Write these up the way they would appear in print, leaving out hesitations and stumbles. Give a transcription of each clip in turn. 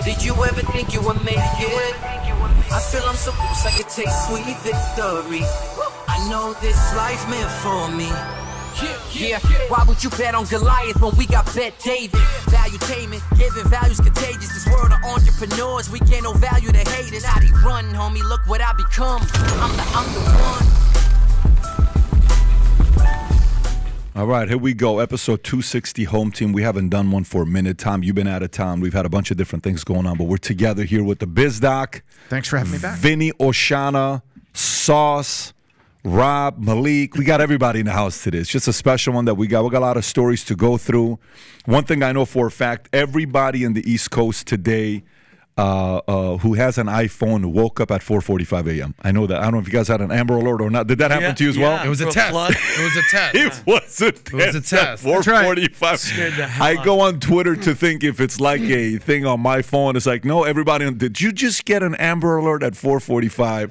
Did you ever think you would make it? I feel I'm so close, I could taste sweet victory. I know this life meant for me. Yeah, why would you bet on Goliath when we got Bet David? Valuetainment, giving value's contagious. This world of entrepreneurs, we can't no value to haters. How they run, homie, look what I become. I'm the one. All right, here we go. Episode 260, Home Team. We haven't done one for a minute. Tom, you've been out of town. We've had a bunch of different things going on, but we're together here with the Biz Doc. Thanks for having me back. Vinny Oshana, Sauce, Rob, Malik. We got everybody in the house today. It's just a special one that we got. We got a lot of stories to go through. One thing I know for a fact, everybody in the East Coast today who has an iPhone woke up at 4:45 a.m. I know that. I don't know if you guys had an Amber Alert or not. Did that happen to you as well? It was a test. It was a test. It was a test. 4:45. I go on Twitter to think if it's like a thing on my phone. It's like, no, everybody. Did you just get an Amber Alert at 4:45?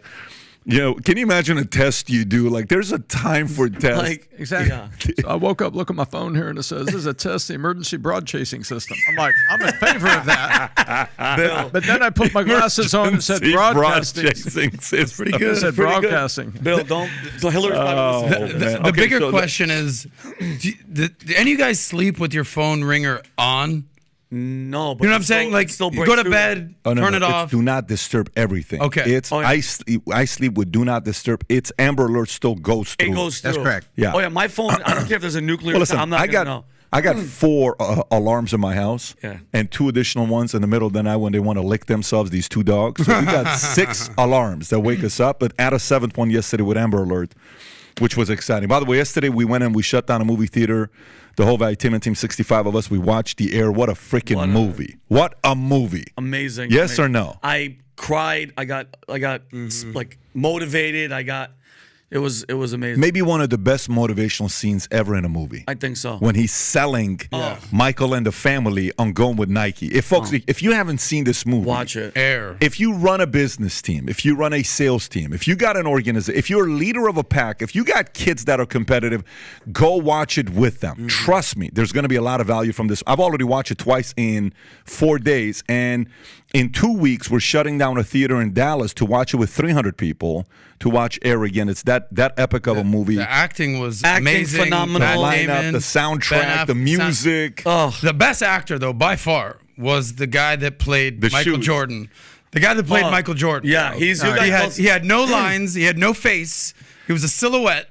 You know, can you imagine a test you do? Like, there's a time for tests. Like, exactly. Yeah. So I woke up, look at my phone here, and it says, this is a test, the emergency broad chasing system. I'm like, I'm in favor of that. Bill. But then I put my glasses on and said broadcasting. It's pretty good. It said broadcasting. Bill, don't. Hillary's the bigger question is, do any of you guys sleep with your phone ringer on? No, but you know what I'm saying? Like, you go to bed, turn it off. Do not disturb everything. Okay. It's I sleep with do not disturb. It's Amber Alert still goes through. It goes through. That's correct. Yeah. Oh yeah, my phone. I don't care if there's a nuclear. Well, listen, I'm not gonna know. I got 4 alarms in my house, and 2 additional ones in the middle of the night when they want to lick themselves, these 2 dogs. So we got 6 alarms that wake us up, but add a 7th one yesterday with Amber Alert, which was exciting. By the way, yesterday we went and we shut down a movie theater. The whole Valuetainment team, 65 of us, we watched The Air. What a freaking movie. What a movie. Amazing. Yes or no? I cried. I got like motivated. It was amazing. Maybe one of the best motivational scenes ever in a movie. I think so. When he's selling Michael and the family on going with Nike. If you haven't seen this movie, watch it. Air. If you run a business team, if you run a sales team, if you got an organization, if you're a leader of a pack, if you got kids that are competitive, go watch it with them. Trust me, there's going to be a lot of value from this. I've already watched it twice in 4 days, and in 2 weeks, we're shutting down a theater in Dallas to watch it with 300 people to watch Air again. It's that epic of a movie. The acting was amazing. Phenomenal. The lineup, the soundtrack, the music. The best actor, though, by far, was the guy that played Michael Jordan. The guy that played Michael Jordan. Yeah, he had no lines. He had no face. He was a silhouette.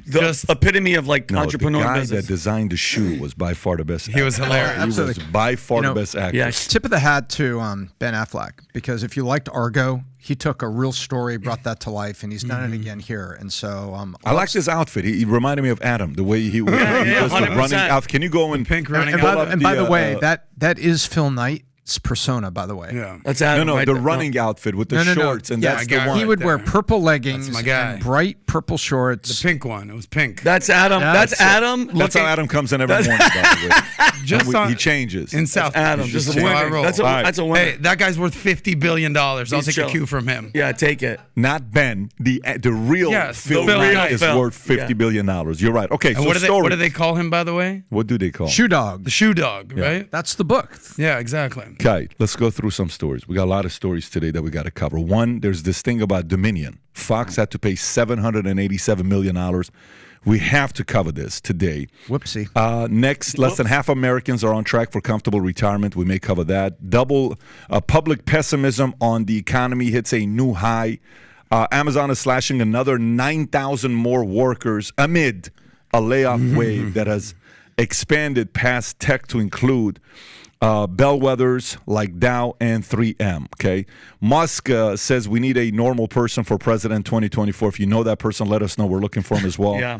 The epitome of entrepreneur the guy business. that designed the shoe was by far the best actor. He was hilarious. He was by far the best actor. Yeah. Tip of the hat to Ben Affleck, because if you liked Argo, he took a real story, brought that to life, and he's done it again here. And so I liked his outfit. He reminded me of Adam, the way he was the running outfit. Can you go and pink running outfit? And by the way, that is Phil Knight's persona, by the way. Yeah. That's Adam. No, the running outfit with the shorts, and that's the one. He would wear purple leggings That's my guy. and bright purple shorts. The pink one. It was pink. That's Adam. That's Adam. That's how Adam comes in every morning, by the way. He changes. In South Adam. Just a winner. That's a winner. Hey, that guy's worth $50 billion. I'll take a cue from him. Yeah, take it. Not Ben. The real Phil Knight is worth $50 billion. You're right. Okay, and so what do they call him, by the way? What do they call him? Shoe Dog. The Shoe Dog, right? That's the book. Yeah, exactly. Okay, let's go through some stories. We got a lot of stories today that we got to cover. One, there's this thing about Dominion. Fox had to pay $787 million. We have to cover this today. Whoopsie. Next, less than half Americans are on track for comfortable retirement. We may cover that. Public pessimism on the economy hits a new high. Amazon is slashing another 9,000 more workers amid a layoff wave that has expanded past tech to include bellwethers like Dow and 3M, okay? Musk says we need a normal person for president 2024. If you know that person, let us know. We're looking for him as well. Yeah.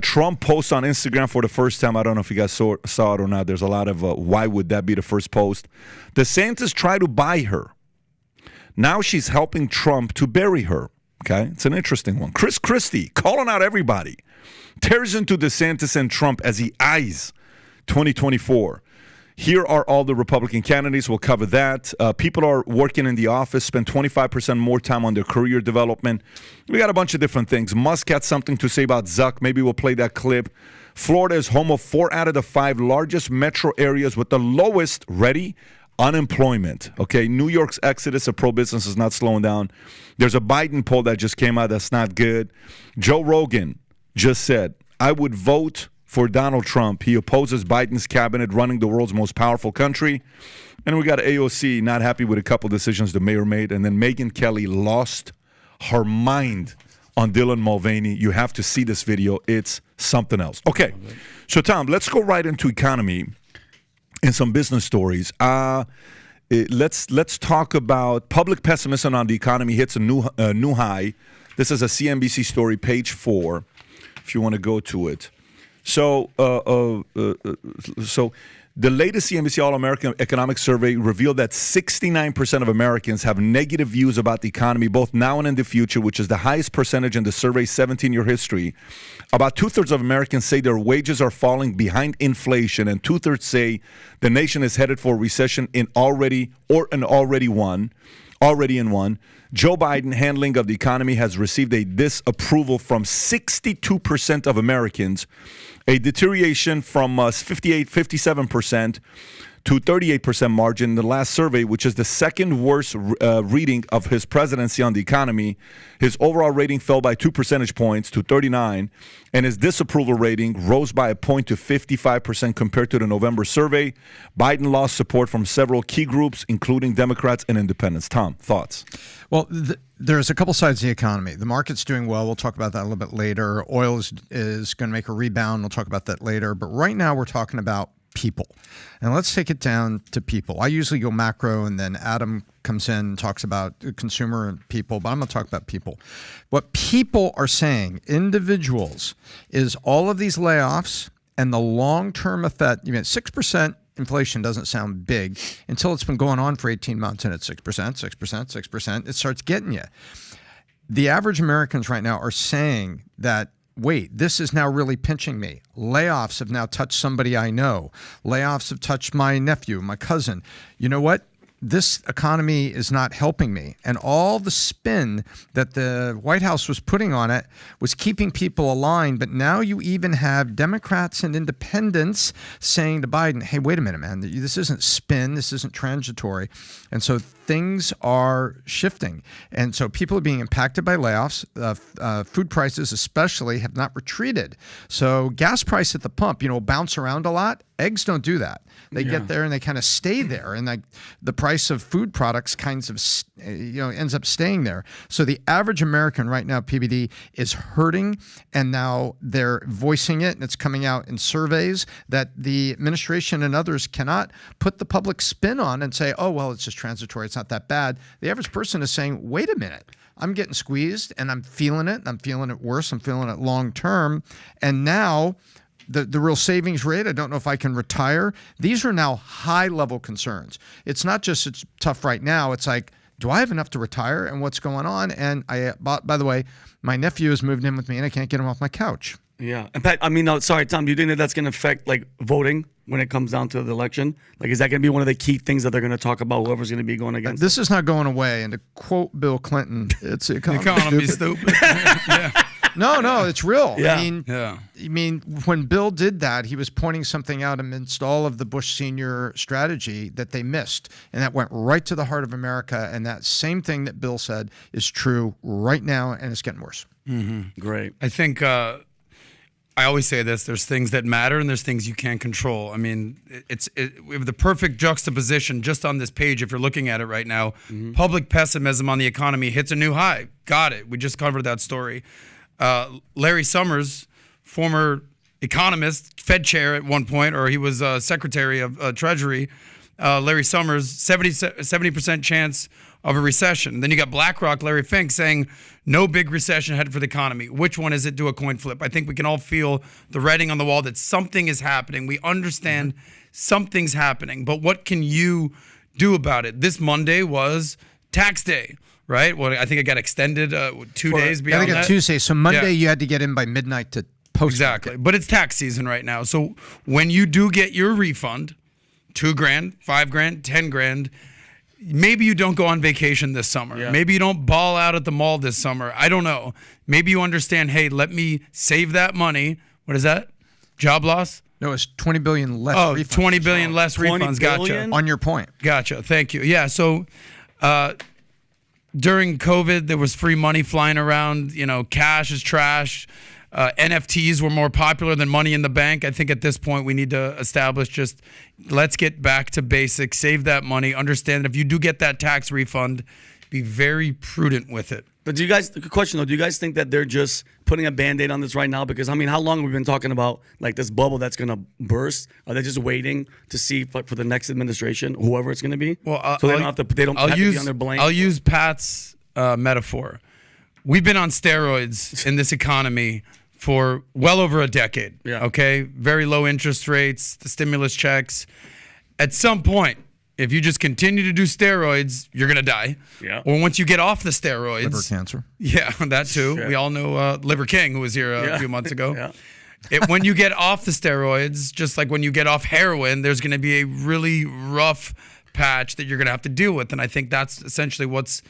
Trump posts on Instagram for the first time. I don't know if you guys saw it or not. There's a lot of why would that be the first post. DeSantis tried to buy her. Now she's helping Trump to bury her, okay? It's an interesting one. Chris Christie, calling out everybody, tears into DeSantis and Trump as he eyes 2024. Here are all the Republican candidates. We'll cover that. People are working in the office, spend 25% more time on their career development. We got a bunch of different things. Musk had something to say about Zuck. Maybe we'll play that clip. Florida is home of 4 out of the 5 largest metro areas with the lowest, ready, unemployment. Okay, New York's exodus of pro-business is not slowing down. There's a Biden poll that just came out that's not good. Joe Rogan just said, I would vote for Donald Trump. He opposes Biden's cabinet running the world's most powerful country. And we got AOC not happy with a couple decisions the mayor made. And then Megyn Kelly lost her mind on Dylan Mulvaney. You have to see this video. It's something else. Okay, so Tom, let's go right into economy and some business stories. Let's talk about public pessimism on the economy hits a new high. This is a CNBC story, page 4, if you want to go to it. So the latest CNBC All-American Economic Survey revealed that 69% of Americans have negative views about the economy, both now and in the future, which is the highest percentage in the survey's 17-year history. About 2/3 of Americans say their wages are falling behind inflation, and 2/3 say the nation is headed for a recession already in one. Joe Biden handling of the economy has received a disapproval from 62% of Americans, a deterioration from 57% to 38% margin in the last survey, which is the second worst reading of his presidency on the economy. His overall rating fell by 2 percentage points to 39, and his disapproval rating rose by a point to 55% compared to the November survey. Biden lost support from several key groups, including Democrats and independents. Tom, thoughts? Well, there's a couple sides of the economy. The market's doing well. We'll talk about that a little bit later. Oil is going to make a rebound. We'll talk about that later. But right now we're talking about people. And let's take it down to people. I usually go macro, and then Adam comes in and talks about consumer and people, but I'm going to talk about people. What people are saying, individuals, is all of these layoffs and the long-term effect. 6% inflation doesn't sound big until it's been going on for 18 months, and it's 6%, 6%, 6%. It starts getting you. The average Americans right now are saying that, wait, this is now really pinching me. Layoffs have now touched somebody I know. Layoffs have touched my nephew, my cousin. You know what? This economy is not helping me. And all the spin that the White House was putting on it was keeping people aligned. But now you even have Democrats and independents saying to Biden, hey, wait a minute, man, this isn't spin. This isn't transitory. And so things are shifting. And so people are being impacted by layoffs. Food prices especially have not retreated. So gas price at the pump, bounce around a lot. Eggs don't do that. They get there and they kind of stay there. And the price of food products kinds of, ends up staying there. So the average American right now, PBD, is hurting. And now they're voicing it, and it's coming out in surveys that the administration and others cannot put the public spin on and say, oh, well, it's just transitory. It's not that bad. The average person is saying, wait a minute. I'm getting squeezed, and I'm feeling it. I'm feeling it worse. I'm feeling it long term. And now the real savings rate, I don't know if I can retire. These are now high-level concerns. It's not just it's tough right now. It's like, do I have enough to retire, and what's going on? And by the way, my nephew has moved in with me, and I can't get him off my couch. Yeah. In fact, sorry, Tom, do you think that that's going to affect, voting when it comes down to the election? Is that going to be one of the key things that they're going to talk about, whoever's going to be going against? This is not going away. And to quote Bill Clinton, it's the economy's stupid. Yeah. No, it's real. Yeah. I mean, when Bill did that, he was pointing something out amidst all of the Bush senior strategy that they missed. And that went right to the heart of America. And that same thing that Bill said is true right now, and it's getting worse. Mm-hmm. Great. I think I always say this, there's things that matter and there's things you can't control. I mean, we have the perfect juxtaposition just on this page if you're looking at it right now. Mm-hmm. Public pessimism on the economy hits a new high. Got it. We just covered that story. Larry Summers, former economist, Fed chair at one point, or he was Secretary of Treasury. Larry Summers, 70% chance of a recession. Then you got BlackRock, Larry Fink, saying no big recession ahead for the economy. Which one is it? Do a coin flip. I think we can all feel the writing on the wall that something is happening. We understand something's happening, but what can you do about it? This Monday was tax day. Right? Well, I think it got extended 2 days beyond that. I think Tuesday. So Monday you had to get in by midnight to post. Exactly. But it's tax season right now. So when you do get your refund, $2,000, $5,000, $10,000, maybe you don't go on vacation this summer. Yeah. Maybe you don't ball out at the mall this summer. I don't know. Maybe you understand, hey, let me save that money. What is that? Job loss? No, it's 20 billion less Oh, refunds. 20 billion less 20 refunds. Gotcha. billion? On your point. Gotcha. Thank you. Yeah. So during COVID, there was free money flying around. You know, cash is trash. NFTs were more popular than money in the bank. I think at this point we need to establish just let's get back to basics, save that money, understand that if you do get that tax refund, be very prudent with it. But do you guys, the question though, do you guys think that they're just putting a Band-Aid on this right now? Because, I mean, how long have we been talking about, like, this bubble that's going to burst? Are they just waiting to see for the next administration, whoever it's going to be? Well, so they don't have to be on their blame? I'll use Pat's metaphor. We've been on steroids in this economy for well over a decade. Yeah. Okay? Very low interest rates, the stimulus checks. At some point, if you just continue to do steroids, you're going to die. Yeah. Or once you get off the steroids. Liver cancer. Yeah, that too. Shit. We all know Liver King, who was here a few months ago. Yeah. When you get off the steroids, just like when you get off heroin, there's going to be a really rough patch that you're going to have to deal with. And I think that's essentially what's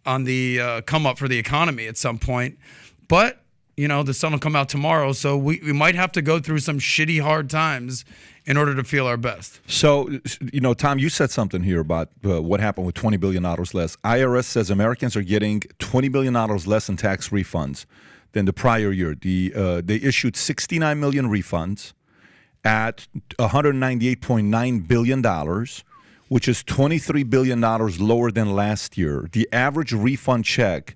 on the come up for the economy at some point. But, you know, the sun will come out tomorrow. So we might have to go through some shitty, hard times in order to feel our best. So, you know, Tom, you said something here about what happened with $20 billion less. IRS says Americans are getting $20 billion less in tax refunds than the prior year. They issued 69 million refunds at $198.9 billion, which is $23 billion lower than last year. The average refund check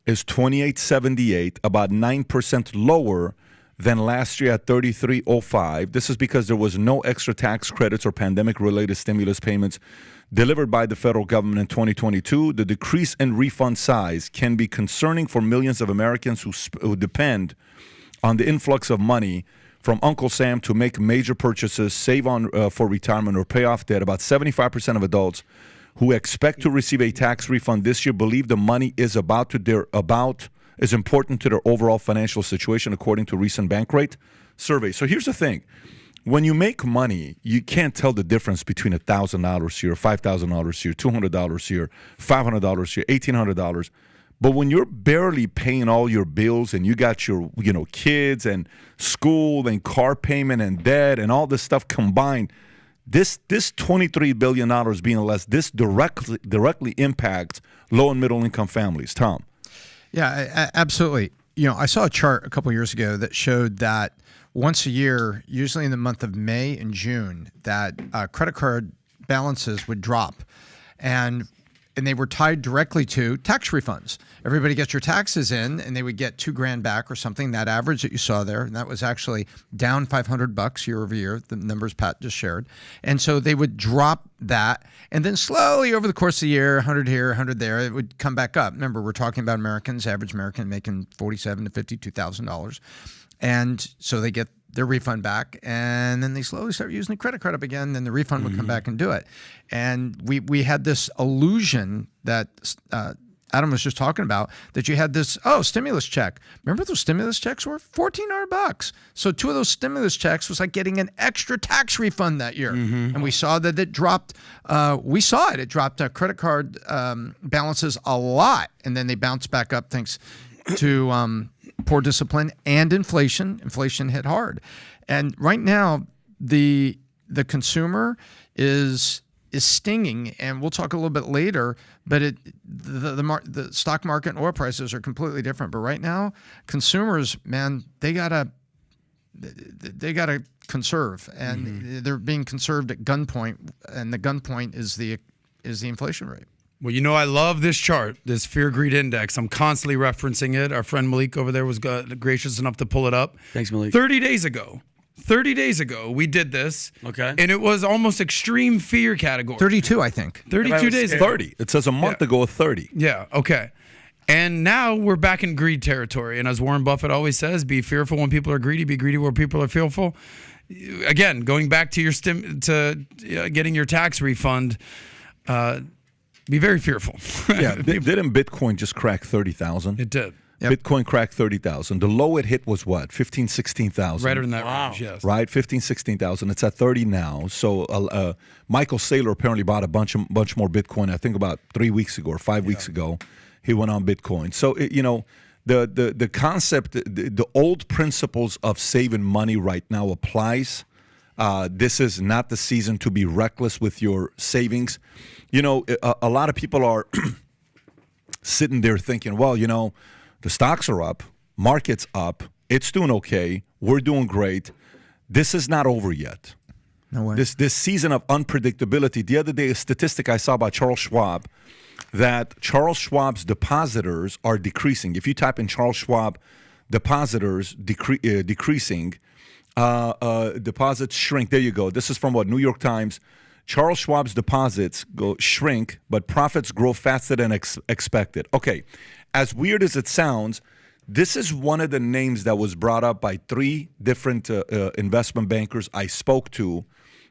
is $28.78, about 9% lower than last year at $33.05. This is because there was no extra tax credits or pandemic-related stimulus payments delivered by the federal government in 2022. The decrease in refund size can be concerning for millions of Americans who depend on the influx of money from Uncle Sam to make major purchases, save on for retirement, or pay off debt. About 75% of adults who expect to receive a tax refund this year believe the money is is important to their overall financial situation, according to recent Bankrate survey. So here's the thing. When you make money, you can't tell the difference between $1,000 here, $5,000 here, $200 here, $500 here, $1,800. But when you're barely paying all your bills and you got your, kids and school and car payment and debt and all this stuff combined, this $23 billion being less, this directly impacts low and middle income families. Tom. Yeah, absolutely. I saw a chart a couple years ago that showed that once a year, usually in the month of May and June, that credit card balances would drop, and they were tied directly to tax refunds. Everybody gets your taxes in, and they would get $2,000 back or something. That average that you saw there, and that was actually down $500 year over year. The numbers Pat just shared, and so they would drop that, and then slowly over the course of the year, 100 here, 100 there, it would come back up. Remember, we're talking about Americans, average American making $47,000 to $52,000, and so they get their refund back, and then they slowly start using the credit card up again, then the refund would come back and do it. And we had this illusion that Adam was just talking about, that you had this, stimulus check. Remember those stimulus checks were $1,400. So 2 of those stimulus checks was like getting an extra tax refund that year. And we saw that it dropped, it dropped credit card balances a lot, and then they bounced back up thanks to poor discipline and inflation. Inflation hit hard. And right now, the consumer is stinging, and we'll talk a little bit later, but the stock market and oil prices are completely different. But right now, consumers, man, they gotta conserve, and they're being conserved at gunpoint, and the gunpoint is the inflation rate. Well, I love this chart, this Fear Greed Index. I'm constantly referencing it. Our friend Malik over there was gracious enough to pull it up. Thanks, Malik. 30 days ago, we did this. Okay. And it was almost extreme fear category. 32, I think. 32 days ago. 30. It says a month ago 30. Yeah, okay. And now we're back in greed territory. And as Warren Buffett always says, be fearful when people are greedy, be greedy where people are fearful. Again, going back to getting your tax refund, be very fearful. Yeah, didn't Bitcoin just crack 30,000? It did. Yep. Bitcoin cracked 30,000. The low it hit was what? 15, 16,000. Right in that range, yes. Right, 15, 16,000. It's at 30 now. So Michael Saylor apparently bought a bunch more Bitcoin, I think about 3 weeks ago or 5 weeks ago. He went on Bitcoin. So, the concept, the old principles of saving money right now applies. This is not the season to be reckless with your savings. You know, a lot of people are sitting there thinking, well, you know, the stocks are up, market's up, it's doing okay, we're doing great. This is not over yet. No way. This season of unpredictability. The other day, a statistic I saw by Charles Schwab, that Charles Schwab's depositors are decreasing. If you type in Charles Schwab depositors decreasing, deposits shrink. There you go. This is from what? New York Times. Charles Schwab's deposits shrink, but profits grow faster than expected. Okay, as weird as it sounds, this is one of the names that was brought up by 3 different investment bankers I spoke to,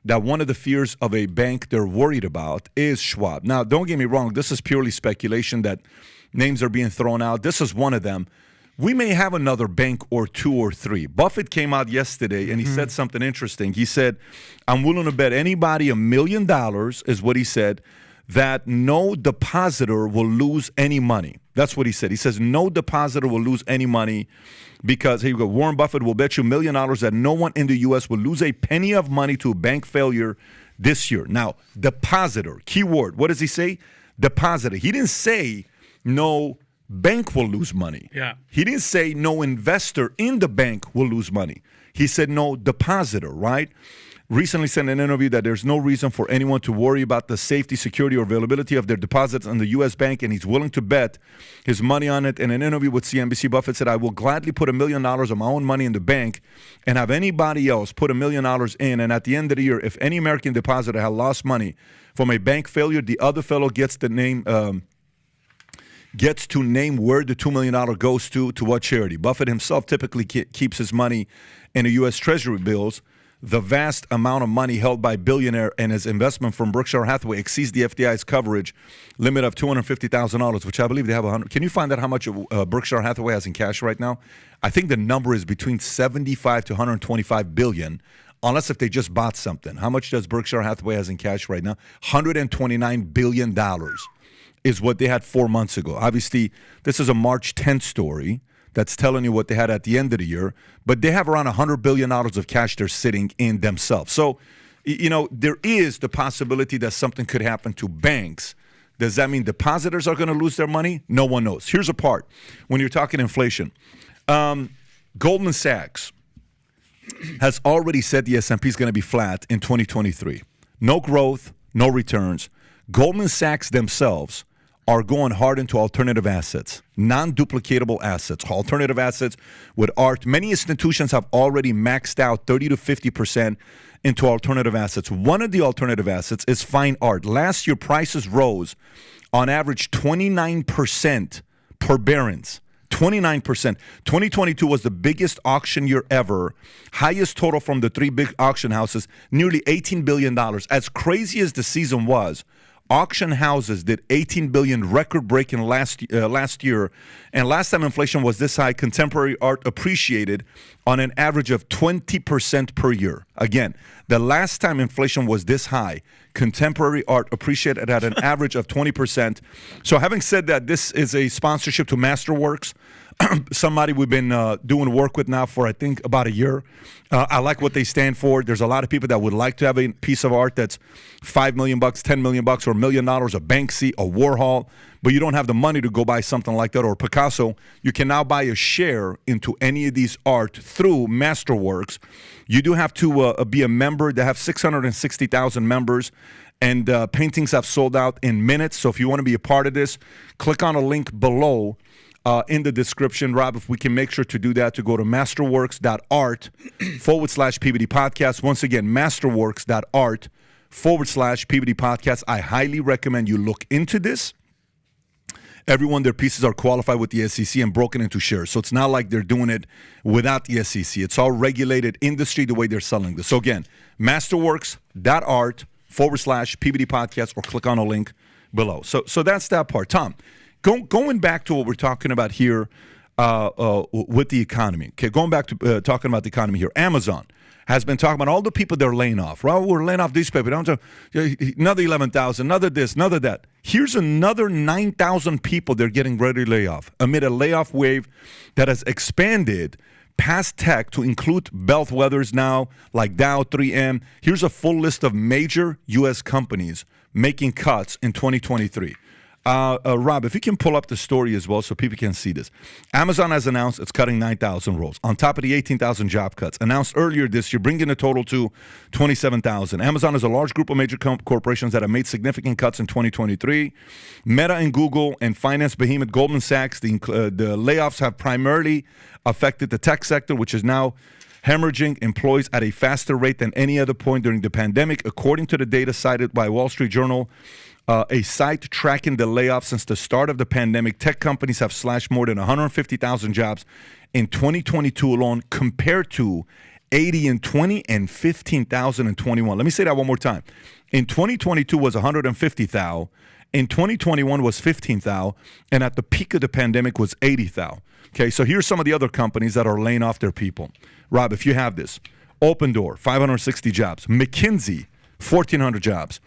that one of the fears of a bank they're worried about is Schwab. Now, don't get me wrong. This is purely speculation that names are being thrown out. This is one of them. We may have another bank or 2 or 3. Buffett came out yesterday and he said something interesting. He said, I'm willing to bet anybody $1 million, is what he said, that no depositor will lose any money. That's what he said. He says no depositor will lose any money because, here you go, Warren Buffett will bet you $1 million that no one in the U.S. will lose a penny of money to a bank failure this year. Now, depositor, keyword, what does he say? Depositor. He didn't say no bank will lose money. Yeah. He didn't say no investor in the bank will lose money. He said no depositor, right? Recently said in an interview that there's no reason for anyone to worry about the safety, security, or availability of their deposits in the U.S. bank, and he's willing to bet his money on it. In an interview with CNBC, Buffett said, I will gladly put $1 million of my own money in the bank and have anybody else put $1 million in, and at the end of the year, if any American depositor had lost money from a bank failure, the other fellow gets the name gets to name where the $2 million goes to what charity. Buffett himself typically keeps his money in the U.S. Treasury bills. The vast amount of money held by billionaire and his investment from Berkshire Hathaway exceeds the FDI's coverage limit of $250,000, which I believe they have 100. Can you find out how much Berkshire Hathaway has in cash right now? I think the number is between 75 to 125 billion, unless if they just bought something. How much does Berkshire Hathaway has in cash right now? $129 billion is what they had 4 months ago. Obviously, this is a March 10th story that's telling you what they had at the end of the year, but they have around $100 billion of cash they're sitting in themselves. So, you know, there is the possibility that something could happen to banks. Does that mean depositors are going to lose their money? No one knows. Here's a part. When you're talking inflation, Goldman Sachs has already said the S&P is going to be flat in 2023. No growth, no returns. Goldman Sachs themselves are going hard into alternative assets, non-duplicatable assets, alternative assets with art. Many institutions have already maxed out 30 to 50% into alternative assets. One of the alternative assets is fine art. Last year, prices rose on average 29% per Barron's. 29%. 2022 was the biggest auction year ever. Highest total from the 3 big auction houses, nearly $18 billion. As crazy as the season was, auction houses did $18 billion, record-breaking last year. And last time inflation was this high, contemporary art appreciated on an average of 20% per year. Again, the last time inflation was this high, contemporary art appreciated at an average of 20%. So having said that, this is a sponsorship to Masterworks, somebody we've been doing work with now for, I think, about a year. I like what they stand for. There's a lot of people that would like to have a piece of art that's $5 million, $10 million, or $1 million, a Banksy, a Warhol, but you don't have the money to go buy something like that, or Picasso. You can now buy a share into any of these art through Masterworks. You do have to be a member. They have 660,000 members, and paintings have sold out in minutes. So if you want to be a part of this, click on a link below in the description. Rob, if we can make sure to do that, to go to masterworks.art/PBD podcast. Once again, masterworks.art/PBD podcast. I highly recommend you look into this. Everyone, their pieces are qualified with the SEC and broken into shares. So it's not like they're doing it without the SEC. It's all regulated industry the way they're selling this. So again, masterworks.art/PBD podcast, or click on a link below. So that's that part. Tom, going back to what we're talking about here with the economy. Okay, going back to talking about the economy here. Amazon has been talking about all the people they're laying off. Well, we're laying off these people. Another 11,000, another this, another that. Here's another 9,000 people they're getting ready to lay off amid a layoff wave that has expanded past tech to include bellwethers now, like Dow, 3M. Here's a full list of major U.S. companies making cuts in 2023. Rob, if you can pull up the story as well so people can see this. Amazon has announced it's cutting 9,000 roles on top of the 18,000 job cuts announced earlier this year, bringing the total to 27,000. Amazon is a large group of major corporations that have made significant cuts in 2023. Meta and Google and finance behemoth Goldman Sachs, the layoffs have primarily affected the tech sector, which is now hemorrhaging employees at a faster rate than any other point during the pandemic, according to the data cited by Wall Street Journal. A site tracking the layoffs since the start of the pandemic, tech companies have slashed more than 150,000 jobs in 2022 alone, compared to 80 in 20 and 15,000 in 21. Let me say that one more time. In 2022 was 150,000. In 2021 was 15,000. And at the peak of the pandemic was 80,000. Okay, so here's some of the other companies that are laying off their people. Rob, if you have this. Open Door, 560 jobs. McKinsey, 1,400 jobs.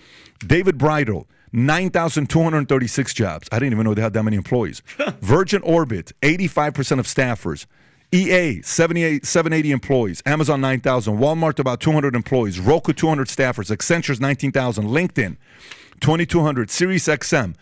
David Bridal, 9,236 jobs. I didn't even know they had that many employees. Virgin Orbit, 85% of staffers. EA, 780 employees. Amazon, 9,000. Walmart, about 200 employees. Roku, 200 staffers. Accenture's 19,000. LinkedIn, 2,200. SiriusXM,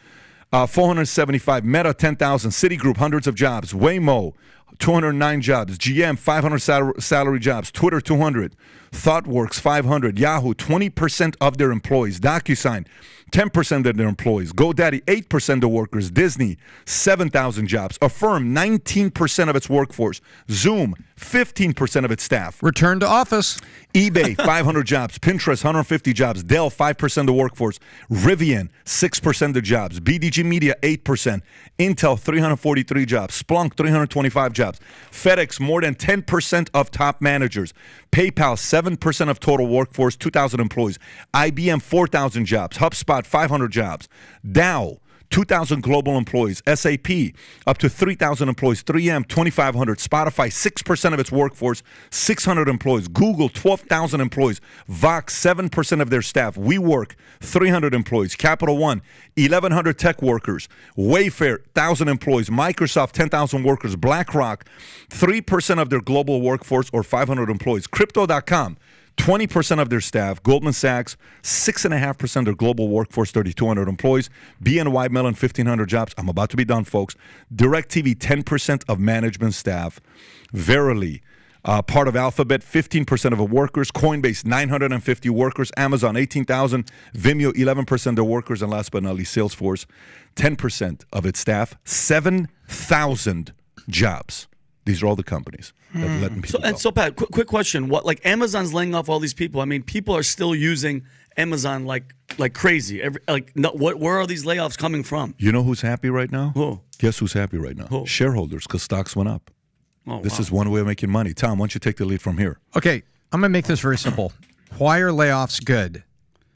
475. Meta, 10,000. Citigroup, hundreds of jobs. Waymo, 209 jobs. GM, 500 salary jobs. Twitter, 200. ThoughtWorks, 500. Yahoo, 20% of their employees. DocuSign, 10% of their employees. GoDaddy, 8% of workers. Disney, 7,000 jobs. Affirm, 19% of its workforce. Zoom, 15% of its staff. Return to office. eBay, 500 jobs. Pinterest, 150 jobs. Dell, 5% of the workforce. Rivian, 6% of jobs. BDG Media, 8%. Intel, 343 jobs. Splunk, 325 jobs. FedEx, more than 10% of top managers. PayPal, 7% of total workforce, 2,000 employees. IBM, 4,000 jobs. HubSpot, 500 jobs. Dow, 2,000 global employees. SAP, up to 3,000 employees. 3M, 2,500. Spotify, 6% of its workforce, 600 employees. Google, 12,000 employees. Vox, 7% of their staff. WeWork, 300 employees. Capital One, 1,100 tech workers. Wayfair, 1,000 employees. Microsoft, 10,000 workers. BlackRock, 3% of their global workforce, or 500 employees. Crypto.com, 20% of their staff. Goldman Sachs, 6.5% of their global workforce, 3,200 employees. BNY Mellon, 1,500 jobs. I'm about to be done, folks. DirecTV, 10% of management staff. Verily, part of Alphabet, 15% of the workers. Coinbase, 950 workers. Amazon, 18,000. Vimeo, 11% of the workers. And last but not least, Salesforce, 10% of its staff. 7,000 jobs. These are all the companies that let people go. So Pat, quick question: what, like, Amazon's laying off all these people? I mean, people are still using Amazon like crazy. Where are these layoffs coming from? You know who's happy right now? Who? Guess who's happy right now? Who? Shareholders, because stocks went up. Oh, This wow. is one way of making money. Tom, why don't you take the lead from here? Okay, I'm going to make this very simple. Why are layoffs good?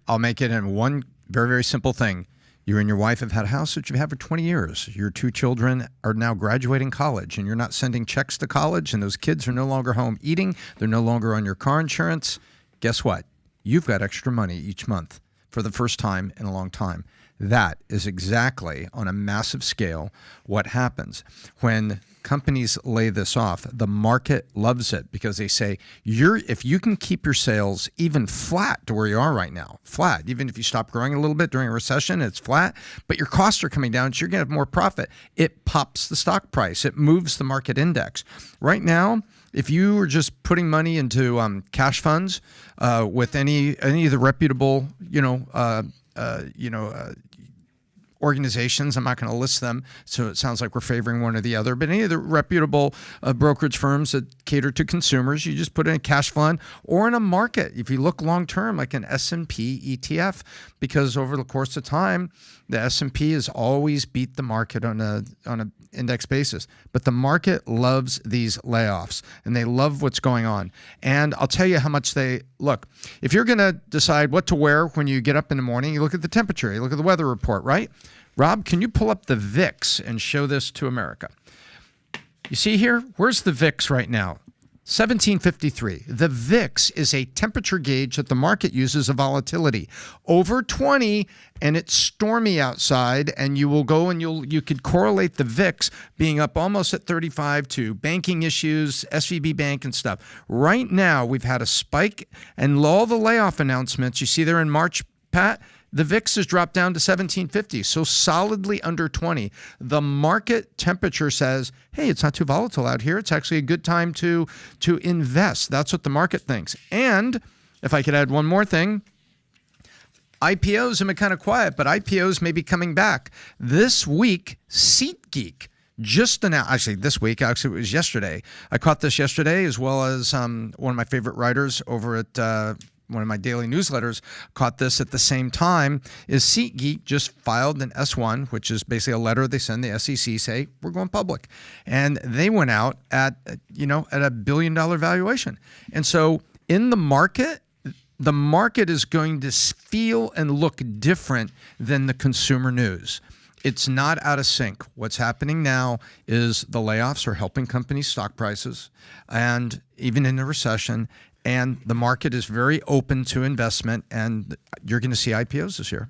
I'll make it in one very, very simple thing. You and your wife have had a house that you've had for 20 years. Your 2 children are now graduating college, and you're not sending checks to college, and those kids are no longer home eating. They're no longer on your car insurance. Guess what? You've got extra money each month for the first time in a long time. That is exactly, on a massive scale, what happens when companies lay this off. The market loves it because they say, if you can keep your sales even flat to where you are right now, flat, even if you stop growing a little bit during a recession, it's flat, but your costs are coming down, so you're going to have more profit. It pops the stock price. It moves the market index. Right now, if you were just putting money into cash funds with any of the reputable, organizations, I'm not going to list them, so it sounds like we're favoring one or the other, but any of the reputable brokerage firms that cater to consumers, you just put in a cash fund or in a market. If you look long term, like an S&P ETF, because over the course of time, the S&P has always beat the market on a index basis. But the market loves these layoffs, and they love what's going on. And I'll tell you how much they look. If you're going to decide what to wear when you get up in the morning, you look at the temperature, you look at the weather report, right? Rob, can you pull up the VIX and show this to America? You see here? Where's the VIX right now? 1753. The VIX is a temperature gauge that the market uses of volatility. Over 20 and it's stormy outside, and you will go and you could correlate the VIX being up almost at 35 to banking issues, SVB Bank and stuff. Right now, we've had a spike, and all the layoff announcements you see there in March, Pat, the VIX has dropped down to 1750, so solidly under 20. The market temperature says, hey, it's not too volatile out here. It's actually a good time to invest. That's what the market thinks. And if I could add one more thing, IPOs have been kind of quiet, but IPOs may be coming back. This week, SeatGeek just announced, actually this week, actually it was yesterday. I caught this yesterday, as well as one of my favorite writers over at one of my daily newsletters caught this at the same time, is SeatGeek just filed an S1, which is basically a letter they send the SEC, say, we're going public. And they went out at a $1 billion valuation. And so in the market is going to feel and look different than the consumer news. It's not out of sync. What's happening now is the layoffs are helping companies' stock prices, and even in the recession, and the market is very open to investment, and you're going to see IPOs this year.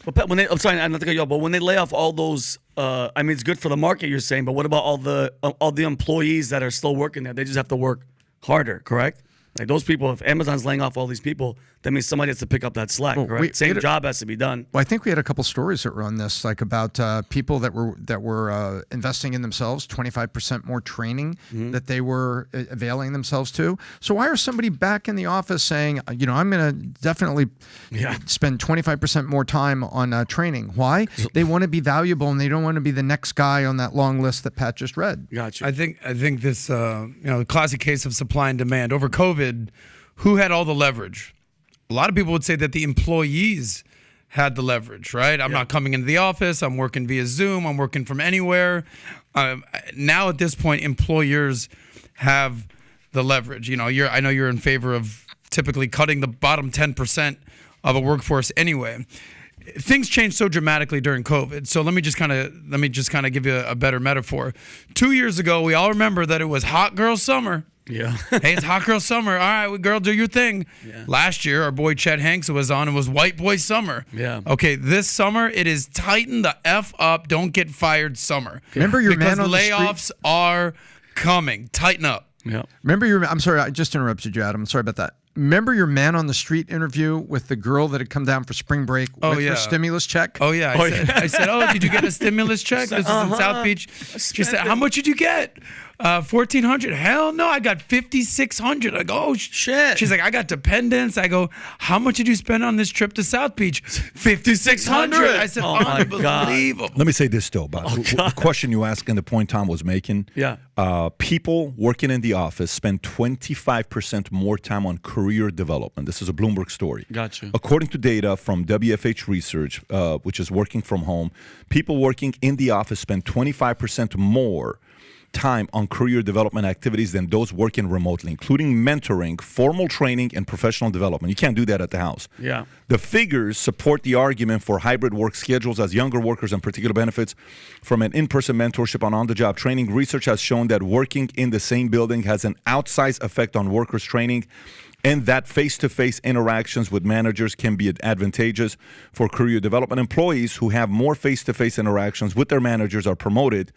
But Pat, I'm sorry, I'm not to cut you off, but when they lay off all those, I mean, it's good for the market, you're saying, but what about all the employees that are still working there? They just have to work harder, correct? Like those people, if Amazon's laying off all these people, that means somebody has to pick up that slack, correct? Same job has to be done. Well, I think we had a couple stories that were on this, like about people that were investing in themselves, 25% more training that they were availing themselves to. So why are somebody back in the office saying, I'm going to definitely spend 25% more time on training? Why? They want to be valuable, and they don't want to be the next guy on that long list that Pat just read. Gotcha. I think this the classic case of supply and demand over COVID. Who had all the leverage? A lot of people would say that the employees had the leverage, right? I'm not coming into the office. I'm working via Zoom. I'm working from anywhere. Now at this point, employers have the leverage. I know you're in favor of typically cutting the bottom 10% of a workforce anyway. Things changed so dramatically during COVID. So let me just kind of give you a better metaphor. 2 years ago, we all remember that it was hot girl summer. Yeah. Hey, it's hot girl summer. All right, girl, do your thing. Yeah. Last year, our boy Chet Hanks was on. It was white boy summer. Yeah. Okay, this summer, it is tighten the F up, don't get fired summer. Remember your man on the street? Because layoffs are coming. Tighten up. Yeah. I'm sorry, I just interrupted you, Adam. I'm sorry about that. Remember your man on the street interview with the girl that had come down for spring break with her stimulus check? Oh, yeah. I said, did you get a stimulus check? This is in South Beach. She said, how much did you get? $1,400. Hell no, I got $5,600. I go, oh shit. She's like, I got dependents. I go, how much did you spend on this trip to South Beach? $5,600. I said, unbelievable. Let me say this though, about the question you asked and the point Tom was making. Yeah. People working in the office spend 25% more time on career development. This is a Bloomberg story. Gotcha. According to data from WFH Research, which is working from home, people working in the office spend 25% more time on career development activities than those working remotely, including mentoring, formal training, and professional development. You can't do that at the house. Yeah. The figures support the argument for hybrid work schedules as younger workers and particular benefits from an in-person mentorship on on-the-job training. Research has shown that working in the same building has an outsized effect on workers' training, and that face-to-face interactions with managers can be advantageous for career development. Employees who have more face-to-face interactions with their managers are promoted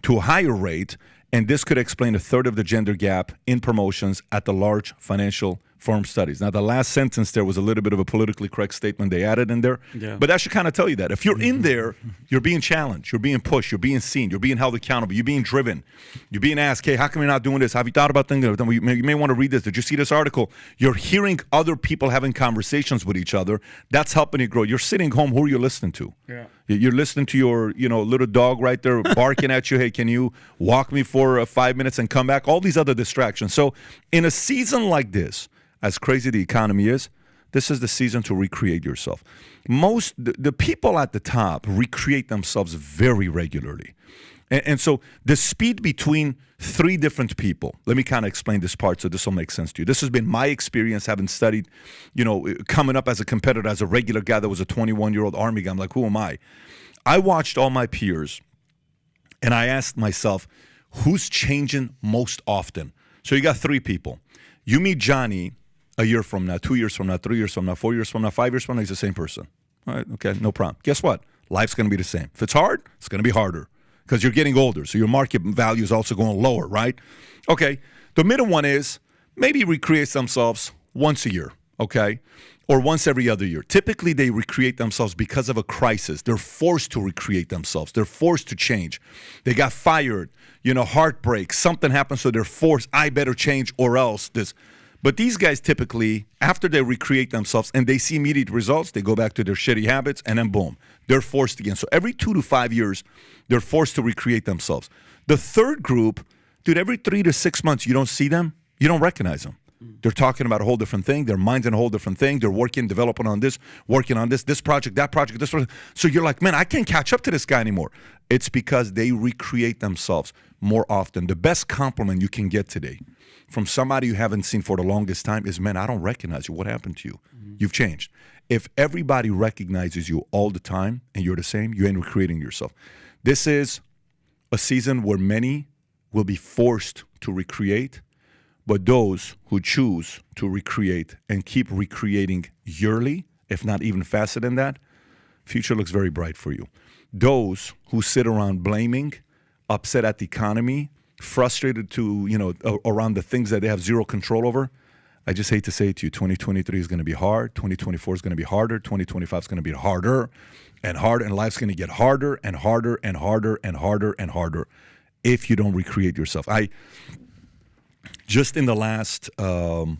to a higher rate, and this could explain a third of the gender gap in promotions at the large financial firm studies. Now, the last sentence there was a little bit of a politically correct statement they added in there, but that should kind of tell you that. If you're in there, you're being challenged, you're being pushed, you're being seen, you're being held accountable, you're being driven, you're being asked, hey, how come you're not doing this? Have you thought about things? You may want to read this. Did you see this article? You're hearing other people having conversations with each other. That's helping you grow. You're sitting home. Who are you listening to? Yeah. You're listening to your, little dog right there barking at you. Hey, can you walk me for 5 minutes and come back? All these other distractions. So in a season like this, as crazy the economy is, this is the season to recreate yourself. The people at the top recreate themselves very regularly. And so the speed between three different people, let me kind of explain this part so this will make sense to you. This has been my experience having studied, coming up as a competitor, as a regular guy that was a 21-year-old Army guy. I'm like, who am I? I watched all my peers, and I asked myself, who's changing most often? So you got 3 people. You meet Johnny a year from now, 2 years from now, 3 years from now, 4 years from now, 5 years from now, he's the same person. All right, okay, no problem. Guess what? Life's going to be the same. If it's hard, it's going to be harder because you're getting older. So your market value is also going lower, right? Okay, the middle one is maybe recreate themselves once a year, okay? Or once every other year. Typically, they recreate themselves because of a crisis. They're forced to recreate themselves. They're forced to change. They got fired, heartbreak. Something happens, so they're forced. I better change or else this. But these guys typically, after they recreate themselves and they see immediate results, they go back to their shitty habits and then boom, they're forced again. So every 2 to 5 years, they're forced to recreate themselves. The third group, dude, every 3 to 6 months, you don't see them, you don't recognize them. They're talking about a whole different thing. Their mind's in a whole different thing. They're developing on this, working on this project, that project, this project. So you're like, man, I can't catch up to this guy anymore. It's because they recreate themselves more often. The best compliment you can get today from somebody you haven't seen for the longest time is, man, I don't recognize you. What happened to you? You've changed. If everybody recognizes you all the time and you're the same, you ain't recreating yourself. This is a season where many will be forced to recreate. But those who choose to recreate and keep recreating yearly, if not even faster than that, future looks very bright for you. Those who sit around blaming, upset at the economy, frustrated around the things that they have zero control over, I just hate to say it to you, 2023 is going to be hard, 2024 is going to be harder, 2025 is going to be harder, and life's going to get harder and harder and harder and harder and harder if you don't recreate yourself. Just in the last 30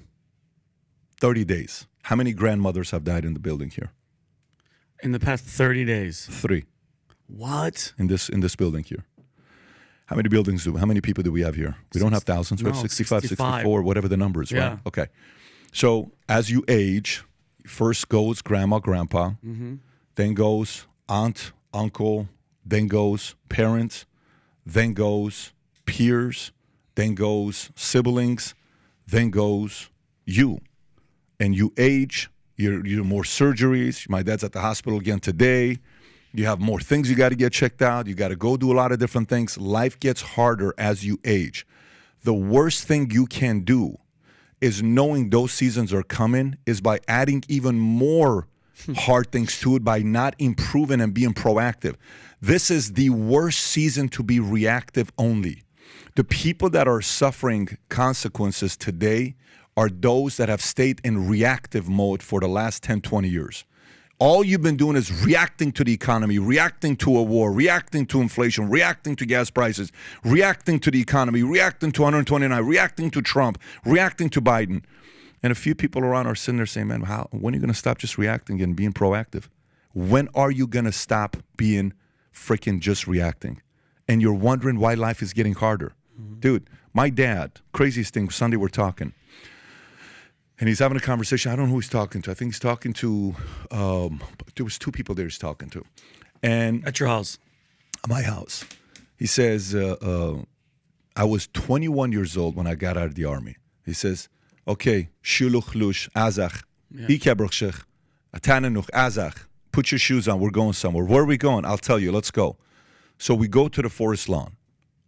days, how many grandmothers have died in the building here? In the past 30 days. 3. What? In this building here. How many people do we have here? We don't have thousands. We have 65, 64, whatever the number is, right? Yeah. Okay. So as you age, first goes grandma, grandpa, then goes aunt, uncle, then goes parents, then goes peers, then goes siblings, then goes you. And you age, you're more surgeries. My dad's at the hospital again today. You have more things you got to get checked out. You got to go do a lot of different things. Life gets harder as you age. The worst thing you can do is knowing those seasons are coming is by adding even more hard things to it, by not improving and being proactive. This is the worst season to be reactive only. The people that are suffering consequences today are those that have stayed in reactive mode for the last 10, 20 years. All you've been doing is reacting to the economy, reacting to a war, reacting to inflation, reacting to gas prices, reacting to the economy, reacting to 129, reacting to Trump, reacting to Biden. And a few people around are sitting there saying, man, when are you going to stop just reacting and being proactive? When are you going to stop being freaking just reacting? And you're wondering why life is getting harder. Dude, my dad, craziest thing, Sunday we're talking. And he's having a conversation. I don't know who he's talking to. I think he's talking to, there was 2 people there he's talking to. And At your house. my house. He says, I was 21 years old when I got out of the army. He says, okay, shiluch lush, azach, ikabruchshech, atanenuch, azach, put your shoes on, we're going somewhere. Where are we going? I'll tell you, let's go. So we go to the forest lawn.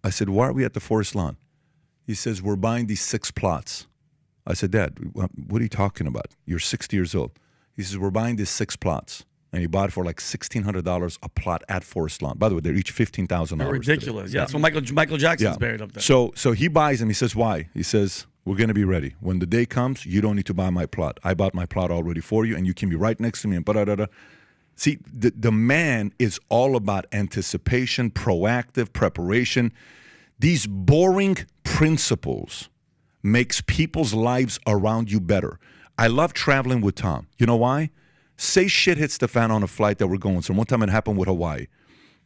I said, why are we at the forest lawn? He says, we're buying these 6 plots. I said, Dad, what are you talking about? You're 60 years old. He says, we're buying these 6 plots. And he bought it for like $1,600 a plot at Forest Lawn. By the way, they're each $15,000. Ridiculous. Today. Yeah, that's when Michael Jackson's buried up there. So he buys them. He says, why? He says, we're going to be ready. When the day comes, you don't need to buy my plot. I bought my plot already for you, and you can be right next to me. And da-da-da-da. See, the man is all about anticipation, proactive preparation. These boring principles makes people's lives around you better. I love traveling with Tom. You know why? Say shit hits the fan on a flight that we're going. So one time it happened with Hawaii.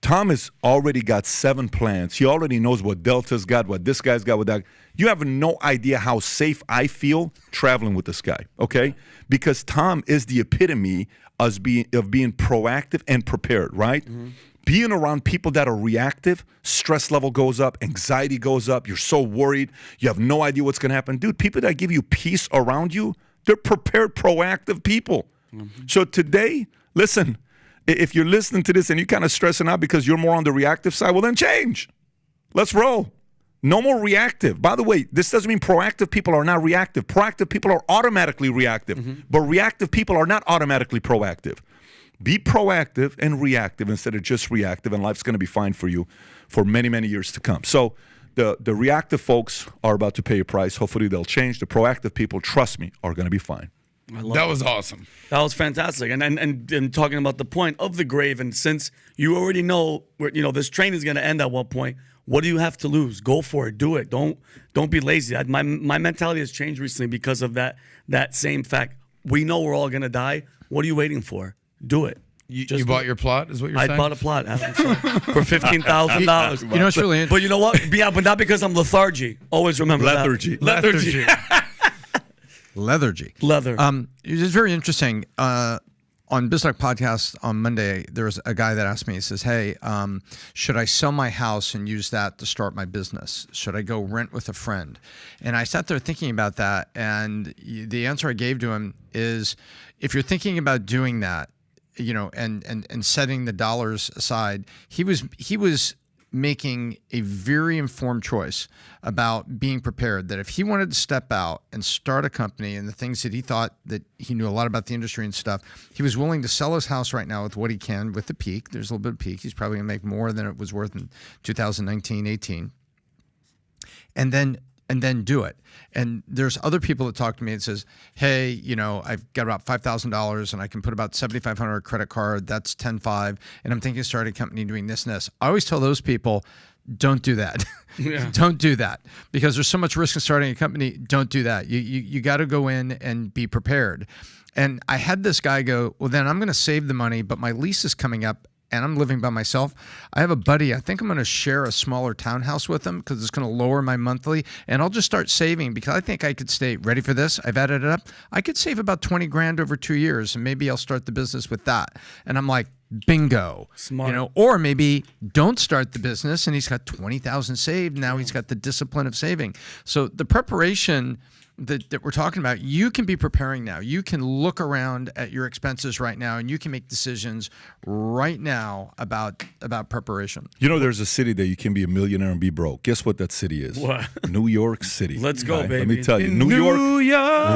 Tom has already got 7 plans. He already knows what Delta's got, what this guy's got, what that. You have no idea how safe I feel traveling with this guy, okay? Because Tom is the epitome of being proactive and prepared, right? Mm-hmm. Being around people that are reactive, stress level goes up, anxiety goes up, you're so worried, you have no idea what's going to happen. Dude, people that give you peace around you, they're prepared, proactive people. Mm-hmm. So today, listen, if you're listening to this and you're kind of stressing out because you're more on the reactive side, well, then change. Let's roll. No more reactive. By the way, this doesn't mean proactive people are not reactive. Proactive people are automatically reactive, but reactive people are not automatically proactive. Be proactive and reactive instead of just reactive, and life's going to be fine for you for many, many years to come. So the reactive folks are about to pay a price. Hopefully they'll change. The proactive people, trust me, are going to be fine. That was awesome. That was fantastic. And talking about the point of the grave, and since you already know where, this train is going to end at one point, what do you have to lose? Go for it. Do it. Don't be lazy. My mentality has changed recently because of that same fact. We know we're all going to die. What are you waiting for? Do it. You bought your plot, is what you're saying? I bought a plot for $15,000. You know, it's really interesting. But you know what? Yeah, but not because I'm lethargy. Always remember Lethargy. that. Lethargy. Lethargy. Leather. It's very interesting. On BizTalk Podcast on Monday, there was a guy that asked me, he says, hey, should I sell my house and use that to start my business? Should I go rent with a friend? And I sat there thinking about that, and the answer I gave to him is, if you're thinking about doing that, and setting the dollars aside, he was making a very informed choice about being prepared, that if he wanted to step out and start a company and the things that he thought that he knew a lot about the industry and stuff, he was willing to sell his house right now with what he can with the peak. There's a little bit of peak. He's probably going to make more than it was worth in 2019, 18. And then do it. And there's other people that talk to me and says, hey, I've got about $5,000 and I can put about $7,500 credit card. That's $10,500. And I'm thinking of starting a company doing this and this. I always tell those people, don't do that. Yeah. Don't do that, because there's so much risk in starting a company. Don't do that. You got to go in and be prepared. And I had this guy go, well, then I'm going to save the money, but my lease is coming up and I'm living by myself. I have a buddy. I think I'm going to share a smaller townhouse with him because it's going to lower my monthly. And I'll just start saving because I think I could stay ready for this. I've added it up. I could save about 20 grand over 2 years, and maybe I'll start the business with that. And I'm like, bingo. Smart. Or maybe don't start the business and he's got 20,000 saved. Now he's got the discipline of saving. So the preparation that we're talking about, you can be preparing now. You can look around at your expenses right now, and you can make decisions right now about preparation. There's a city that you can be a millionaire and be broke. Guess what that city is? What? New York City. Let's go, baby. Let me tell you, New York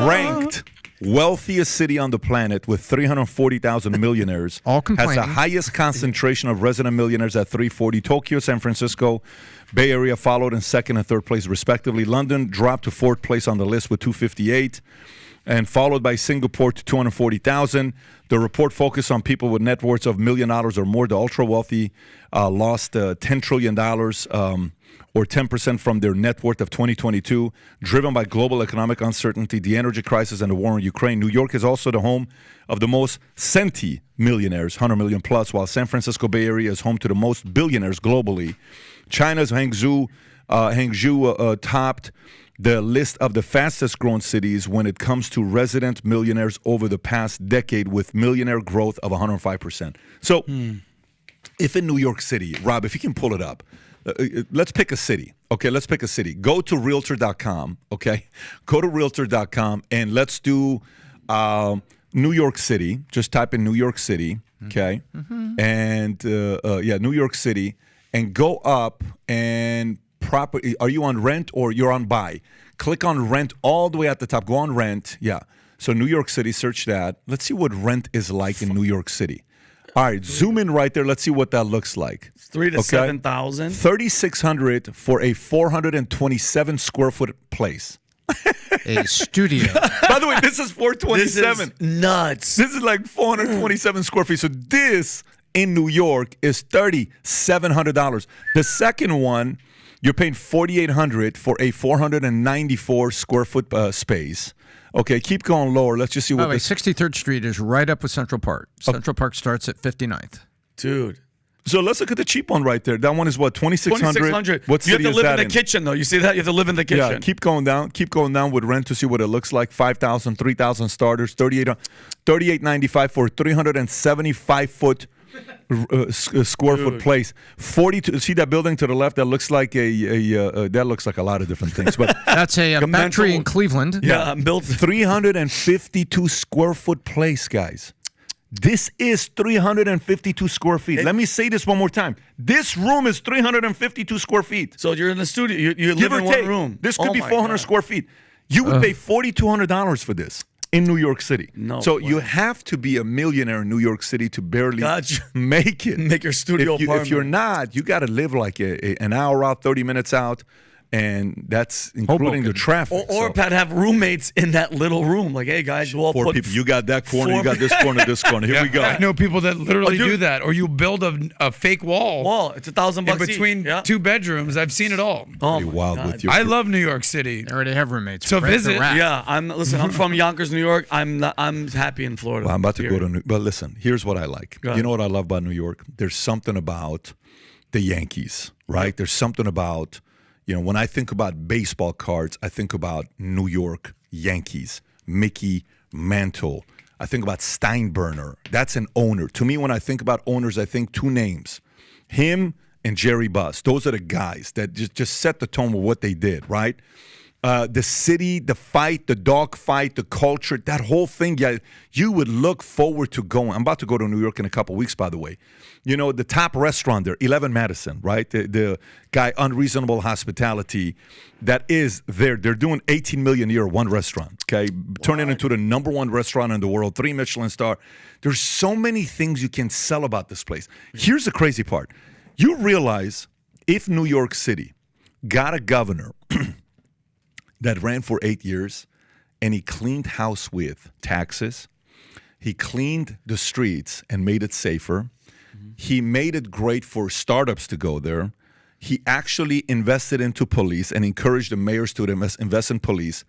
ranked wealthiest city on the planet with 340,000 millionaires. All complaining. Has the highest concentration of resident millionaires at 340. Tokyo, San Francisco, Bay Area followed in second and third place respectively. London dropped to fourth place on the list with 258, and followed by Singapore to 240,000. The report focused on people with net worths of $1 million or more. The ultra wealthy lost $10 trillion or 10% from their net worth of 2022, driven by global economic uncertainty, the energy crisis, and the war in Ukraine. New York is also the home of the most centy millionaires, 100 million plus, while San Francisco Bay Area is home to the most billionaires globally. China's Hangzhou topped the list of the fastest growing cities when it comes to resident millionaires over the past decade, with millionaire growth of 105%. So if in New York City, Rob, if you can pull it up, let's pick a city. Okay, let's pick a city. Go to Realtor.com, okay? Go to Realtor.com and let's do New York City. Just type in New York City, okay? Mm-hmm. And, New York City. And go up and property. Are you on rent or you're on buy? Click on rent all the way at the top. Go on rent. Yeah. So New York City, search that. Let's see what rent is like in New York City. All right, zoom in right there. Let's see what that looks like. 3,000 to 7,000. 3,600 for a 427 square foot place. A studio. By the way, this is 427. This is nuts. This is like 427 square feet. So this in New York is $3,700. The second one, you're paying $4,800 for a 494 square foot space. Okay, keep going lower. Let's just see what. By the way, 63rd Street is right up with Central Park. Central Park starts at 59th. Dude. So let's look at the cheap one right there. That one is what, 2,600? What city you have to is live that in the kitchen, though. You see that? You have to live in the kitchen. Yeah, keep going down. Keep going down with rent to see what it looks like. 5,000, 3,000 starters, $3,895 for 375 foot square foot place. 42. See that building to the left? That looks like that looks like a lot of different things. But that's a factory in Cleveland. Yeah, built 352 square foot place, guys. This is 352 square feet. Let me say this one more time. This room is 352 square feet. So you're in the studio. You Give live or in take. one room. This could Oh be my 400 God. square feet. You would pay $4,200 for this in New York City. No so way. you have to be a millionaire in New York City to barely Gotcha. make it. Make your studio If you're apartment. not, you got to live like an hour out, 30 minutes out. And that's including the traffic. Or so. Pat, have roommates in that little room. Like, hey guys, you all 4 put people. You got that corner, you four got this corner, this corner. Here we go. I know people that literally dude. do that, or you build a fake wall wall. It's $1,000 in each. between Yeah. 2 bedrooms. I've seen it all. Oh Pretty my wild God. with your I love New York City. They already have roommates. So Right? The visit. rat. Yeah, I'm from Yonkers, New York. I'm happy in Florida. Well, I'm about to go Period. to New But listen, here's what I like. Go You ahead. know what I love about New York? There's something about the Yankees, right? There's something about, when I think about baseball cards, I think about New York Yankees, Mickey Mantle. I think about Steinbrenner. That's an owner. To me, when I think about owners, I think 2 names. Him and Jerry Buss. Those are the guys that just set the tone with what they did, right? The city, the fight, the dog fight, the culture, that whole thing, yeah, you would look forward to going. I'm about to go to New York in a couple weeks, by the way. The top restaurant there, 11 Madison, right? The guy, Unreasonable Hospitality, that is there. They're doing $18 million a year, one restaurant, okay? Turning it into the #1 restaurant in the world, 3 Michelin star. There's so many things you can sell about this place. Here's the crazy part. You realize if New York City got a governor that ran for 8 years, and he cleaned house with taxes. He cleaned the streets and made it safer. He made it great for startups to go there. He actually invested into police and encouraged the mayors to invest in police,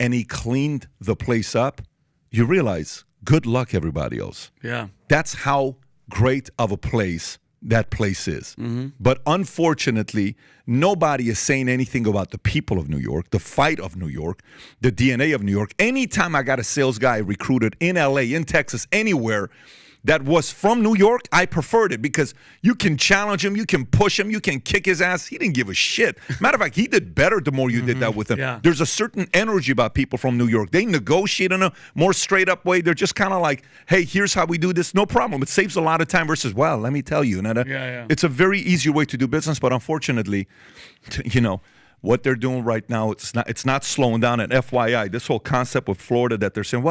and he cleaned the place up. You realize, good luck, everybody else. Yeah. That's how great of a place that place is. But unfortunately, nobody is saying anything about the people of New York, the fight of New York, the DNA of New York. Anytime I got a sales guy recruited in LA, in Texas, anywhere that was from New York, I preferred it because you can challenge him, you can push him, you can kick his ass. He didn't give a shit. Matter of fact, he did better the more you did that with him. Yeah. There's a certain energy about people from New York. They negotiate in a more straight up way. They're just kind of like, hey, here's how we do this. No problem. It saves a lot of time versus, well, let me tell you. It's a very easy way to do business, but unfortunately, what they're doing right now, it's not slowing down. And FYI, this whole concept with Florida that they're saying,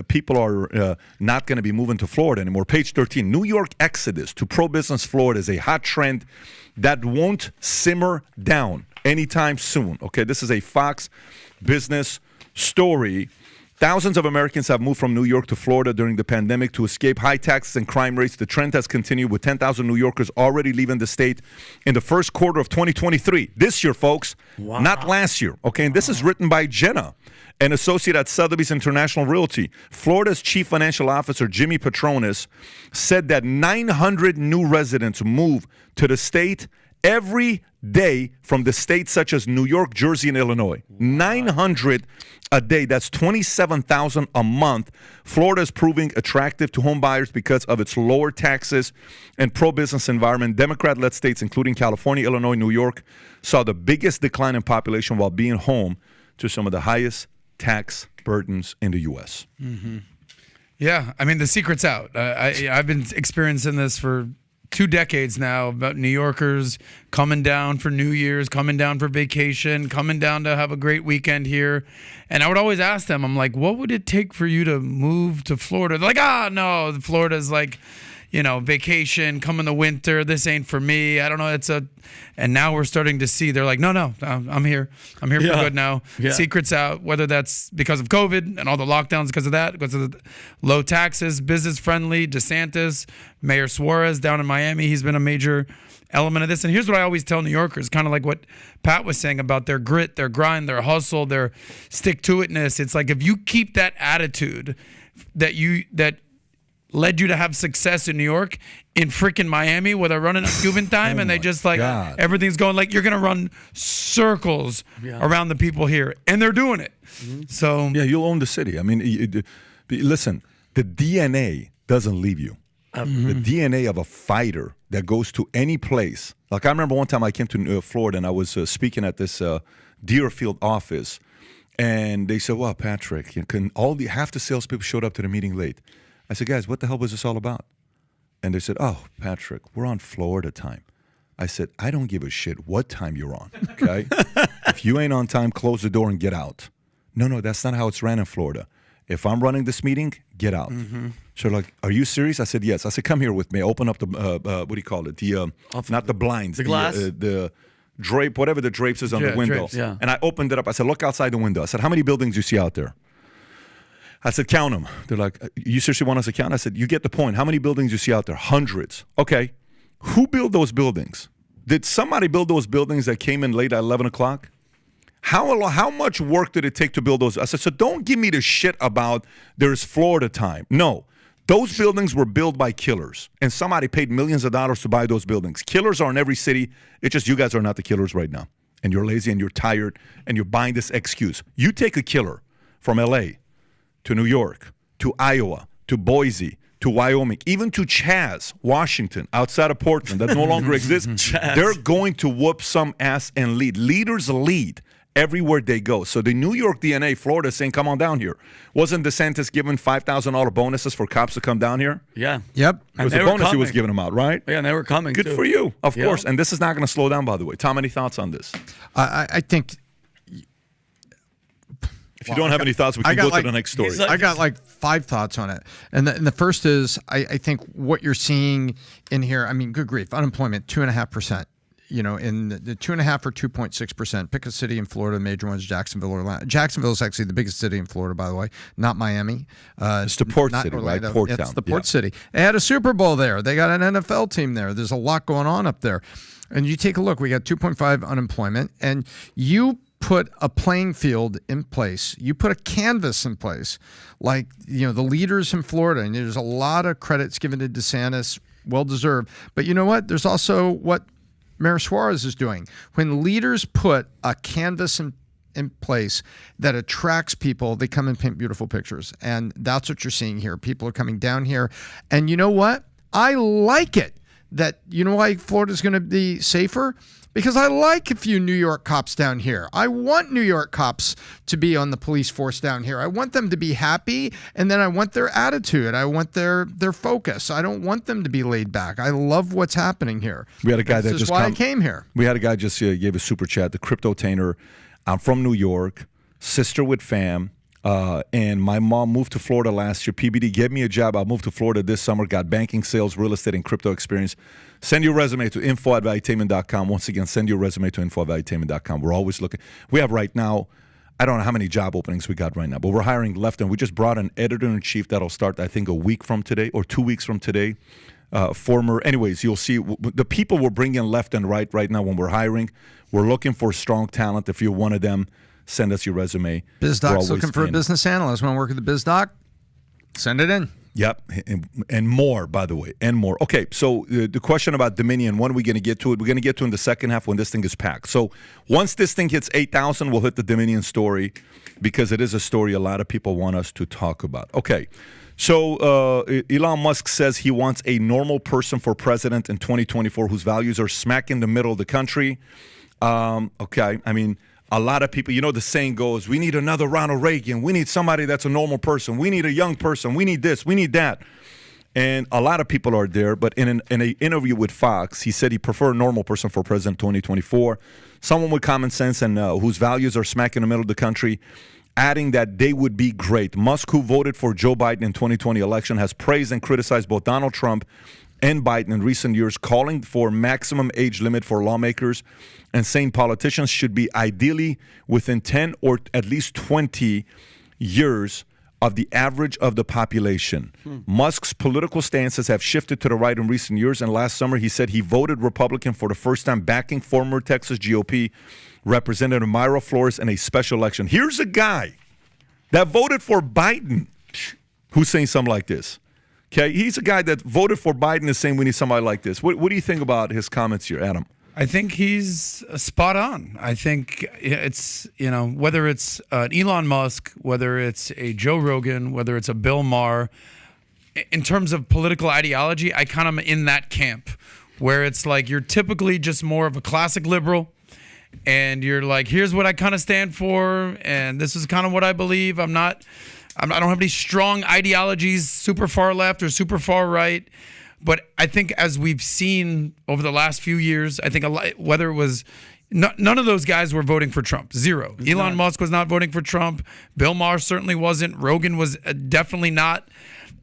people are not going to be moving to Florida anymore. Page 13, New York exodus to pro-business Florida is a hot trend that won't simmer down anytime soon. Okay, this is a Fox Business story. Thousands of Americans have moved from New York to Florida during the pandemic to escape high taxes and crime rates. The trend has continued with 10,000 New Yorkers already leaving the state in the first quarter of 2023. This year, folks, not last year. Okay, and this is written by Jenna, an associate at Sotheby's International Realty. Florida's chief financial officer, Jimmy Patronis, said that 900 new residents move to the state every day from the states such as New York, Jersey, and Illinois. 900 a day. That's 27,000 a month. Florida is proving attractive to home buyers because of its lower taxes and pro-business environment. Democrat-led states, including California, Illinois, New York, saw the biggest decline in population while being home to some of the highest tax burdens in the U.S. Yeah, I mean, the secret's out. I've been experiencing this for 2 decades now about New Yorkers coming down for New Year's, coming down for vacation, coming down to have a great weekend here. And I would always ask them, I'm like, what would it take for you to move to Florida? They're like, no, Florida's like, vacation, come in the winter. This ain't for me. I don't know. And now we're starting to see, they're like, no, I'm here. I'm here for good now. Yeah. Secret's out, whether that's because of COVID and all the lockdowns because of that, because of the low taxes, business friendly, DeSantis, Mayor Suarez down in Miami. He's been a major element of this. And here's what I always tell New Yorkers, kind of like what Pat was saying about their grit, their grind, their hustle, their stick-to-itness. It's like if you keep that attitude that led you to have success in New York, in freaking Miami where they're running at Cuban time and they just God. everything's going like you're going to run circles around the people here. And they're doing it. So Yeah, you'll own the city. I mean, listen, the DNA doesn't leave you. The DNA of a fighter that goes to any place. Like I remember one time I came to Florida and I was speaking at this Deerfield office, and they said, "Well, Patrick, half the salespeople showed up to the meeting late." I said, guys, what the hell was this all about? And they said, oh, Patrick, we're on Florida time. I said, I don't give a shit what time you're on, okay? If you ain't on time, close the door and get out. No, that's not how it's ran in Florida. If I'm running this meeting, get out. So like, are you serious? I said, yes. I said, come here with me. Open up the, what do you call it? The, not the blinds. The glass? The drape, whatever the drapes is on the window. Drapes. Yeah. And I opened it up. I said, look outside the window. I said, how many buildings you see out there? I said, count them. They're like, you seriously want us to count? I said, you get the point. How many buildings you see out there? Hundreds. Okay. Who built those buildings? Did somebody build those buildings that came in late at 11 o'clock? How much work did it take to build those? I said, so don't give me the shit about there's Florida time. No, those buildings were built by killers, and somebody paid millions of dollars to buy those buildings. Killers are in every city. It's just you guys are not the killers right now, and you're lazy and you're tired, and you're buying this excuse. You take a killer from L.A. to New York to Iowa to Boise to Wyoming, even to Chaz, Washington, outside of Portland, that no longer exists. They're going to whoop some ass and lead. Leaders lead everywhere they go. So the New York DNA, Florida, saying, come on down here. Wasn't DeSantis giving $5,000 bonuses for cops to come down here? Yeah. Yep. It was And a they were bonus he was coming. giving them out, right? Yeah, and they were coming. Good too. for you, of Yeah. course. And this is not going to slow down, by the way. Tom, any thoughts on this? I think If you don't have any thoughts, we can go to the next story. He's like- I got like 5 thoughts on it. And the first is I think what you're seeing in here, I mean, good grief, unemployment, 2.5%. You know, in the 2.5 or 2.6%. Pick a city in Florida, major ones, Jacksonville or Orlando. Jacksonville is actually the biggest city in Florida, by the way, not Miami. It's the port not city, Orlando. right? Port It's town. the port Yeah. city. They had a Super Bowl there. They got an NFL team there. There's a lot going on up there. And you take a look, we got 2.5 unemployment, and you put a playing field in place. You put a canvas in place, like, you know, the leaders in Florida, and there's a lot of credits given to DeSantis, well deserved. But you know what? There's also what Mayor Suarez is doing. When leaders put a canvas in place that attracts people, they come and paint beautiful pictures. And that's what you're seeing here. People are coming down here. And you know what? I like it. That, you know why Florida's going to be safer? Because I like a few New York cops down here. I want New York cops to be on the police force down here. I want them to be happy, and then I want their attitude. I want their focus. I don't want them to be laid back. I love what's happening here. We had a guy This that is just why I came here. We had a guy just gave a super chat, the crypto tainer. I'm from New York, sister with fam, and my mom moved to Florida last year. PBD gave me a job. I moved to Florida this summer, got banking, sales, real estate, and crypto experience. Send your resume to info@valuetainment.com. Once again, send your resume to info@valuetainment.com. We're always looking. We have right now, I don't know how many job openings we got right now, but we're hiring left, and we just brought an editor-in-chief that'll start, I think, a week from today or 2 weeks from today. Anyways, you'll see the people we're bringing left and right now when we're hiring. We're looking for strong talent. If you're one of them, send us your resume. We're BizDoc's always looking for a in. business analyst. Want to work with the BizDoc? Send it in. Yep, and more, by the way, and more. Okay, so the question about Dominion, when are we going to get to it? We're going to get to it in the second half when this thing is packed. So once this thing hits 8,000, we'll hit the Dominion story because it is a story a lot of people want us to talk about. Okay, so Elon Musk says he wants a normal person for president in 2024 whose values are smack in the middle of the country. Okay, I mean, a lot of people, you know, the saying goes, we need another Ronald Reagan. We need somebody that's a normal person. We need a young person. We need this. We need that. And a lot of people are there. But in an interview with Fox, he said he prefer a normal person for president 2024, someone with common sense and whose values are smack in the middle of the country, adding that they would be great. Musk, who voted for Joe Biden in 2020 election, has praised and criticized both Donald Trump and Biden in recent years, calling for maximum age limit for lawmakers and saying politicians should be ideally within 10 or at least 20 years of the average of the population. Musk's political stances have shifted to the right in recent years, and last summer he said he voted Republican for the first time, backing former Texas GOP Representative Mayra Flores in a special election. Here's a guy that voted for Biden who's saying something like this. Okay, he's a guy that voted for Biden is saying we need somebody like this. What do you think about his comments here, Adam? I think he's spot on. I think it's, you know, whether it's Elon Musk, whether it's a Joe Rogan, whether it's a Bill Maher, in terms of political ideology, I kind of am in that camp where it's like you're typically just more of a classic liberal and you're like, here's what I kind of stand for and this is kind of what I believe. I'm not I don't have any strong ideologies, super far left or super far right. But I think as we've seen over the last few years, I think whether it was none of those guys were voting for Trump. Zero. Elon Musk was not voting for Trump. Bill Maher certainly wasn't. Rogan was definitely not.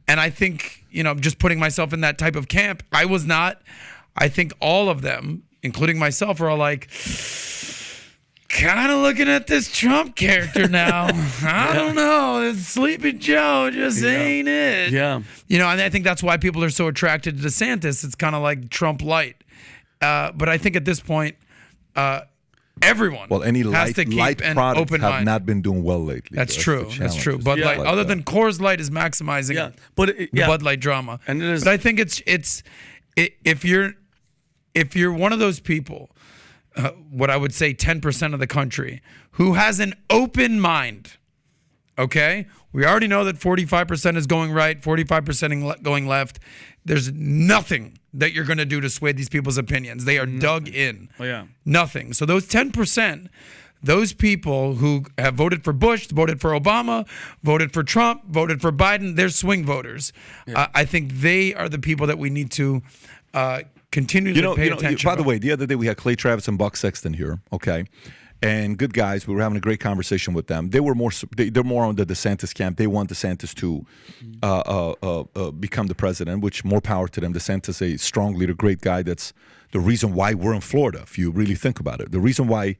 And I think, just putting myself in that type of camp, I was not. I think all of them, including myself, are all like, kind of looking at this Trump character now. I don't know. Sleepy Joe just ain't it. Yeah. And I think that's why people are so attracted to DeSantis. It's kind of like Trump light. But I think at this point, everyone any has to keep light an products open have mind. not been doing well lately. That's the true. That's challenge. true. It's Bud just Light, like other that. than Coors Light, is maximizing Yeah. But the Bud Light drama. And it is. But I think it's if you're one of those people, what I would say 10% of the country who has an open mind. Okay, we already know that 45% is going right, 45% going left. There's nothing that you're going to do to sway these people's opinions. They are dug in. Oh, yeah. Nothing. So those 10%, those people who have voted for Bush, voted for Obama, voted for Trump, voted for Biden, they're swing voters. I think they are the people that we need to continue to pay attention. By the way, the other day we had Clay Travis and Buck Sexton here. Okay. And good guys. We were having a great conversation with them. They're more on the DeSantis camp. They want DeSantis to become the president, which more power to them. DeSantis, a strong leader, great guy. That's the reason why we're in Florida, if you really think about it. The reason why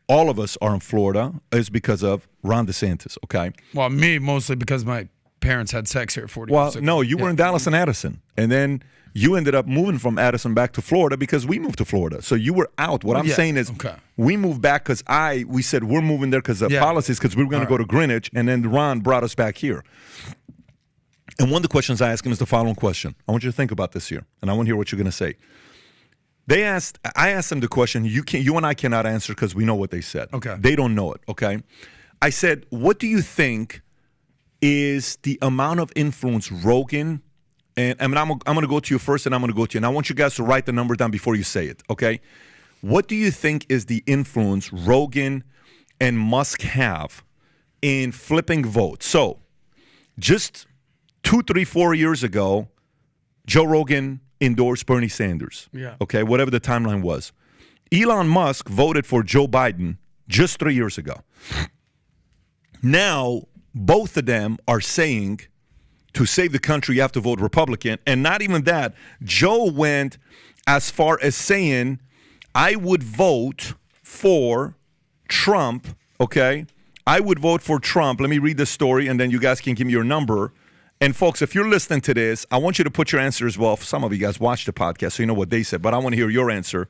all of us are in Florida is because of Ron DeSantis, okay? Well, me mostly because my parents had sex here 40 Well, years ago. no, you were in Dallas and Addison. And then you ended up moving from Addison back to Florida because we moved to Florida. So you were out. What I'm saying is we moved back because we said we're moving there because of policies, because we were going to go to Greenwich, and then Ron brought us back here. And one of the questions I asked him is the following question. I want you to think about this here, and I want to hear what you're going to say. I asked them the question you and I cannot answer because we know what they said. Okay. They don't know it, okay? I said, what do you think is the amount of influence Rogan, and I'm going to go to you first, and I'm going to go to you. And I want you guys to write the number down before you say it, okay? What do you think is the influence Rogan and Musk have in flipping votes? So, just 2, 3, 4 years ago, Joe Rogan endorsed Bernie Sanders. Yeah. Okay, whatever the timeline was. Elon Musk voted for Joe Biden just 3 years ago. Now, both of them are saying to save the country, you have to vote Republican. And not even that. Joe went as far as saying, I would vote for Trump, okay? I would vote for Trump. Let me read the story, and then you guys can give me your number. And folks, if you're listening to this, I want you to put your answer as well. Some of you guys watch the podcast, so you know what they said, but I want to hear your answer.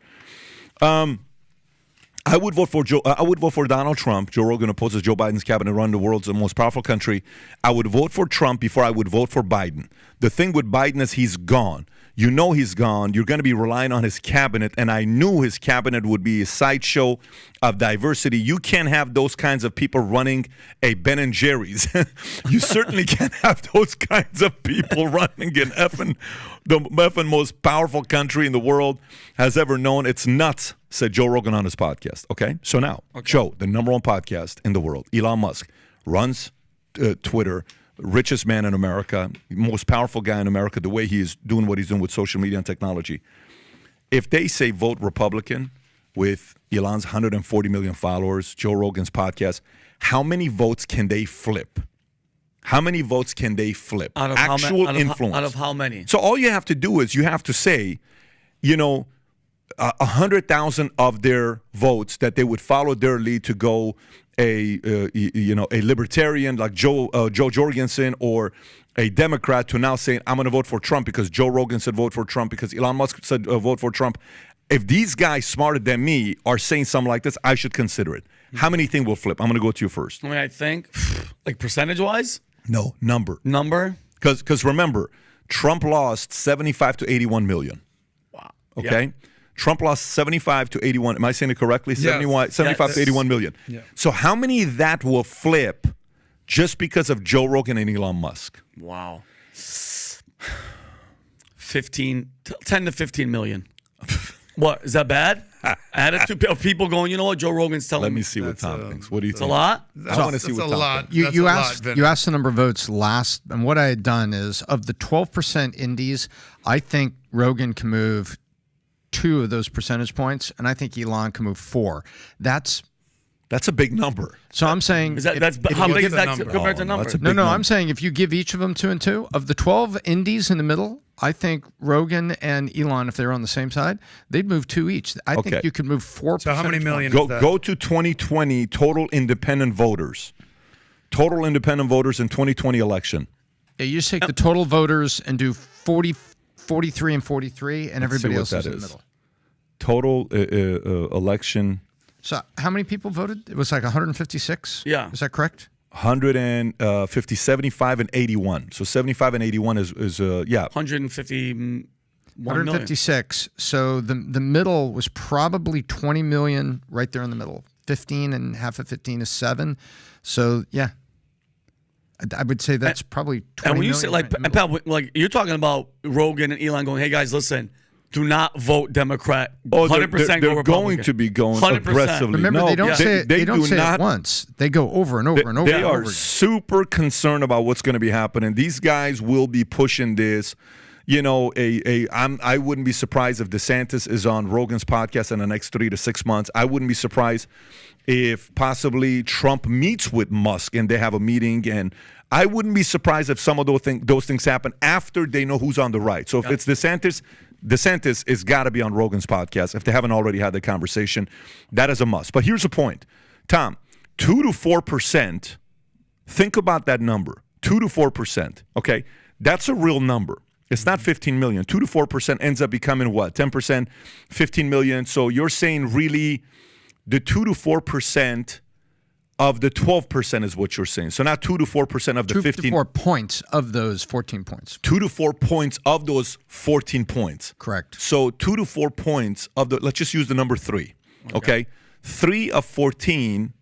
I would vote for I would vote for Donald Trump. Joe Rogan opposes Joe Biden's cabinet run the world's most powerful country. I would vote for Trump before I would vote for Biden. The thing with Biden is he's gone. You know he's gone. You're going to be relying on his cabinet, and I knew his cabinet would be a sideshow of diversity. You can't have those kinds of people running a Ben & Jerry's. You certainly can't have those kinds of people running the effing most powerful country in the world has ever known. It's nuts, said Joe Rogan on his podcast. Okay? So now, Joe, the number one podcast in the world, Elon Musk, runs Twitter, richest man in America, most powerful guy in America, the way he is doing what he's doing with social media and technology. If they say vote Republican with Elon's 140 million followers, Joe Rogan's podcast, how many votes can they flip? How many votes can they flip? Out of influence. Out of how many? So all you have to do is you have to say, 100,000 of their votes that they would follow their lead to go a libertarian like Joe Jorgensen, or a Democrat to now saying I'm going to vote for Trump because Joe Rogan said vote for Trump, because Elon Musk said vote for Trump. If these guys smarter than me are saying something like this, I should consider it. How many think will flip? I'm going to go to you first. I mean, I think, like percentage-wise? No, number. Because remember, Trump lost 75 to 81 million. Wow. Okay? Yeah. Trump lost 75 to 81. Am I saying it correctly? Yes. 75 to 81 million. Yeah. So how many of that will flip just because of Joe Rogan and Elon Musk? Wow. 10 to 15 million. What? Is that bad? I had it to people going, you know what, Joe Rogan's telling Let me see what That's Tom thinks. What do you It's a think? lot. I want to see That's what a Tom lot. thinks. That's a lot, Vinny. You asked the number of votes last, and what I had done is of the 12% indies, I think Rogan can move 2 of those percentage points, and I think Elon can move 4. That's That's a big number. so I'm saying Is that, if- that's if how you big give- is that number. compared to Oh, no, number? that's a No, big no, number. I'm saying if you give each of them 2 and 2 of the 12 indies in the middle, I think Rogan and Elon, if they're on the same side, they'd move 2 each. I Okay. think you could move 4. So how many percentage million points. is that? Go to 2020 total independent voters. Total independent voters in 2020 election. Yeah, you just take the total voters and do 40, 43, and 43, and Let's see everybody what else is that in the is. middle. Total election So how many people voted? It was like 156. Yeah. Is that correct? 150, 75, and 81. So 75 and 81 is 151 million. 156. So the middle was probably 20 million right there in the middle. 15 and half of 15 is 7. So yeah, I would say that's probably 20 And when you million say like, right in the and middle. Pat, like you're talking about Rogan and Elon going, hey guys, listen, do not vote Democrat. Oh, 100% they're go Republican. going to be going 100%. aggressively. Remember, no, they don't say it, they don't do say not. it once. They go over and over and over They and are over. again. super concerned about what's going to be happening. These guys will be pushing this. You know, I wouldn't be surprised if DeSantis is on Rogan's podcast in the next 3 to 6 months. I wouldn't be surprised if possibly Trump meets with Musk and they have a meeting. And I wouldn't be surprised if some of those things happen after they know who's on the right. So if it's DeSantis has got to be on Rogan's podcast. If they haven't already had the conversation, that is a must. But here's the point, Tom: 2 to 4%. Think about that number, 2 to 4%. Okay, that's a real number. It's not 15 million. 2 to 4% ends up becoming what? 10%, 15 million. So you're saying really the 2 to 4% of the 12% is what you're saying. So not 2 to 4% of the 2 15. to 4 points of those 14 points. 2 to 4 points of those 14 points. Correct. So 2 to 4 points of the, let's just use the number 3. Okay. 3 of 14.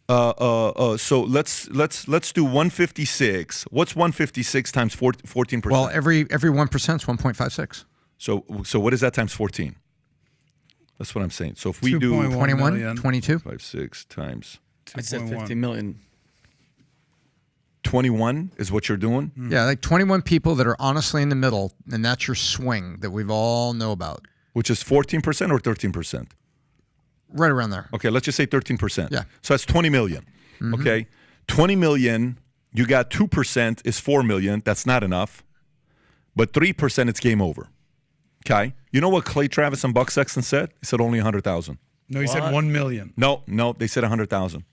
So let's do 156. What's 156 times 14%? Well, every 1% is 1.56. So what is that times 14? That's what I'm saying. So if we do 2.1 21, million. 22. 56 times I said 2.1. 50 million. 21 is what you're doing. Yeah, like 21 people that are honestly in the middle, and that's your swing that we've all know about. Which is 14% or 13%? Right around there. Okay, let's just say 13%. Yeah. So that's 20 million. Okay. 20 million, you got 2% is 4 million. That's not enough. But 3%, it's game over. Okay. You know what Clay Travis and Buck Sexton said? He said only 100,000. No, he said 1 million. No, they said 100,000.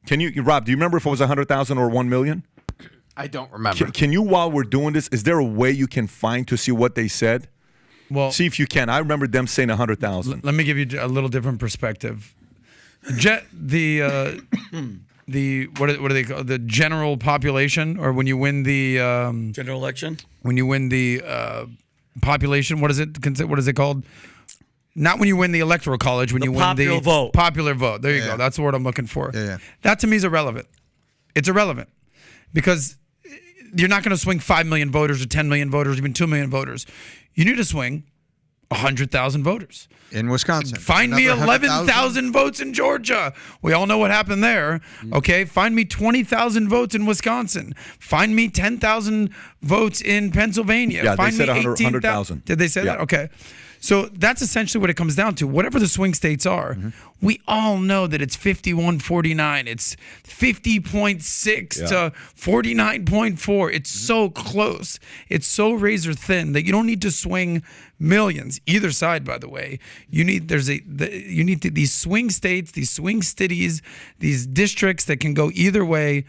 Can you, Rob, do you remember if it was 100,000 or 1 million? I don't remember. Can you, while we're doing this, is there a way you can find to see what they said? Well, See if you can. I remember them saying 100,000. let me give you a little different perspective. The what do they call the general population, or when you win the General election? population? What is it called? Not when you win the electoral college. When The you win popular the vote. popular vote. There you Yeah. go. That's the word I'm looking for. Yeah. That to me is irrelevant. It's irrelevant because you're not going to swing 5 million voters or 10 million voters, even 2 million voters. You need to swing 100,000 voters. In Wisconsin. Find me Another 11,000 votes in Georgia. We all know what happened there. Okay. Find me 20,000 votes in Wisconsin. Find me 10,000 votes in Pennsylvania. Yeah, they Find said me 100,000. Did they say that? Yeah. Okay. So that's essentially what it comes down to. Whatever the swing states are, we all know that it's 51-49. It's 50.6 to 49.4. It's so close. It's so razor thin that you don't need to swing millions. Either side, by the way. You need these swing states, these swing cities, these districts that can go either way.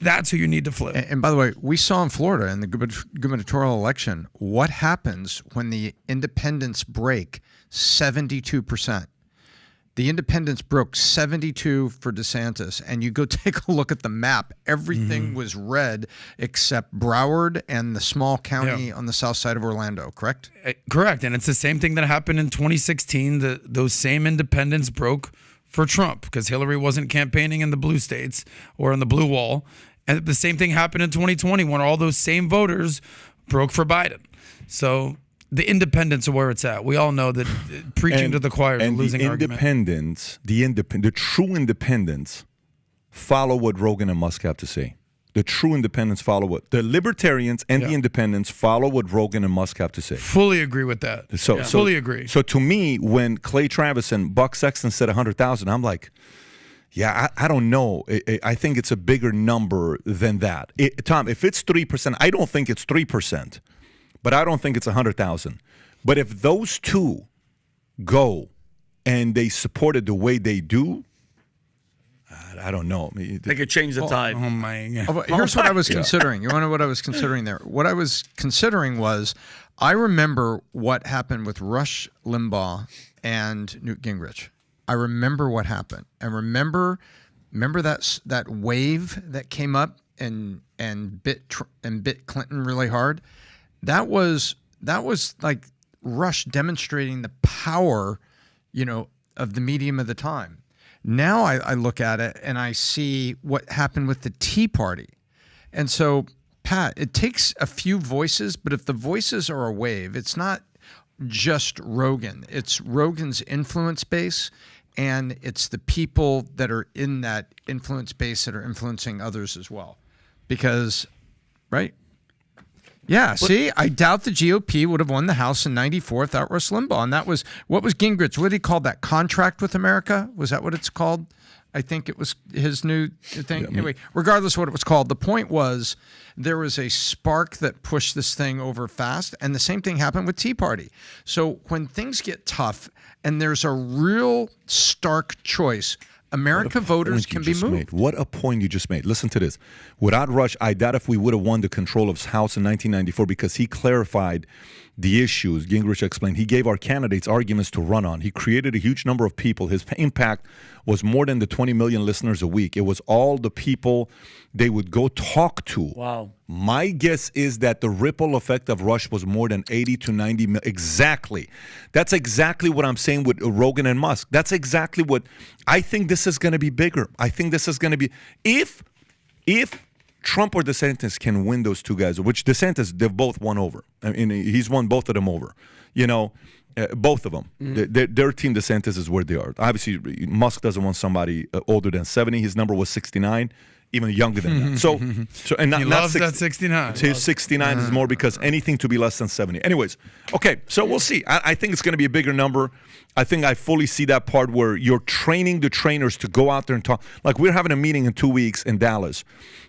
That's who you need to flip. And by the way, we saw in Florida in the gubernatorial election what happens when the independents break 72%. The independents broke 72 for DeSantis, and you go take a look at the map. Everything was red except Broward and the small county on the south side of Orlando, correct? Correct. And it's the same thing that happened in 2016. Those same independents broke for Trump because Hillary wasn't campaigning in the blue states or in the blue wall. And the same thing happened in 2020 when all those same voters broke for Biden. So the independence of where it's at. We all know that preaching to the choir is a losing argument. The true independents follow what Rogan and Musk have to say. The true independents follow what the libertarians and the independents follow what Rogan and Musk have to say. Fully agree with that. Fully agree. So to me, when Clay Travis and Buck Sexton said 100,000, I'm like, yeah, I don't know. I think it's a bigger number than that. Tom, if it's 3%, I don't think it's 3%, but I don't think it's 100,000. But if those two go and they support it the way they do, I don't know. They could change the tide. Oh my God. Here's what I was considering. You want to know what I was considering there? What I was considering was, I remember what happened with Rush Limbaugh and Newt Gingrich. I remember what happened. And remember that wave that came up and bit Clinton really hard. That was like Rush demonstrating the power, of the medium of the time. Now I look at it and I see what happened with the Tea Party. And so, Pat, it takes a few voices, but if the voices are a wave, it's not just Rogan. It's Rogan's influence base, and it's the people that are in that influence base that are influencing others as well. Because, right? Yeah, see, I doubt the GOP would have won the House in '94 without Rush Limbaugh. And that was, what was Gingrich? What did he call that? Contract with America? Was that what it's called? I think it was his new thing. Anyway, regardless of what it was called, the point was there was a spark that pushed this thing over fast. And the same thing happened with Tea Party. So when things get tough and there's a real stark choice, America voters can be moved. What a point you just made. Listen to this. Without Rush, I doubt if we would have won the control of the House in 1994 because he clarified the issues. Gingrich explained. He gave our candidates arguments to run on. He created a huge number of people. His impact was more than the 20 million listeners a week. It was all the people they would go talk to. Wow. My guess is that the ripple effect of Rush was more than 80 to 90 million. Exactly. That's exactly what I'm saying with Rogan and Musk. That's exactly what I think. This is going to be bigger. I think this is going to be, if Trump or DeSantis can win those two guys, which DeSantis, they've both won over. I mean, he's won both of them over. Both of them. Their team, DeSantis, is where they are. Obviously, Musk doesn't want somebody older than 70. His number was 69. Even younger than that. So and not, he loves that 69. His 69 is more because anything to be less than 70. Anyways, okay, so we'll see. I think it's going to be a bigger number. I think I fully see that part where you're training the trainers to go out there and talk. Like, we're having a meeting in 2 weeks in Dallas.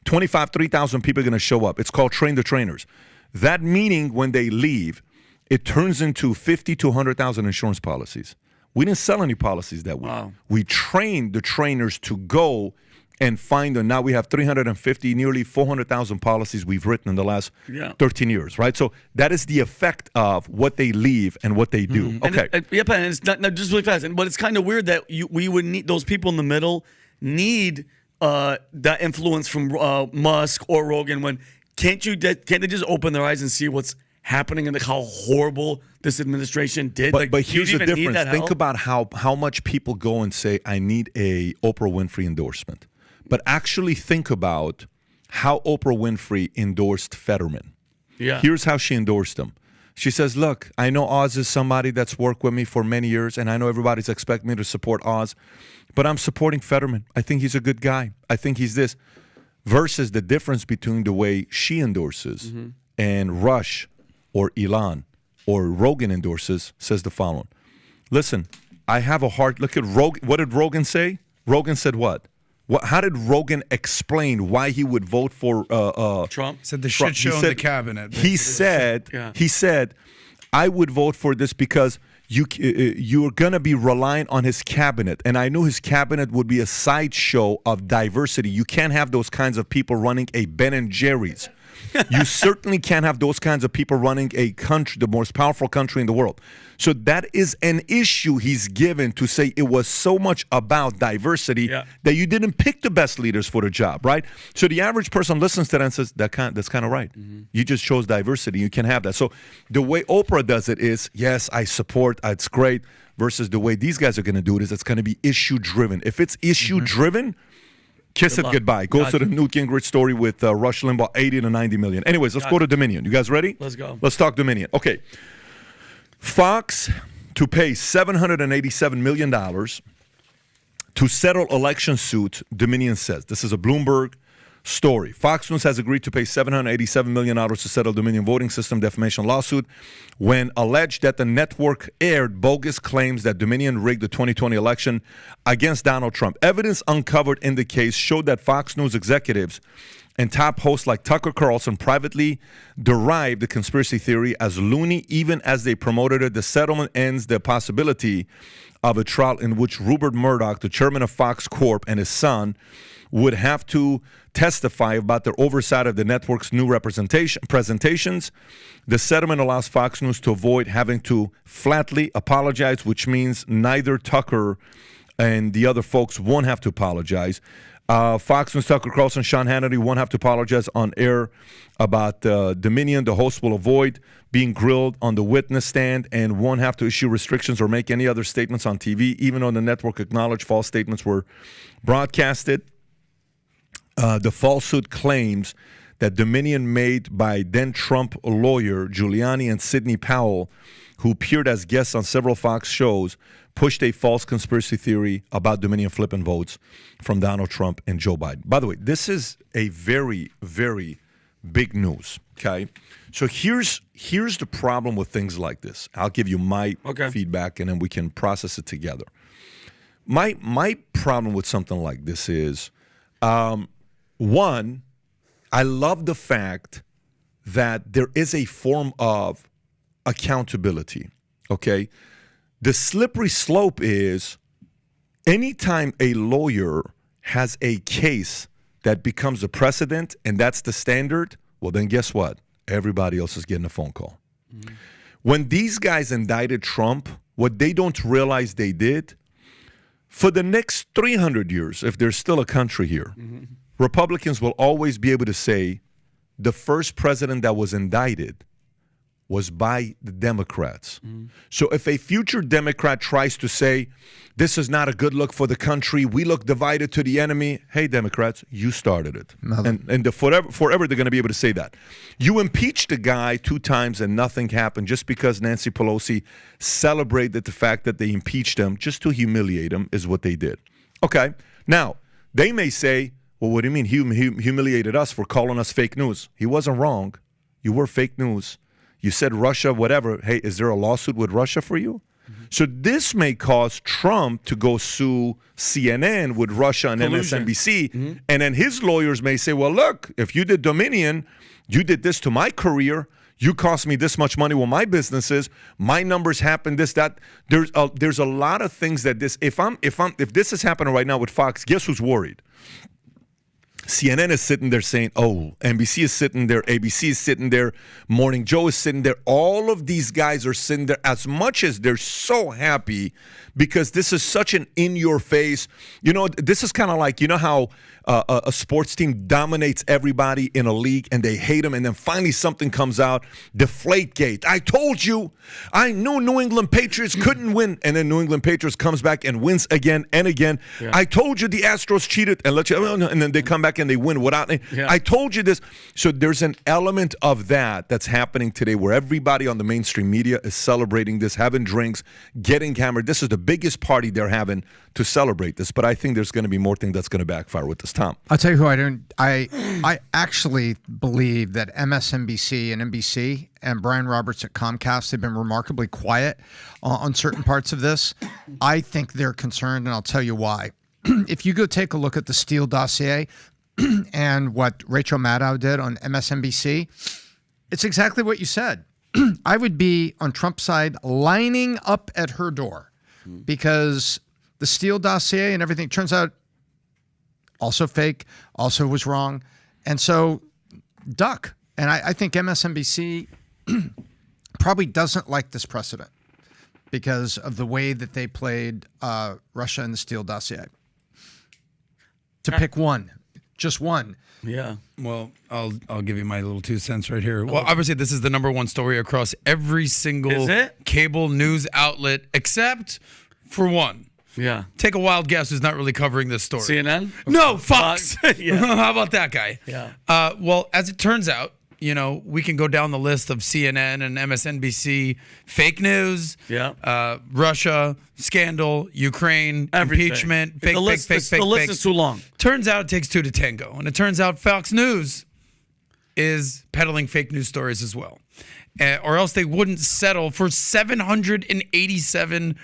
3,000 people are going to show up. It's called Train the Trainers. That meeting, when they leave, it turns into 50 to 100,000 insurance policies. We didn't sell any policies that week. Wow. We trained the trainers to go and find them. Now we have 350, nearly 400,000 policies we've written in the last 13 years, right? So that is the effect of what they leave and what they do. Okay. And it's not just really fast. But it's kind of weird that we would need those people in the middle need that influence from Musk or Rogan. When can't they just open their eyes and see what's happening and how horrible this administration did? But here's the difference. Think about how much people go and say, I need a Oprah Winfrey endorsement. But actually think about how Oprah Winfrey endorsed Fetterman. Yeah. Here's how she endorsed him. She says, look, I know Oz is somebody that's worked with me for many years, and I know everybody's expecting me to support Oz, but I'm supporting Fetterman. I think he's a good guy. I think he's this. Versus the difference between the way she endorses and Rush or Elon or Rogan endorses says the following. Listen, I have a heart. Look at Rogan. What did Rogan say? Rogan said what? How did Rogan explain why he would vote for Trump? Said the shit show in the cabinet. He said, I would vote for this because you're going to be relying on his cabinet. And I knew his cabinet would be a sideshow of diversity. You can't have those kinds of people running a Ben and Jerry's. You certainly can't have those kinds of people running a country, the most powerful country in the world. So that is an issue he's given to say it was so much about diversity that you didn't pick the best leaders for the job, right? So the average person listens to that and says, that's kind of right. You just chose diversity. You can have that. So the way Oprah does it is, yes, I support, it's great, versus the way these guys are going to do it is it's going to be issue-driven. If it's issue-driven, kiss it goodbye. Go to the Newt Gingrich story with Rush Limbaugh, 80 to 90 million. Anyways, let's go to Dominion. You guys ready? Let's go. Let's talk Dominion. Okay. Fox to pay $787 million to settle election suit, Dominion says. This is a Bloomberg story. Fox News has agreed to pay $787 million to settle Dominion voting system defamation lawsuit when alleged that the network aired bogus claims that Dominion rigged the 2020 election against Donald Trump. Evidence uncovered in the case showed that Fox News executives and top hosts like Tucker Carlson privately derived the conspiracy theory as loony even as they promoted it. The settlement ends the possibility of a trial in which Rupert Murdoch, the chairman of Fox Corp, and his son would have to testify about their oversight of the network's new presentations. The settlement allows Fox News to avoid having to flatly apologize, which means neither Tucker and the other folks won't have to apologize. Fox News, Tucker Carlson, Sean Hannity won't have to apologize on air about Dominion. The host will avoid being grilled on the witness stand and won't have to issue restrictions or make any other statements on TV, even though the network acknowledged false statements were broadcasted. The falsehood claims that Dominion made by then-Trump lawyer Giuliani and Sidney Powell, who appeared as guests on several Fox shows, pushed a false conspiracy theory about Dominion flipping votes from Donald Trump and Joe Biden. By the way, this is a very, very big news, okay? So here's the problem with things like this. I'll give you my feedback, and then we can process it together. My problem with something like this is, one, I love the fact that there is a form of accountability, okay? The slippery slope is anytime a lawyer has a case that becomes a precedent and that's the standard, well, then guess what? Everybody else is getting a phone call. Mm-hmm. When these guys indicted Trump, what they don't realize they did, for the next 300 years, if there's still a country here, Republicans will always be able to say the first president that was indicted was by the Democrats. So if a future Democrat tries to say, this is not a good look for the country, we look divided to the enemy, hey, Democrats, you started it. And forever they're going to be able to say that. You impeached the guy 2 times and nothing happened just because Nancy Pelosi celebrated the fact that they impeached him just to humiliate him is what they did. Okay, now, they may say, well, what do you mean? He humiliated us for calling us fake news. He wasn't wrong. You were fake news. You said Russia, whatever. Hey, is there a lawsuit with Russia for you? So this may cause Trump to go sue CNN with Russia and MSNBC. And then his lawyers may say, well, look, if you did Dominion, you did this to my career. You cost me this much money with my businesses. My numbers happen, this, that. There's a lot of things that this, if this is happening right now with Fox, guess who's worried? CNN is sitting there saying, oh, NBC is sitting there, ABC is sitting there, Morning Joe is sitting there. All of these guys are sitting there as much as they're so happy because this is such an in-your-face. You know, this is kind of like, you know how a sports team dominates everybody in a league and they hate them, and then finally something comes out, Deflategate. I told you, I knew New England Patriots couldn't win, and then New England Patriots comes back and wins again and again. Yeah. I told you the Astros cheated, and then they come back and they win without me. Yeah. I told you this. So there's an element of that that's happening today where everybody on the mainstream media is celebrating this, having drinks, getting hammered. This is the biggest party they're having to celebrate this. But I think there's going to be more things that's going to backfire with this, Tom. I'll tell you who I actually believe that MSNBC and NBC and Brian Roberts at Comcast have been remarkably quiet on certain parts of this. I think they're concerned, and I'll tell you why. If you go take a look at the Steele dossier and what Rachel Maddow did on MSNBC, it's exactly what you said. I would be on Trump's side lining up at her door because the Steele dossier and everything turns out also fake, also was wrong. And so duck. And I think MSNBC probably doesn't like this precedent because of the way that they played Russia and the Steele dossier. To pick one, just one. Yeah. Well, I'll give you my little 2 cents right here. Well, obviously this is the #1 story across every single cable news outlet except for one. Yeah. Take a wild guess who's not really covering this story. CNN? No, Fox. How about that guy? Yeah. Well, as it turns out, we can go down the list of CNN and MSNBC fake news, Russia, scandal, Ukraine, Everything. impeachment, fake, the list, fake. The list is too long. Turns out it takes two to tango. And it turns out Fox News is peddling fake news stories as well. Or else they wouldn't settle for $787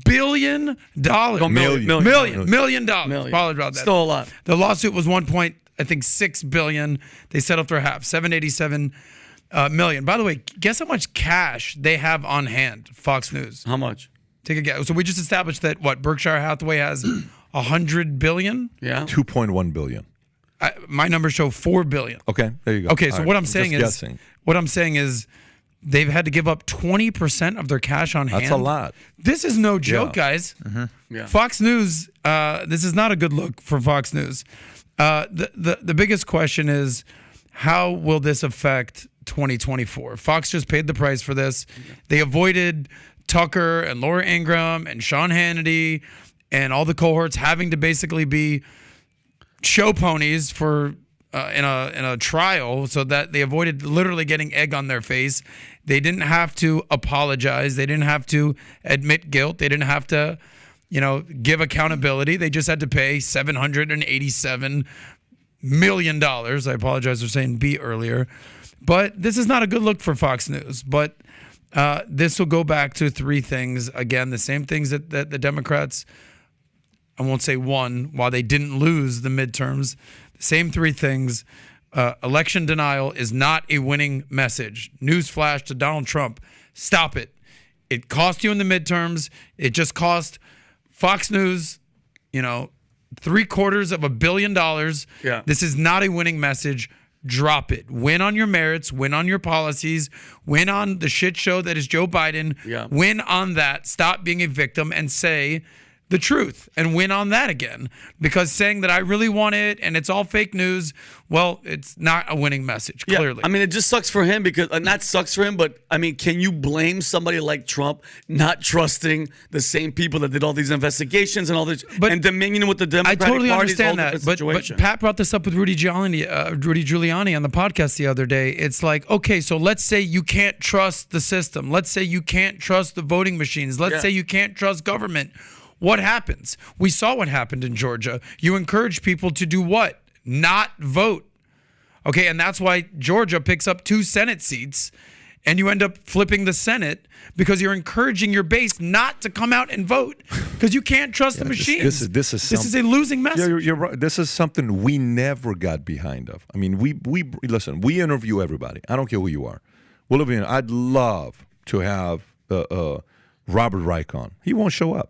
billion. Million dollars. Apologize about that. Still a lot. The lawsuit was $1.6 billion. They settled for half, $787 million. By the way, guess how much cash they have on hand, Fox News? How much? Take a guess. So we just established that Berkshire Hathaway has $100 billion? Yeah. 2.1 billion. My numbers show $4 billion. Okay, there you go. Okay, so All what right, I'm saying just is, guessing. They've had to give up 20% of their cash on hand. That's a lot. This is no joke, Yeah. guys. Yeah. Fox News. This is not a good look for Fox News. The biggest question is, how will this affect 2024? Fox just paid the price for this. They avoided Tucker and Laura Ingraham and Sean Hannity and all the cohorts having to basically be show ponies for in a trial, so that they avoided literally getting egg on their face. They didn't have to apologize. They didn't have to admit guilt. They didn't have to, give accountability. They just had to pay $787 million. I apologize for saying B earlier. But this is not a good look for Fox News. But this will go back to three things. Again, the same things that the Democrats, I won't say won, while they didn't lose the midterms. The same three things. Election denial is not a winning message. Newsflash to Donald Trump. Stop it. It cost you in the midterms. It just cost Fox News, $750 million. Yeah. This is not a winning message. Drop it. Win on your merits. Win on your policies. Win on the shit show that is Joe Biden. Yeah. Win on that. Stop being a victim and say the truth and win on that again. Because saying that I really want it and it's all fake news, well, it's not a winning message, clearly. I mean, it just sucks for him because, not sucks for him, but I mean, can you blame somebody like Trump not trusting the same people that did all these investigations and all this, and dominion with the I Democratic totally Party's understand whole that, different but situation. Pat brought this up with Rudy Giuliani on the podcast the other day. It's like, okay, so let's say you can't trust the system. Let's say you can't trust the voting machines. Let's say you can't trust government. What happens? We saw what happened in Georgia. You encourage people to do what? Not vote. Okay, and that's why Georgia picks up 2 Senate seats, and you end up flipping the Senate because you're encouraging your base not to come out and vote because you can't trust the machines. This is a losing message. Yeah, you're right. This is something we never got behind of. I mean, we listen. We interview everybody. I don't care who you are. I'd love to have Robert Reich on. He won't show up.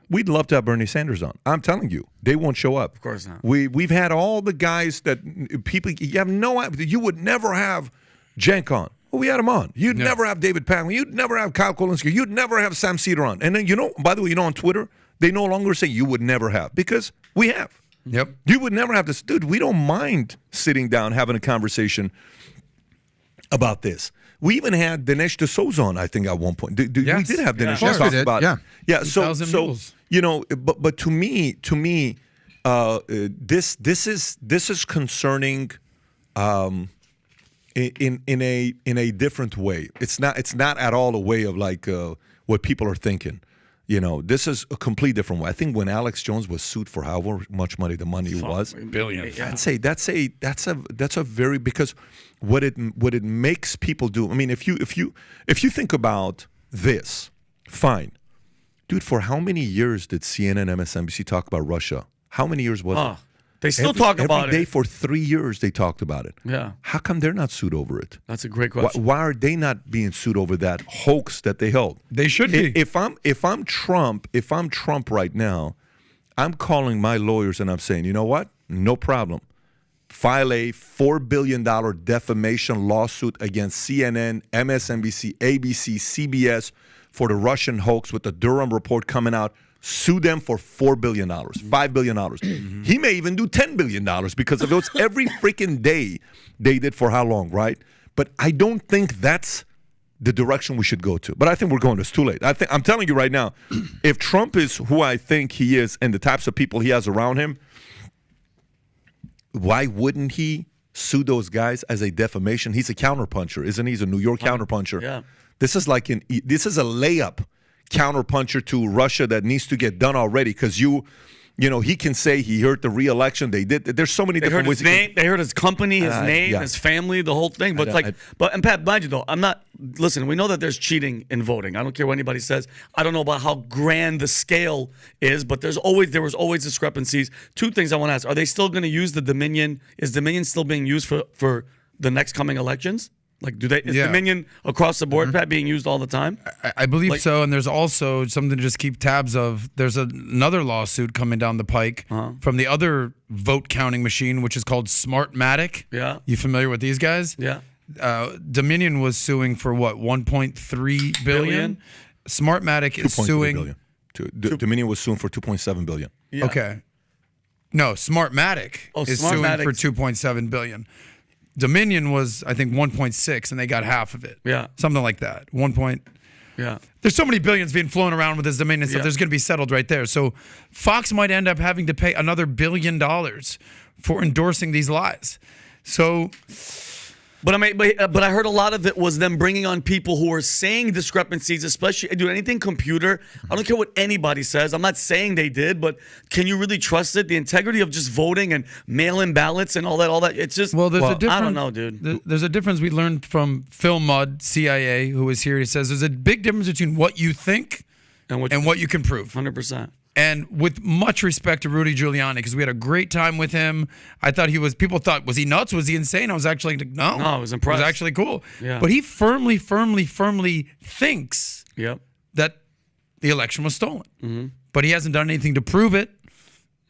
We'd love to have Bernie Sanders on. I'm telling you, they won't show up. Of course not. We've had all the guys that people, you have no idea. You would never have Cenk on. Well, we had him on. You'd never have David Pakman. You'd never have Kyle Kulinski. You'd never have Sam Cedar on. And then, by the way, on Twitter, they no longer say you would never have because we have. Yep. You would never have this. Dude, we don't mind sitting down, having a conversation about this. We even had Dinesh D'Souza on, I think, at one point. We did have Dinesh. Yes, we did. About Yeah. Yeah. So mules. but to me, this is concerning in a different way. It's not at all a way of like what people are thinking. This is a complete different way. I think when Alex Jones was sued for however much money the money was, Billions. I'd say that's a very, because what it makes people do. I mean, if you think about this, fine, dude. For how many years did CNN, MSNBC talk about Russia? How many years was it? They still talk about every day it. for 3 years. They talked about it. Yeah. How come they're not sued over it? That's a great question. Why are they not being sued over that hoax that they held? They should be. If I'm Trump right now, I'm calling my lawyers and I'm saying, you know what? No problem. File a $4 billion defamation lawsuit against CNN, MSNBC, ABC, CBS for the Russian hoax with the Durham report coming out. Sue them for $4 billion, $5 billion. He may even do $10 billion because of those every freaking day they did for how long, right? But I don't think that's the direction we should go to. But I think we're going. It's too late. I'm telling you right now, if Trump is who I think he is and the types of people he has around him, why wouldn't he sue those guys as a defamation. He's a counterpuncher, isn't he? He's a New York counterpuncher. Yeah. This is this is a layup counterpuncher to Russia that needs to get done already because he can say he hurt the re-election. They did. There's so many They different heard ways. his name. They heard his company, his name, yeah. his family, the whole thing. But and Pat, mind you though, I'm not. Listen, we know that there's cheating in voting. I don't care what anybody says. I don't know about how grand the scale is, but there was always discrepancies. Two things I want to ask: are they still going to use the Dominion? Is Dominion still being used for the next coming elections? Like, is Dominion across the board, Pat, being used all the time? I believe so, and there's also something to just keep tabs of. There's another lawsuit coming down the pike from the other vote counting machine, which is called Smartmatic. Yeah. You familiar with these guys? Yeah. Dominion was suing for what, 1.3 billion? Smartmatic is 2.3 suing. billion. Dominion was suing for 2.7 billion. Yeah. Okay. No, Smartmatic is suing for 2.7 billion. Dominion was, I think, 1.6, and they got half of it. Yeah. Something like that. Yeah. There's so many billions being flown around with this Dominion stuff. Yeah. There's going to be settled right there. So Fox might end up having to pay another $1 billion for endorsing these lies. So, But I heard a lot of it was them bringing on people who were saying discrepancies, especially anything computer. I don't care what anybody says. I'm not saying they did, but can you really trust it? The integrity of just voting and mail-in ballots and all that. It's just there's a difference. I don't know, dude. There's a difference we learned from Phil Mudd, CIA, who was here. He says there's a big difference between what you think and what you can prove. 100%. And with much respect to Rudy Giuliani, because we had a great time with him. I thought people thought, was he nuts? Was he insane? I was actually like, no. No, I was impressed. It was actually cool. Yeah. But he firmly thinks Yep. that the election was stolen. Mm-hmm. But he hasn't done anything to prove it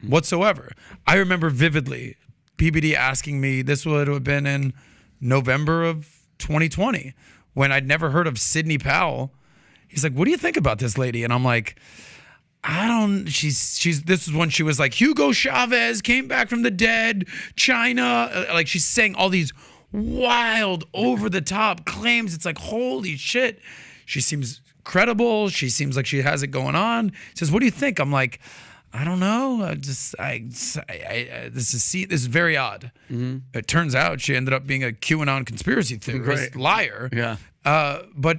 whatsoever. I remember vividly PBD asking me, this would have been in November of 2020, when I'd never heard of Sidney Powell. He's like, what do you think about this lady? And I'm like, this is when she was like, Hugo Chavez came back from the dead, China. Like, she's saying all these wild, over the top claims. It's like, holy shit. She seems credible. She seems like she has it going on. He says, what do you think? I'm like, I don't know. This is very odd. Mm-hmm. It turns out she ended up being a QAnon conspiracy theorist, liar. Yeah. But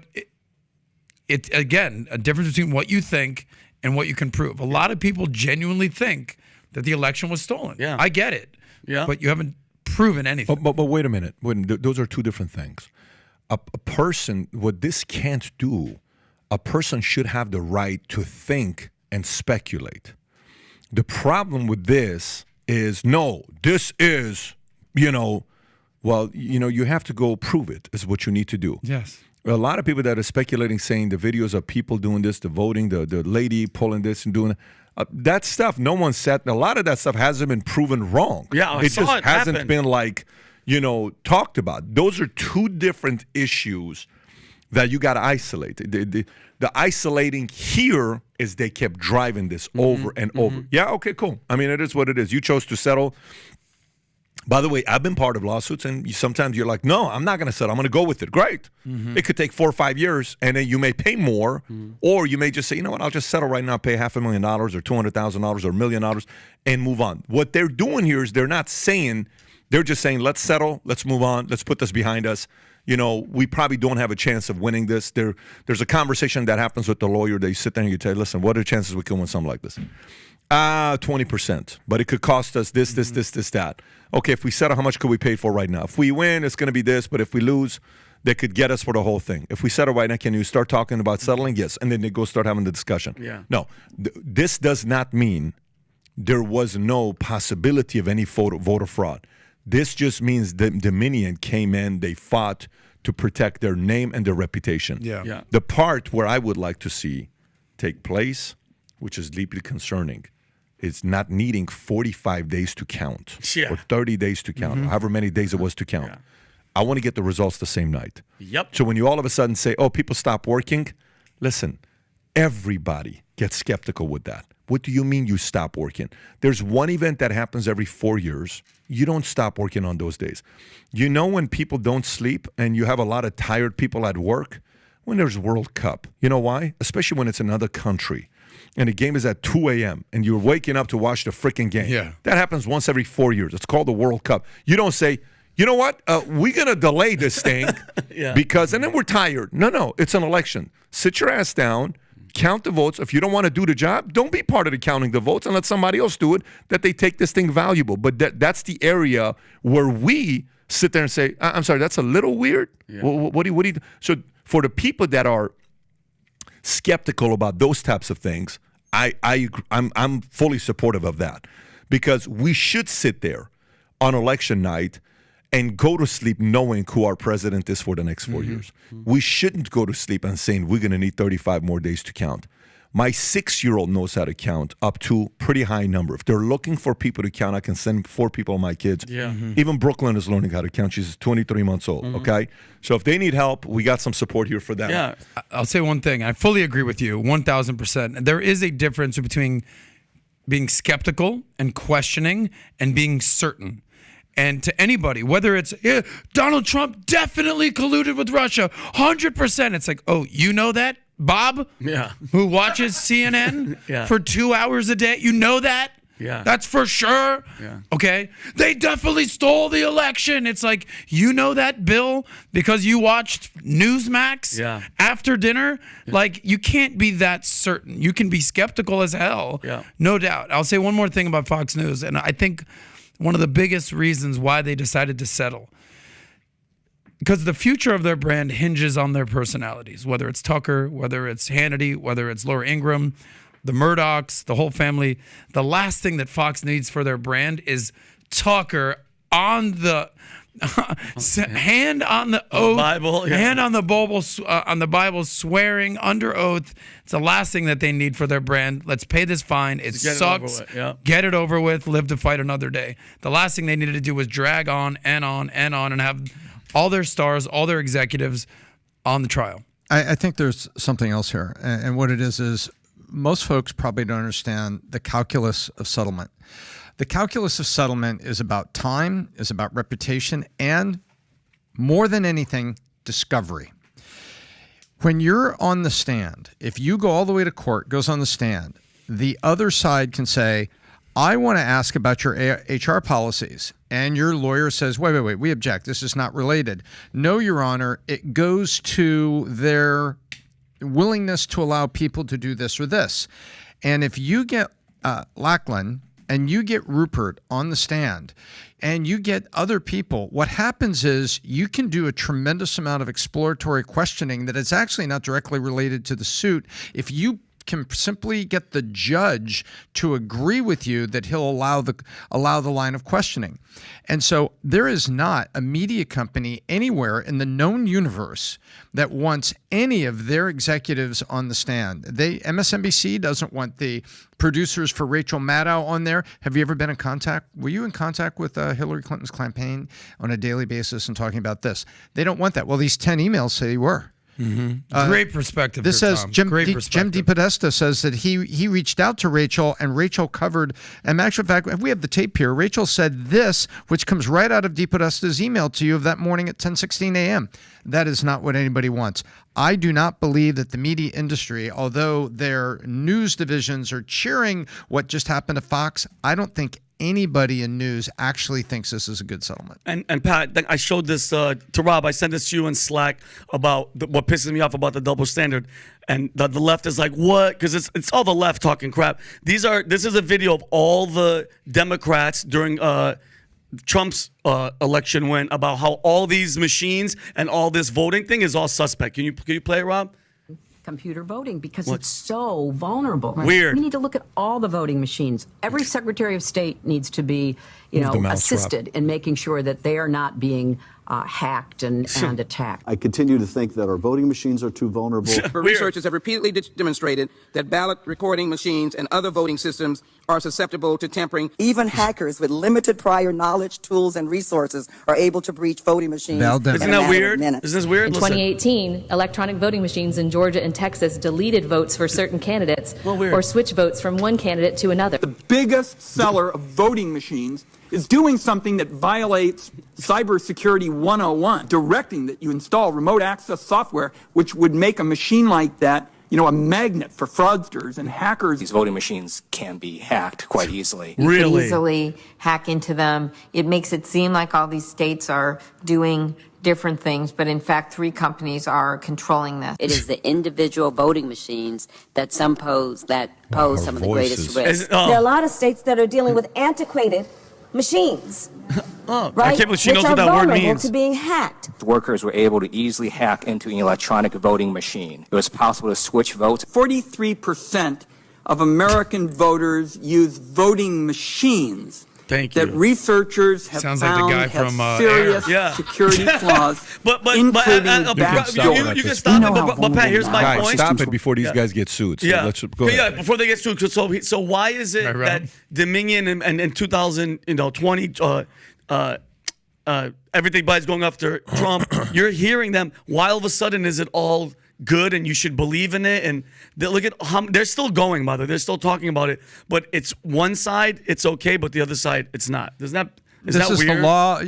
it again, a difference between what you think and what you can prove. A lot of people genuinely think that the election was stolen. Yeah. I get it. Yeah. But you haven't proven anything. But wait a minute. Those are two different things. A person, what this can't do, a person should have the right to think and speculate. The problem with this is, you have to go prove it is what you need to do. Yes. A lot of people that are speculating, saying the videos of people doing this, the voting, the lady pulling this and doing that stuff. No one said. A lot of that stuff hasn't been proven wrong. Yeah, it just hasn't happen. been talked about. Those are two different issues that you got to isolate. The isolating here is they kept driving this over and over. Yeah, okay, cool. I mean, it is what it is. You chose to settle. By the way, I've been part of lawsuits, and sometimes you're like, no, I'm not going to settle. I'm going to go with it. Great. It could take 4 or 5 years, and then you may pay more, or you may just say, you know what, I'll just settle right now, pay $500,000 or $200,000 or $1 million and move on. What they're doing here is they're just saying, let's settle, let's move on, let's put this behind us. We probably don't have a chance of winning this. There's a conversation that happens with the lawyer. They sit there and you say, listen, what are the chances we can win something like this? 20%, but it could cost us this, that. Okay, if we settle, how much could we pay for right now? If we win, it's going to be this, but if we lose, they could get us for the whole thing. If we settle right now, can you start talking about settling? Yes, and then they go start having the discussion. Yeah. No, this does not mean there was no possibility of any voter fraud. This just means that Dominion came in, they fought to protect their name and their reputation. Yeah. The part where I would like to see take place, which is deeply concerning, is not needing 45 days to count or 30 days to count, or however many days it was to count. Yeah. I want to get the results the same night. Yep. So when you all of a sudden say, oh, people stop working, listen, everybody gets skeptical with that. What do you mean you stop working? There's one event that happens every 4 years. You don't stop working on those days. When people don't sleep and you have a lot of tired people at work? When there's World Cup. You know why? Especially when it's another country and the game is at 2 a.m. and you're waking up to watch the freaking game. Yeah. That happens once every 4 years. It's called the World Cup. You don't say, you know what? We're going to delay this thing because, and then we're tired. No, it's an election. Sit your ass down, count the votes. If you don't want to do the job, don't be part of the counting the votes and let somebody else do it, that they take this thing valuable. But that's the area where we sit there and say, I'm sorry, that's a little weird. Yeah. What do you, so for the people that are skeptical about those types of things, I'm fully supportive of that, because we should sit there on election night and go to sleep knowing who our president is for the next 4 years. We shouldn't go to sleep and saying we're going to need 35 more days to count. My 6-year-old knows how to count up to pretty high number. If they're looking for people to count, I can send 4 people of my kids. Yeah. Even Brooklyn is learning how to count. She's 23 months old, okay? So if they need help, we got some support here for them. Yeah. I'll say one thing. I fully agree with you, 1,000%. There is a difference between being skeptical and questioning and being certain. And to anybody, whether it's Donald Trump definitely colluded with Russia, 100%. It's like, oh, you know that, Bob? Yeah. Who watches CNN for 2 hours a day? You know that? Yeah. That's for sure. Yeah. Okay. They definitely stole the election. It's like, you know that, Bill, because you watched Newsmax after dinner? Yeah. Like, you can't be that certain. You can be skeptical as hell. Yeah. No doubt. I'll say one more thing about Fox News, and I think one of the biggest reasons why they decided to settle, because the future of their brand hinges on their personalities, whether it's Tucker, whether it's Hannity, whether it's Laura Ingraham, the Murdochs, the whole family. The last thing that Fox needs for their brand is Tucker on the hand on the oath, Bible, hand on the Bible, swearing under oath. It's the last thing that they need for their brand. Let's pay this fine. It sucks. Get it over with. Live to fight another day. The last thing they needed to do was drag on and on and on and have all their stars, all their executives on the trial. I think there's something else here, and what it is most folks probably don't understand the calculus of settlement. The calculus of settlement is about time, is about reputation, and more than anything, discovery. When you're on the stand, if you go all the way to court, goes on the stand, the other side can say, I want to ask about your HR policies. And your lawyer says, wait, we object. This is not related. No, Your Honor, it goes to their willingness to allow people to do this or this. And if you get Lackland and you get Rupert on the stand and you get other people, what happens is you can do a tremendous amount of exploratory questioning that is actually not directly related to the suit. If you can simply get the judge to agree with you that he'll allow the line of questioning. And so there is not a media company anywhere in the known universe that wants any of their executives on the stand. MSNBC doesn't want the producers for Rachel Maddow on there. Have you ever been in contact? Were you in contact with Hillary Clinton's campaign on a daily basis and talking about this? They don't want that. Well, these 10 emails say you were. Great perspective. This here, says Tom. Jim perspective. DePodesta says that he reached out to Rachel and Rachel covered. And actually, in fact, we have the tape here. Rachel said this, which comes right out of DePodesta's email to you of that morning at 10:16 a.m. That is not what anybody wants. I do not believe that the media industry, although their news divisions are cheering what just happened to Fox, I don't think anybody in news actually thinks this is a good settlement. And Pat, I showed this to Rob. I sent this to you in Slack about what pisses me off about the double standard. And the left is like, what? Because it's all the left talking crap. This is a video of all the Democrats during Trump's election win about how all these machines and all this voting thing is all suspect. Can you play it, Rob? Computer voting, because it's so vulnerable. Weird. We need to look at all the voting machines. Every Secretary of State needs to be, assisted in making sure that they are not being hacked and attacked. I continue to think that our voting machines are too vulnerable. Researchers have repeatedly demonstrated that ballot recording machines and other voting systems are susceptible to tampering. Even hackers with limited prior knowledge, tools, and resources are able to breach voting machines. Isn't that weird? Isn't this weird? In 2018, electronic voting machines in Georgia and Texas deleted votes for certain candidates or switched votes from one candidate to another. The biggest seller of voting machines is doing something that violates Cybersecurity 101, directing that you install remote access software, which would make a machine like that a magnet for fraudsters and hackers. These voting machines can be hacked quite easily. You can easily hack into them. It makes it seem like all these states are doing different things, but in fact, 3 companies are controlling this. It is the individual voting machines that pose some of the greatest risks. There are a lot of states that are dealing with antiquated machines. I Right? can't believe she knows Which what are that word vulnerable means. to being hacked. Workers were able to easily hack into an electronic voting machine. It was possible to switch votes. 43% of American voters use voting machines Thank you. that researchers have Sounds like the found guy have from, serious Air. Yeah. security flaws, you including can stop it, but Pat, here's my Guys, point. stop it before these guys get sued. So let's go ahead. Before they get sued. So why is it Right. that Dominion and in 2020, everybody's going after Trump? You're hearing them. Why all of a sudden is it all good and you should believe in it? And look at how they're still going, by the way. They're still talking about it. But it's one side, it's okay, but the other side, it's not. Is that This weird? is the law.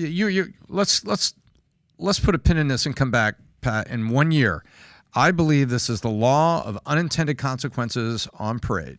Let's put a pin in this and come back, Pat. In 1 year, I believe this is the law of unintended consequences on parade.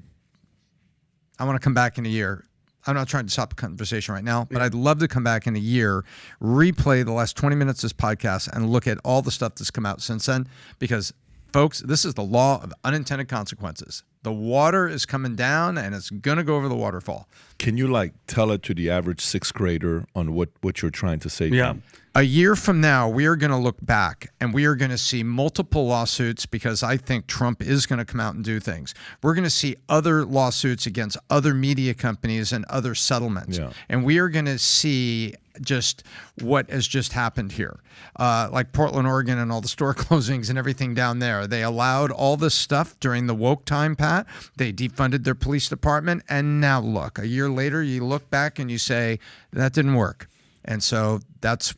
I want to come back in a year. I'm not trying to stop the conversation right now, but I'd love to come back in a year, replay the last 20 minutes of this podcast, and look at all the stuff that's come out since then. Because, folks, this is the law of unintended consequences. The water is coming down, and it's going to go over the waterfall. Can you tell it to the average 6th grader on what you're trying to say? Yeah. A year from now, we are going to look back and we are going to see multiple lawsuits because I think Trump is going to come out and do things. We're going to see other lawsuits against other media companies and other settlements. Yeah. And we are going to see just what has just happened here. Like Portland, Oregon, and all the store closings and everything down there. They allowed all this stuff during the woke time, Pat. They defunded their police department. And now look, a year later, you look back and you say, that didn't work. And so that's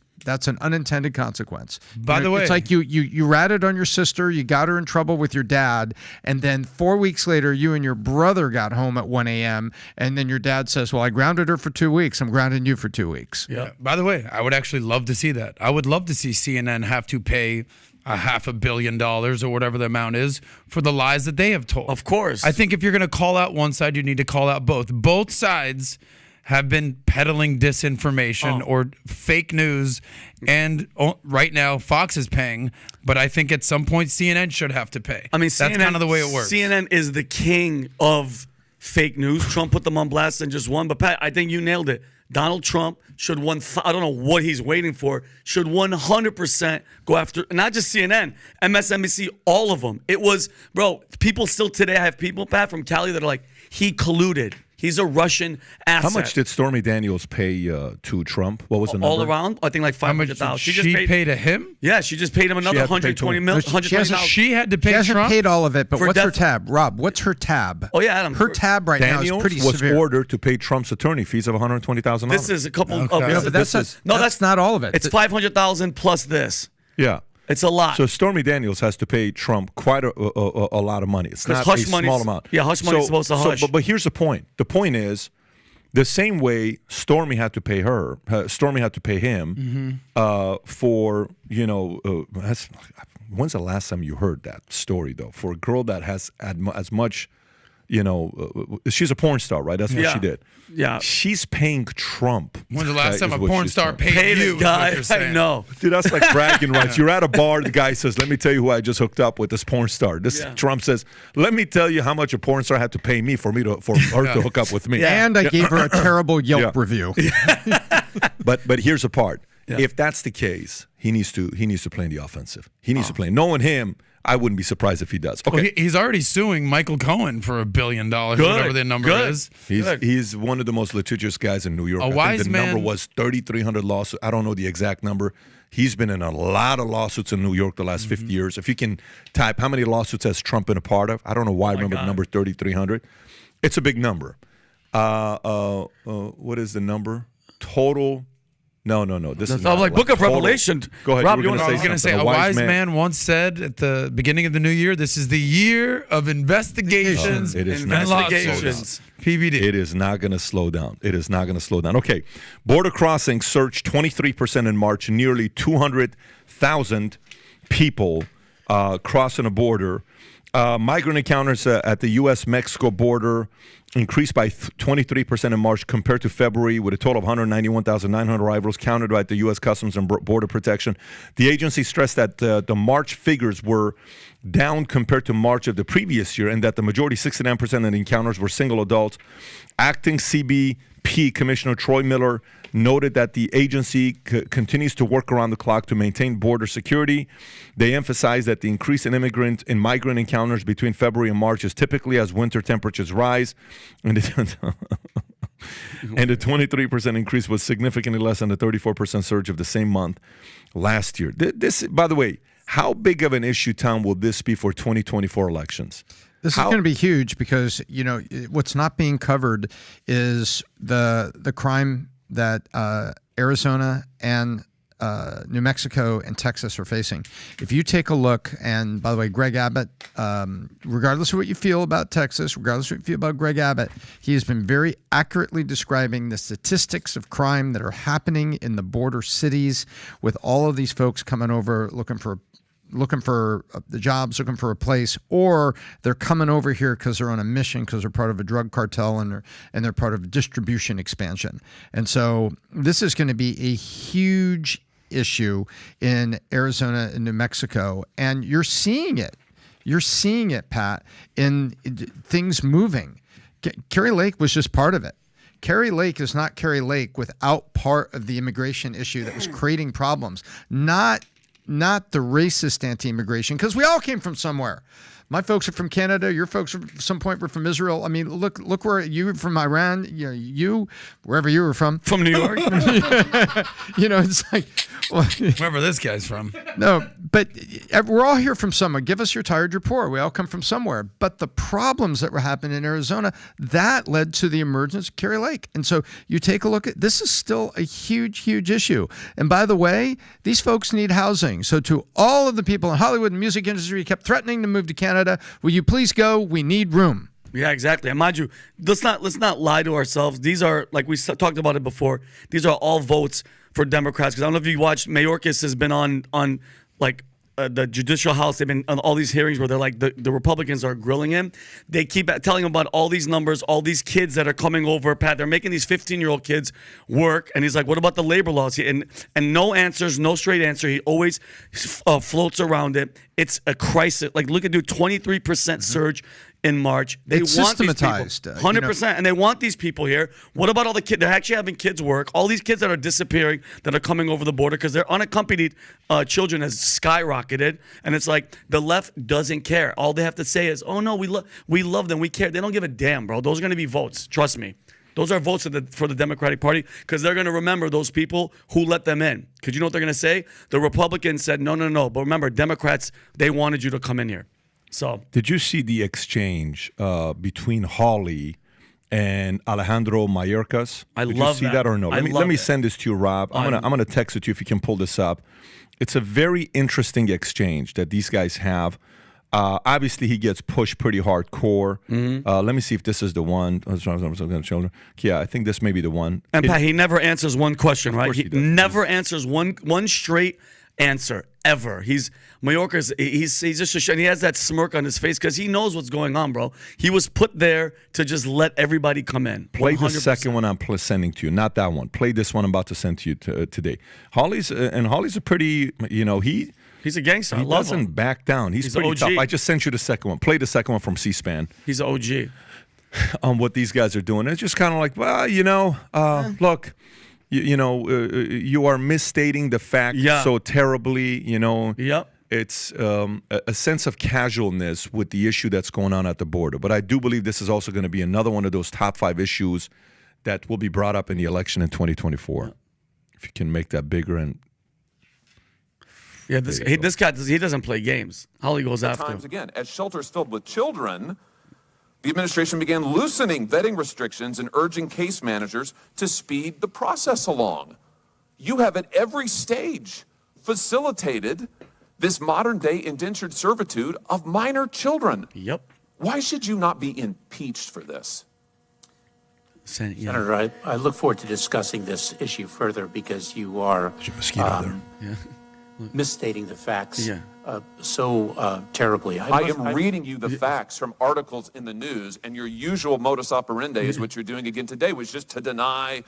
an unintended consequence. By the way, it's like you ratted on your sister, you got her in trouble with your dad, and then 4 weeks later, you and your brother got home at 1 a.m., and then your dad says, well, I grounded her for 2 weeks. I'm grounding you for 2 weeks. Yeah. By the way, I would actually love to see that. I would love to see CNN have to pay $500 million or whatever the amount is for the lies that they have told. Of course. I think if you're going to call out one side, you need to call out both. Both sides have been peddling disinformation or fake news, and right now Fox is paying, but I think at some point CNN should have to pay. I mean, that's kind of the way it works. CNN is the king of fake news. Trump put them on blast and just won. But Pat, I think you nailed it. Donald Trump should I don't know what he's waiting for, should 100% go after, not just CNN, MSNBC, all of them. It was, bro, people still today, I have people, Pat, from Cali that are like, he colluded. He's a Russian asset. How much did Stormy Daniels pay to Trump? What was the number? All around, I think like $500,000. She just paid to him? Yeah, she just paid him another $120 million. She had to pay She hasn't Trump? paid all of it, but For what's her death- tab? Rob, what's her tab? Oh, yeah, Adam. Her tab right now Daniels is pretty was severe. ordered to pay Trump's attorney fees of $120,000. This is a couple of. Yeah, but that's not all of it. It's $500,000 plus this. Yeah. It's a lot. So Stormy Daniels has to pay Trump quite a lot of money. It's not hush a money's- small amount. yeah, hush money's supposed to hush. But here's the point. The point is, the same way Stormy had to pay her, Stormy had to pay him for, when's the last time you heard that story, though? For a girl that has as much, she's a porn star, right? That's what she did. Yeah. She's paying Trump. When's the last time is a what porn she's star paying. paid you? the guy. Is what you're saying. I know. Dude, that's like bragging rights. You're at a bar, the guy says, let me tell you who I just hooked up with, this porn star. Trump says, let me tell you how much a porn star had to pay me for her to hook up with me. And I gave her a terrible Yelp review. But here's the part. If that's the case, he needs to play in the offensive. He needs to play. Knowing him, I wouldn't be surprised if he does. Okay. Well, he's already suing Michael Cohen for $1 billion, whatever the number is. He's one of the most litigious guys in New York. I think the number was 3,300 lawsuits. I don't know the exact number. He's been in a lot of lawsuits in New York the last 50 years. If you can type how many lawsuits has Trump been a part of, I don't know why I remember the number 3,300. It's a big number. What is the number? Total. No. This is I'm like Book of Revelation. Go ahead. Rob, you were I was going to say, a wise man once said at the beginning of the new year, this is the year of investigations It is and not. lawsuits. PBD. It is not going to slow down. It is not going to slow down. Okay. Border crossings surged 23% in March. Nearly 200,000 people crossing a border. Migrant encounters at the U.S.-Mexico border increased by 23% in March compared to February, with a total of 191,900 arrivals counted by the U.S. Customs and Border Protection. The agency stressed that the March figures were down compared to March of the previous year, and that the majority, 69% of the encounters, were single adults. Acting CBP Commissioner Troy Miller noted that the agency continues to work around the clock to maintain border security. They emphasized that the increase in migrant encounters between February and March is typically as winter temperatures rise, and the 23% increase was significantly less than the 34% surge of the same month last year. This, by the way, how big of an issue, Tom, will this be for 2024 elections? This is going to be huge because, you know, what's not being covered is the crime that Arizona and New Mexico and Texas are facing. If you take a look, and by the way, Greg Abbott, regardless of what you feel about Texas, regardless of what you feel about Greg Abbott, he has been very accurately describing the statistics of crime that are happening in the border cities, with all of these folks coming over looking for the jobs, looking for a place, or they're coming over here because they're on a mission, because they're part of a drug cartel and they're part of distribution expansion. And so this is going to be a huge issue in Arizona and New Mexico, and you're seeing it. You're seeing it, Pat, in things moving. Kari Lake was just part of it. Kari Lake is not Kari Lake without part of the immigration issue that was creating problems. Not the racist anti-immigration, because we all came from somewhere. My folks are from Canada. Your folks at some point were from Israel. I mean, look where you were from, Iran. You know, you wherever you were from New York. You know, it's like wherever this guy's from. No, but we're all here from somewhere. Give us your tired, your poor. We all come from somewhere. But the problems that were happening in Arizona, that led to the emergence of Kari Lake. And so you take a look at this is still a huge, huge issue. And by the way, these folks need housing. So to all of the people in Hollywood and music industry who kept threatening to move to Canada, will you please go? We need room. Yeah, exactly. And mind you, let's not lie to ourselves. These are, like we talked about it before, these are all votes for Democrats. Because I don't know if you watched, Mayorkas has been on like the Judicial House. They've been on all these hearings where they're like, the Republicans are grilling him. They keep telling him about all these numbers, all these kids that are coming over. Pat, they're making these 15-year-old kids work. And he's like, what about the labor laws? And no answers, no straight answer. He always floats around it. It's a crisis. Like, look at 23% surge in March. It's want systematized, these people, 100%, and they want these people here. What about all the kids? They're actually having kids work. All these kids that are disappearing, that are coming over the border because their unaccompanied children has skyrocketed, and it's like the left doesn't care. All they have to say is, "Oh no, we love them, we care." They don't give a damn, bro. Those are going to be votes. Trust me. Those are votes for the Democratic Party, because they're going to remember those people who let them in. Because you know what they're going to say? The Republicans said, no. But remember, Democrats, they wanted you to come in here. So, did you see the exchange between Hawley and Alejandro Mayorkas? Did you see that or no? Let me send this to you, Rob. I'm gonna text it to you if you can pull this up. It's a very interesting exchange that these guys have. Obviously, he gets pushed pretty hardcore. Let me see if this is the one. Yeah, I think this may be the one. And Pat, he never answers one question, right? He never answers one straight answer ever. Mayorkas, he's just and he has that smirk on his face because he knows what's going on, bro. He was put there to just let everybody come in. Play 100%. The second one I'm sending to you, not that one. Play this one I'm about to send to you today. Hawley's a pretty, he's a gangster. He doesn't back down. He's pretty tough. I just sent you the second one. Play the second one from C-SPAN. He's an OG. On what these guys are doing. It's just kind of like, well, look, you are misstating the fact so terribly, Yep. It's a sense of casualness with the issue that's going on at the border. But I do believe this is also going to be another one of those top 5 issues that will be brought up in the election in 2024. If you can make that bigger and... Yeah, this guy, he doesn't play games. Holly goes after him. Again, as shelters filled with children, the administration began loosening vetting restrictions and urging case managers to speed the process along. You have at every stage facilitated this modern-day indentured servitude of minor children. Yep. Why should you not be impeached for this? Senator, I look forward to discussing this issue further because you are misstating the facts so terribly. I am reading you the facts from articles in the news, and your usual modus operandi is what you're doing again today, which is just to deny.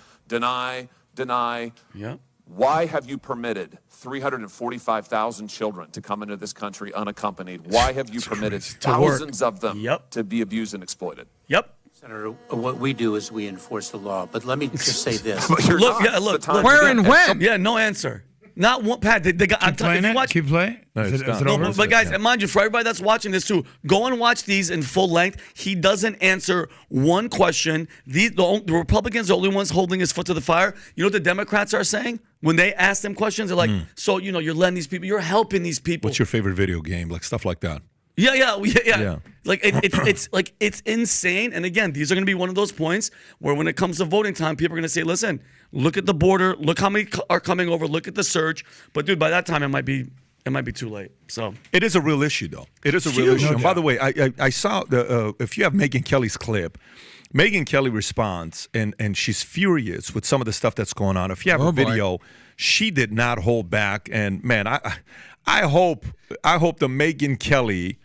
Yeah. Why have you permitted 345,000 children to come into this country unaccompanied? Why have you permitted thousands of them to be abused and exploited? Yep. Senator, what we do is we enforce the law. But let me just say this. Look. Where and when? Yeah, no answer. Not one, Pat. They got. Keep playing. No, Is it's it done. over? But guys, mind you, for everybody that's watching this too, go and watch these in full length. He doesn't answer one question. The Republicans are the only ones holding his foot to the fire. You know what the Democrats are saying when they ask them questions? They're like, "So you're letting these people, you're helping these people." What's your favorite video game? Like stuff like that. Yeah. Like it's insane. And again, these are going to be one of those points where when it comes to voting time, people are going to say, "Listen, look at the border. Look how many are coming over. Look at the surge." But dude, by that time, it might be too late. So it is a real issue, though. It is a real issue. And by the way, I saw if you have Megyn Kelly's clip, Megyn Kelly responds and she's furious with some of the stuff that's going on. If you have a video, she did not hold back. And man, I hope the Megyn Kelly,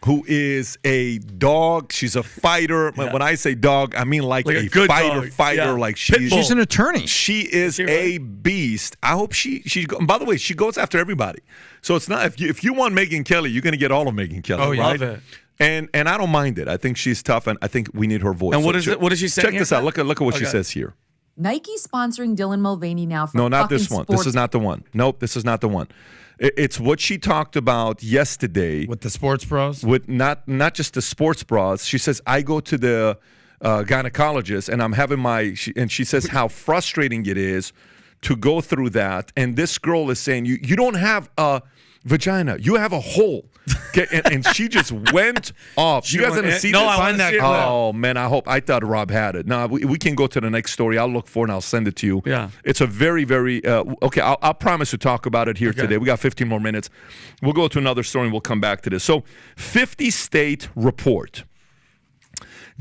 who is a dog, she's a fighter. Yeah. When I say dog, I mean like a good fighter. Yeah. Like she's an attorney. She is a beast. I hope she. And by the way, she goes after everybody. So it's not if you want Megyn Kelly, you're going to get all of Megyn Kelly. Oh, right? Love it. And I don't mind it. I think she's tough, and I think we need her voice. And what is she saying? Check this out. Look at what she says here. Nike sponsoring Dylan Mulvaney now for No, not this one. This is not the one. Nope, this is not the one. It's what she talked about yesterday with the sports bras. With not just the sports bras. She says I go to the gynecologist and I'm having and she says how frustrating it is to go through that. And this girl is saying you don't have a vagina, you have a hole. Okay, and she just went off. You guys didn't see this? I find that. Oh man, I thought Rob had it. No, we can go to the next story. I'll look for it and I'll send it to you. Yeah, it's a very, very okay. I'll promise to talk about it here today. We got 15 more minutes. We'll go to another story and we'll come back to this. So, 50-state report.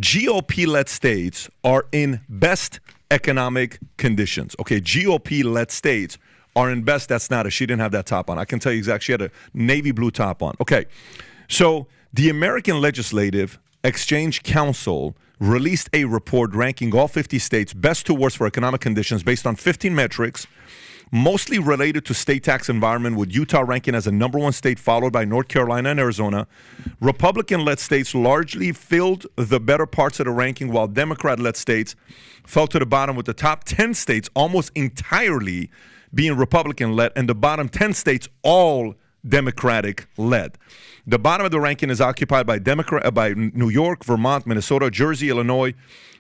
GOP-led states are in best economic conditions. Okay, GOP-led states are in best. That's not she didn't have that top on. I can tell you exactly. She had a navy blue top on. Okay. So the American Legislative Exchange Council released a report ranking all 50 states best to worst for economic conditions based on 15 metrics, mostly related to state tax environment, with Utah ranking as the number one state, followed by North Carolina and Arizona. Republican-led states largely filled the better parts of the ranking, while Democrat-led states fell to the bottom, with the top 10 states almost entirely being Republican-led, and the bottom 10 states all Democratic-led. The bottom of the ranking is occupied by New York, Vermont, Minnesota, Jersey, Illinois,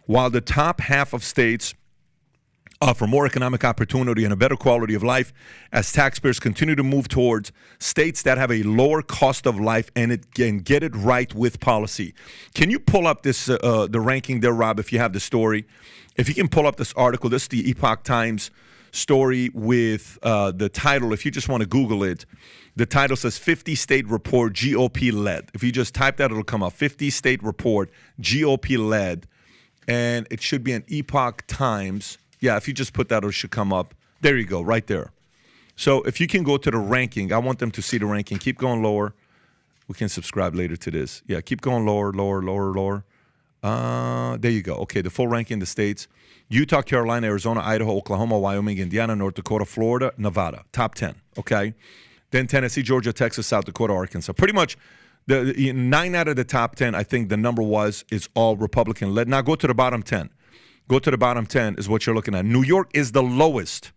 while the top half of states offer more economic opportunity and a better quality of life as taxpayers continue to move towards states that have a lower cost of life and it can get it right with policy. Can you pull up this the ranking there, Rob, if you have the story? If you can pull up this article, this is the Epoch Times story with the title. If you just want to Google it, the title says 50-state report GOP-led. If you just type that, it'll come up. 50-state report GOP-led. And it should be an Epoch Times. Yeah, if you just put that, it should come up. There you go, right there. So if you can go to the ranking, I want them to see the ranking. Keep going lower. We can subscribe later to this. Yeah, keep going lower. There you go. Okay, the full ranking in the states. Utah, Carolina, Arizona, Idaho, Oklahoma, Wyoming, Indiana, North Dakota, Florida, Nevada. Top 10, okay? Then Tennessee, Georgia, Texas, South Dakota, Arkansas. Pretty much the 9 out of the top 10, I think the number is all Republican-led. Now go to the bottom 10. Go to the bottom 10 is what you're looking at. New York is the lowest.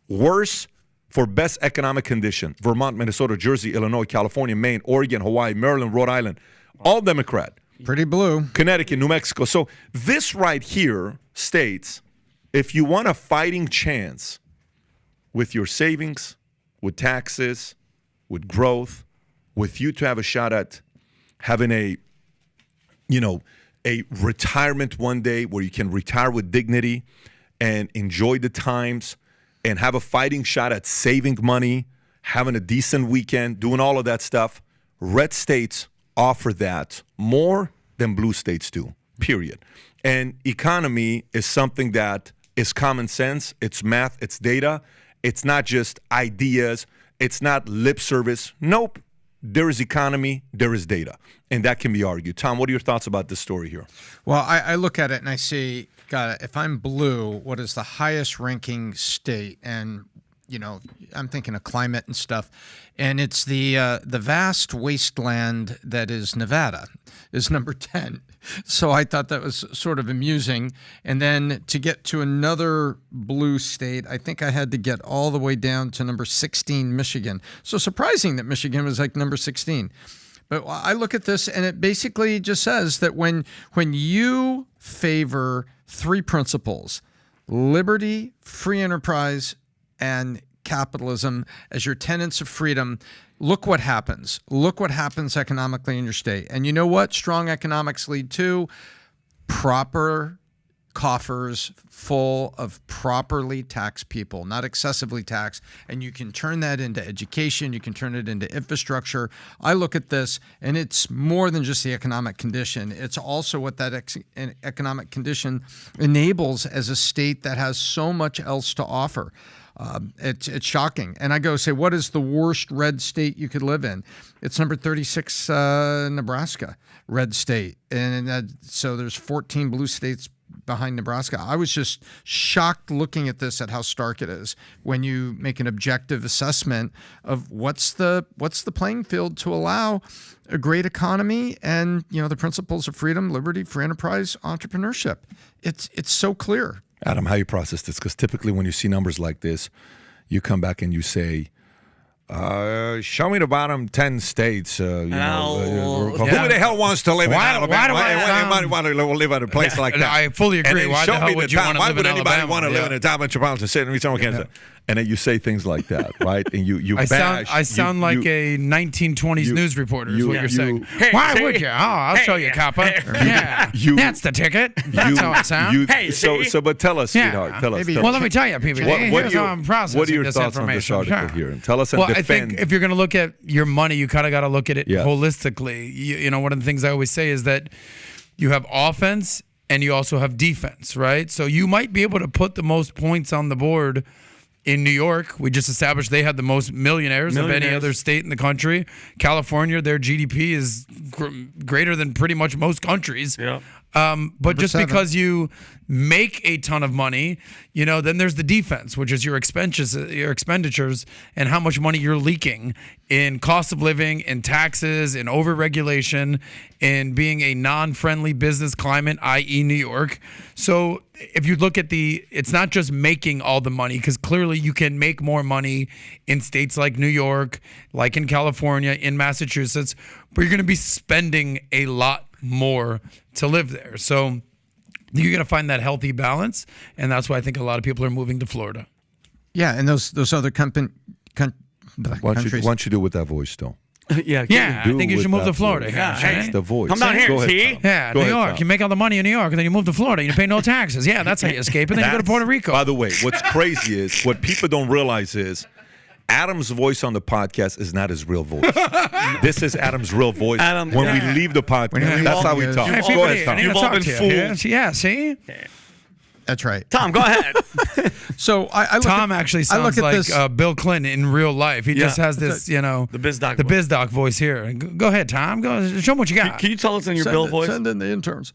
Worse for best economic condition. Vermont, Minnesota, Jersey, Illinois, California, Maine, Oregon, Hawaii, Maryland, Rhode Island. All Democrat. Pretty blue. Connecticut, New Mexico. So this right here states if you want a fighting chance with your savings, with taxes, with growth, with you to have a shot at having a retirement one day where you can retire with dignity and enjoy the times and have a fighting shot at saving money, having a decent weekend, doing all of that stuff, red states offer that more than blue states do, period. And economy is something that is common sense. It's math. It's data. It's not just ideas. It's not lip service. Nope. there is economy, there is data, and that can be argued. Tom, what are your thoughts about this story here? Well, I look at it and I see, God, if I'm blue, what is the highest ranking state? And I'm thinking of climate and stuff, and it's the vast wasteland that is Nevada is number 10. So I thought that was sort of amusing. And then to get to another blue state, I think I had to get all the way down to number 16, Michigan. So surprising that Michigan was like number 16. But I look at this, and it basically just says that when you favor three principles, liberty, free enterprise, and capitalism as your tenets of freedom, look what happens. Look what happens economically in your state. And you know what strong economics lead to? Proper coffers full of properly taxed people, not excessively taxed. And you can turn that into education. You can turn it into infrastructure. I look at this, and it's more than just the economic condition. It's also what that economic condition enables as a state that has so much else to offer. It's shocking. And I go say, what is the worst red state you could live in? It's number 36, Nebraska, red state. And so there's 14 blue states behind Nebraska. I was just shocked looking at this, at how stark it is when you make an objective assessment of what's the playing field to allow a great economy and the principles of freedom, liberty, free enterprise, entrepreneurship. It's so clear. Adam, how you process this? Because typically when you see numbers like this, you come back and you say, show me the bottom 10 states. Who the hell wants to live in Alabama? Why do want to live in a place like that? I fully agree. Why the hell would you want to live in Alabama? Why would anybody want to live in a top metropolitan city in Eastern Kansas? And then you say things like that, right? And you bash. I sound like a 1920s news reporter is what you're saying. Why would you? Oh, I'll show you, copper. Yeah, that's the ticket. That's how it sounds. But tell us, sweetheart. Tell us. Well, let me tell you, people. Here's how I'm processing this information. What are your thoughts on this article here? And tell us and defend. I think if you're going to look at your money, you kind of got to look at it holistically. One of the things I always say is that you have offense and you also have defense, right? So you might be able to put the most points on the board in New York. We just established they had the most millionaires of any other state in the country. California, their GDP is greater than pretty much most countries. Yeah. But just because you make a ton of money, then there's the defense, which is your expenditures and how much money you're leaking in cost of living, in taxes, in over-regulation, in being a non-friendly business climate, i.e. New York. So if you look at it's not just making all the money, because clearly you can make more money in states like New York, like in California, in Massachusetts, but you're going to be spending a lot more to live there. So you're going to find that healthy balance, and that's why I think a lot of people are moving to Florida. Yeah, and those other countries. Why don't you do it with that voice, though? I think you should move to Florida. That's the voice. Come down here, see? Yeah, New York. You make all the money in New York, and then you move to Florida. You pay no taxes. Yeah, that's how you escape. And then you go to Puerto Rico. By the way, what's crazy is what people don't realize is Adam's voice on the podcast is not his real voice. This is Adam's real voice. When we leave the podcast, that's how we talk. Go ahead, Tom. You've all been fooled. Yeah, see? That's right. Tom, go ahead. So Tom actually sounds like Bill Clinton in real life. He just has this, the BizDoc the BizDoc voice here. Go ahead, Tom. Go show him what you got. Can you tell us in your Bill voice? Send in the interns.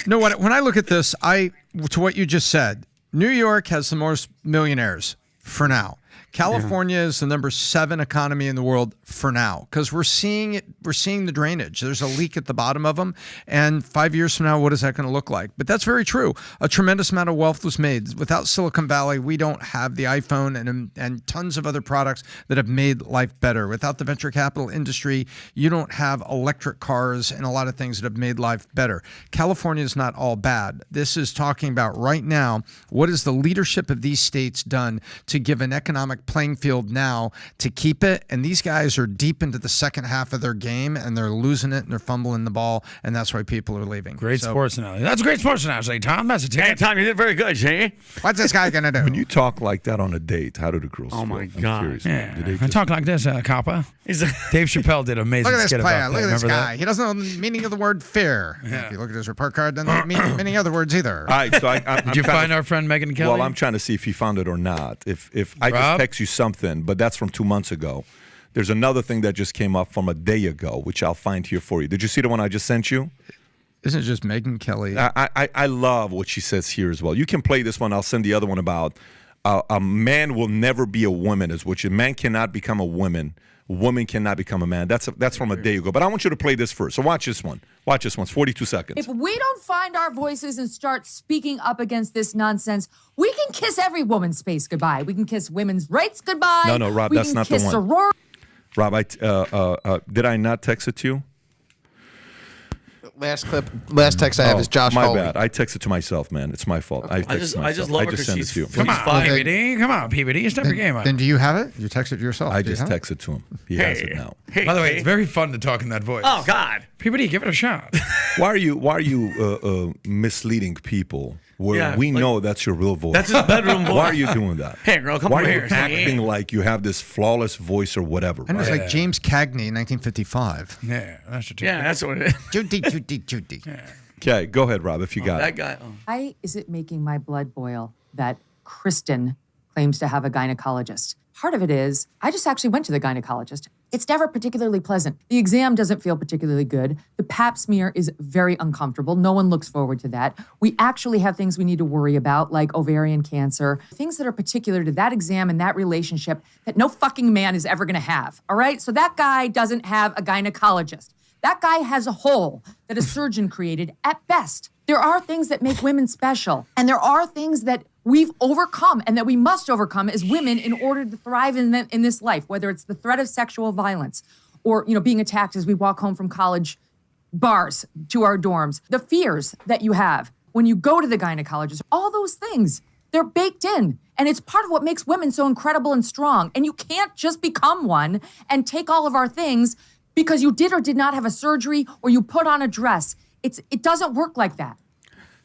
No, when I look at this, to what you just said, New York has the most millionaires for now. California is the number 7 economy in the world for now, because we're seeing the drainage. There's a leak at the bottom of them, and 5 years from now, what is that going to look like? But that's very true. A tremendous amount of wealth was made. Without Silicon Valley, we don't have the iPhone and tons of other products that have made life better. Without the venture capital industry, you don't have electric cars and a lot of things that have made life better. California is not all bad. This is talking about right now, what has the leadership of these states done to give an economic playing field now to keep it? And these guys are deep into the second half of their game, and they're losing it, and they're fumbling the ball, and that's why people are leaving. Great sports analogy. That's a great sports analogy, Tom. That's a ticket. Hey, Tom, you did very good, Jay. What's this guy going to do? When you talk like that on a date, how do the girls feel? My God. I talk like this, Coppa. Dave Chappelle did an amazing skit about that. Look at this guy. He doesn't know the meaning of the word fear. Yeah. If you look at his report card, doesn't know the meaning of the words either. All right, so did you find our friend Megyn Kelly? Well, I'm trying to see if he found it or not. If I just text you something, but that's from 2 months ago. There's another thing that just came up from a day ago, which I'll find here for you. Did you see the one I just sent you? Isn't it just Megyn Kelly? I love what she says here as well. You can play this one. I'll send the other one about a man will never be a woman, is what a man cannot become a woman. A woman cannot become a man. That's from a day ago. But I want you to play this first. So watch this one. Watch this one. It's 42 seconds. If we don't find our voices and start speaking up against this nonsense, we can kiss every woman's space goodbye. We can kiss women's rights goodbye. No, Rob, we that's can not the kiss one. sorority. Rob, did I not text it to you? Last text I have is Josh my Hawley. bad. I texted to myself, man. It's my fault. I just love her just sent it to you. Come on, PBD. Come on, PBD. Step your game up. Then do you have it? You texted it yourself. I Do you just have it? texted to him. He has it now. By the way, it's very fun to talk in that voice. Oh God, PBD, give it a shot. Why are you misleading people where we know that's your real voice? That's his bedroom voice. Why are you doing that? Hey, girl, come Why over are you here. acting like you have this flawless voice or whatever? And it's right? like James Cagney in 1955. Yeah, that's what Yeah, that's what it is. Judy. Okay, go ahead, Rob, if you got That it. guy. Why is it making my blood boil that Kristen claims to have a gynecologist? Part of it is, I just actually went to the gynecologist. It's never particularly pleasant. The exam doesn't feel particularly good. The pap smear is very uncomfortable. No one looks forward to that. We actually have things we need to worry about, like ovarian cancer, things that are particular to that exam and that relationship that no fucking man is ever gonna have, all right? So that guy doesn't have a gynecologist. That guy has a hole that a surgeon created at best. There are things that make women special, and there are things that we've overcome and that we must overcome as women in order to thrive in this life, whether it's the threat of sexual violence or, being attacked as we walk home from college bars to our dorms, the fears that you have when you go to the gynecologist, all those things, they're baked in. And it's part of what makes women so incredible and strong. And you can't just become one and take all of our things because you did or did not have a surgery or you put on a dress. It doesn't work like that.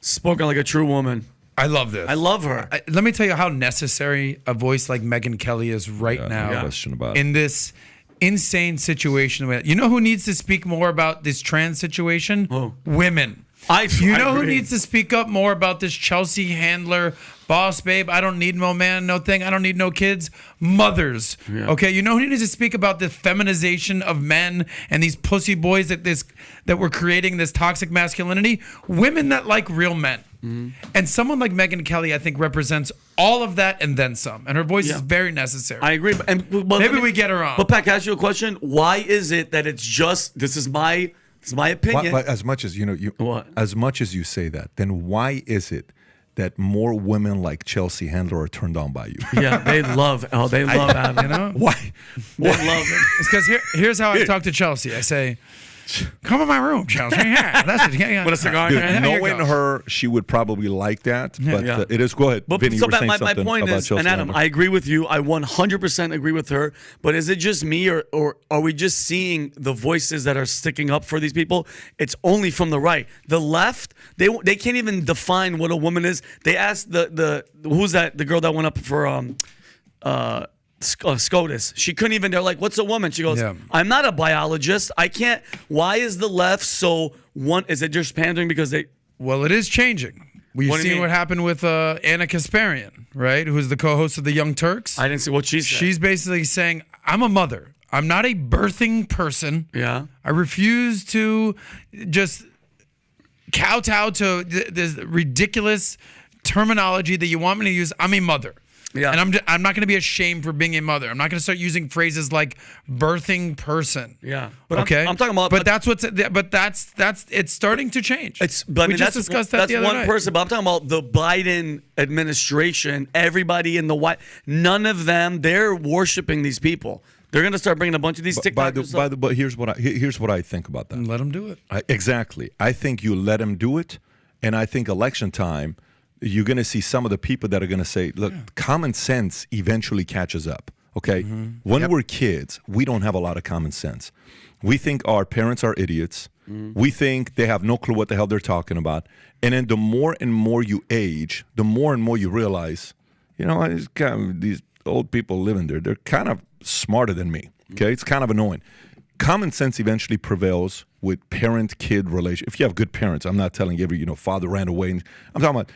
Spoken like a true woman. I love this. I love her. Let me tell you how necessary a voice like Megyn Kelly is right now. No question about it. In this insane situation. You know who needs to speak more about this trans situation? Oh. Women. You know who needs to speak up more about this Chelsea Handler, boss babe, I don't need no man, no thing, I don't need no kids? Mothers. Yeah. Okay, you know who needs to speak about the feminization of men and these pussy boys that we're creating this toxic masculinity? Women that like real men. Mm-hmm. And someone like Megyn Kelly, I think, represents all of that and then some. And her voice is very necessary. I agree. Maybe we get her on. But Pat, can I ask you a question? Why is it that it's just, this is my opinion. But as much as as much as you say that, then why is it that more women like Chelsea Handler are turned on by you? Yeah, they love Adam. You know? Why? They love it. It's because here's how I talk to Chelsea. I say, come in my room, Chelsea. Yeah, that's it. Yeah. With a cigar. Dude, There you knowing go. her, she would probably like that. But Yeah. it is. Go ahead, But Vinny. so You were saying my something point about is, Chelsea and Adam, Handler. I agree with you. I 100% agree with her. But is it just me, or are we just seeing the voices that are sticking up for these people? It's only from the right. The left, they can't even define what a woman is. They asked the who's that? The girl that went up for SCOTUS. She couldn't even. They're like, "What's a woman?" She goes, "I'm not a biologist. I can't." Why is the left so one? Is it just pandering because they? Well, it is changing. We've What do you seen mean? what happened with Anna Kasparian, right? Who's the co-host of The Young Turks. I didn't see what she said. She's basically saying, I'm a mother. I'm not a birthing person. Yeah. I refuse to just kowtow to this ridiculous terminology that you want me to use. I'm a mother. Yeah. And I'm not going to be ashamed for being a mother. I'm not going to start using phrases like birthing person. Yeah. But Okay. I'm talking about. But that's it's starting to change. But we just discussed that that's the other one night. person. But I'm talking about the Biden administration. Everybody in the White, none of them. They're worshiping these people. They're going to start bringing a bunch of these TikTokers. But here's what I think about that. Let them do it. Exactly. I think you let them do it, and I think election time, you're going to see some of the people that are going to say, look, common sense eventually catches up, okay? When we're kids, we don't have a lot of common sense. We think our parents are idiots. We think they have no clue what the hell they're talking about. And then the more and more you age, the more and more you realize, these old people living there, they're kind of smarter than me, okay? It's kind of annoying. Common sense eventually prevails with parent-kid relation. If you have good parents, I'm not telling every father ran away. I'm talking about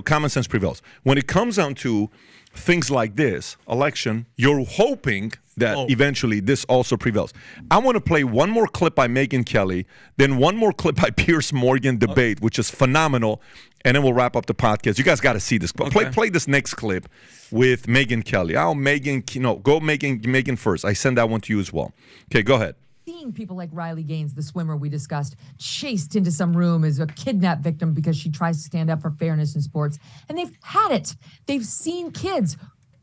common sense prevails. When it comes down to things like this election, you're hoping that eventually this also prevails. I want to play one more clip by Megyn Kelly, then one more clip by Piers Morgan debate, which is phenomenal, and then we'll wrap up the podcast. You guys got to see this. Play this next clip with Megyn Kelly. Go Megyn first. I send that one to you as well. Okay, go ahead. Seeing people like Riley Gaines, the swimmer we discussed, chased into some room as a kidnapped victim because she tries to stand up for fairness in sports. And they've had it. They've seen kids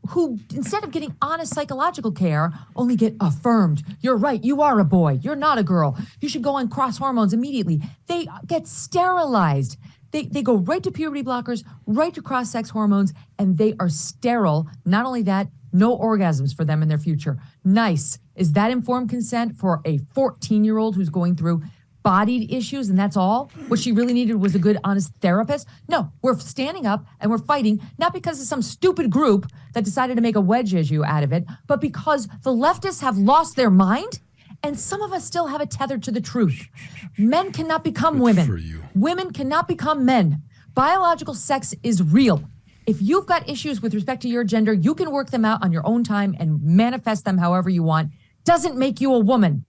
who, instead of getting honest psychological care, only get affirmed. You're right. You are a boy. You're not a girl. You should go on cross hormones immediately. They get sterilized. They go right to puberty blockers, right to cross-sex hormones, and they are sterile. Not only that, no orgasms for them in their future. Nice. Is that informed consent for a 14-year-old who's going through body issues and that's all? What she really needed was a good, honest therapist? No, we're standing up and we're fighting, not because of some stupid group that decided to make a wedge issue out of it, but because the leftists have lost their mind and some of us still have a tether to the truth. Men cannot become women. Women cannot become men. Biological sex is real. If you've got issues with respect to your gender, you can work them out on your own time and manifest them however you want. Doesn't make you a woman.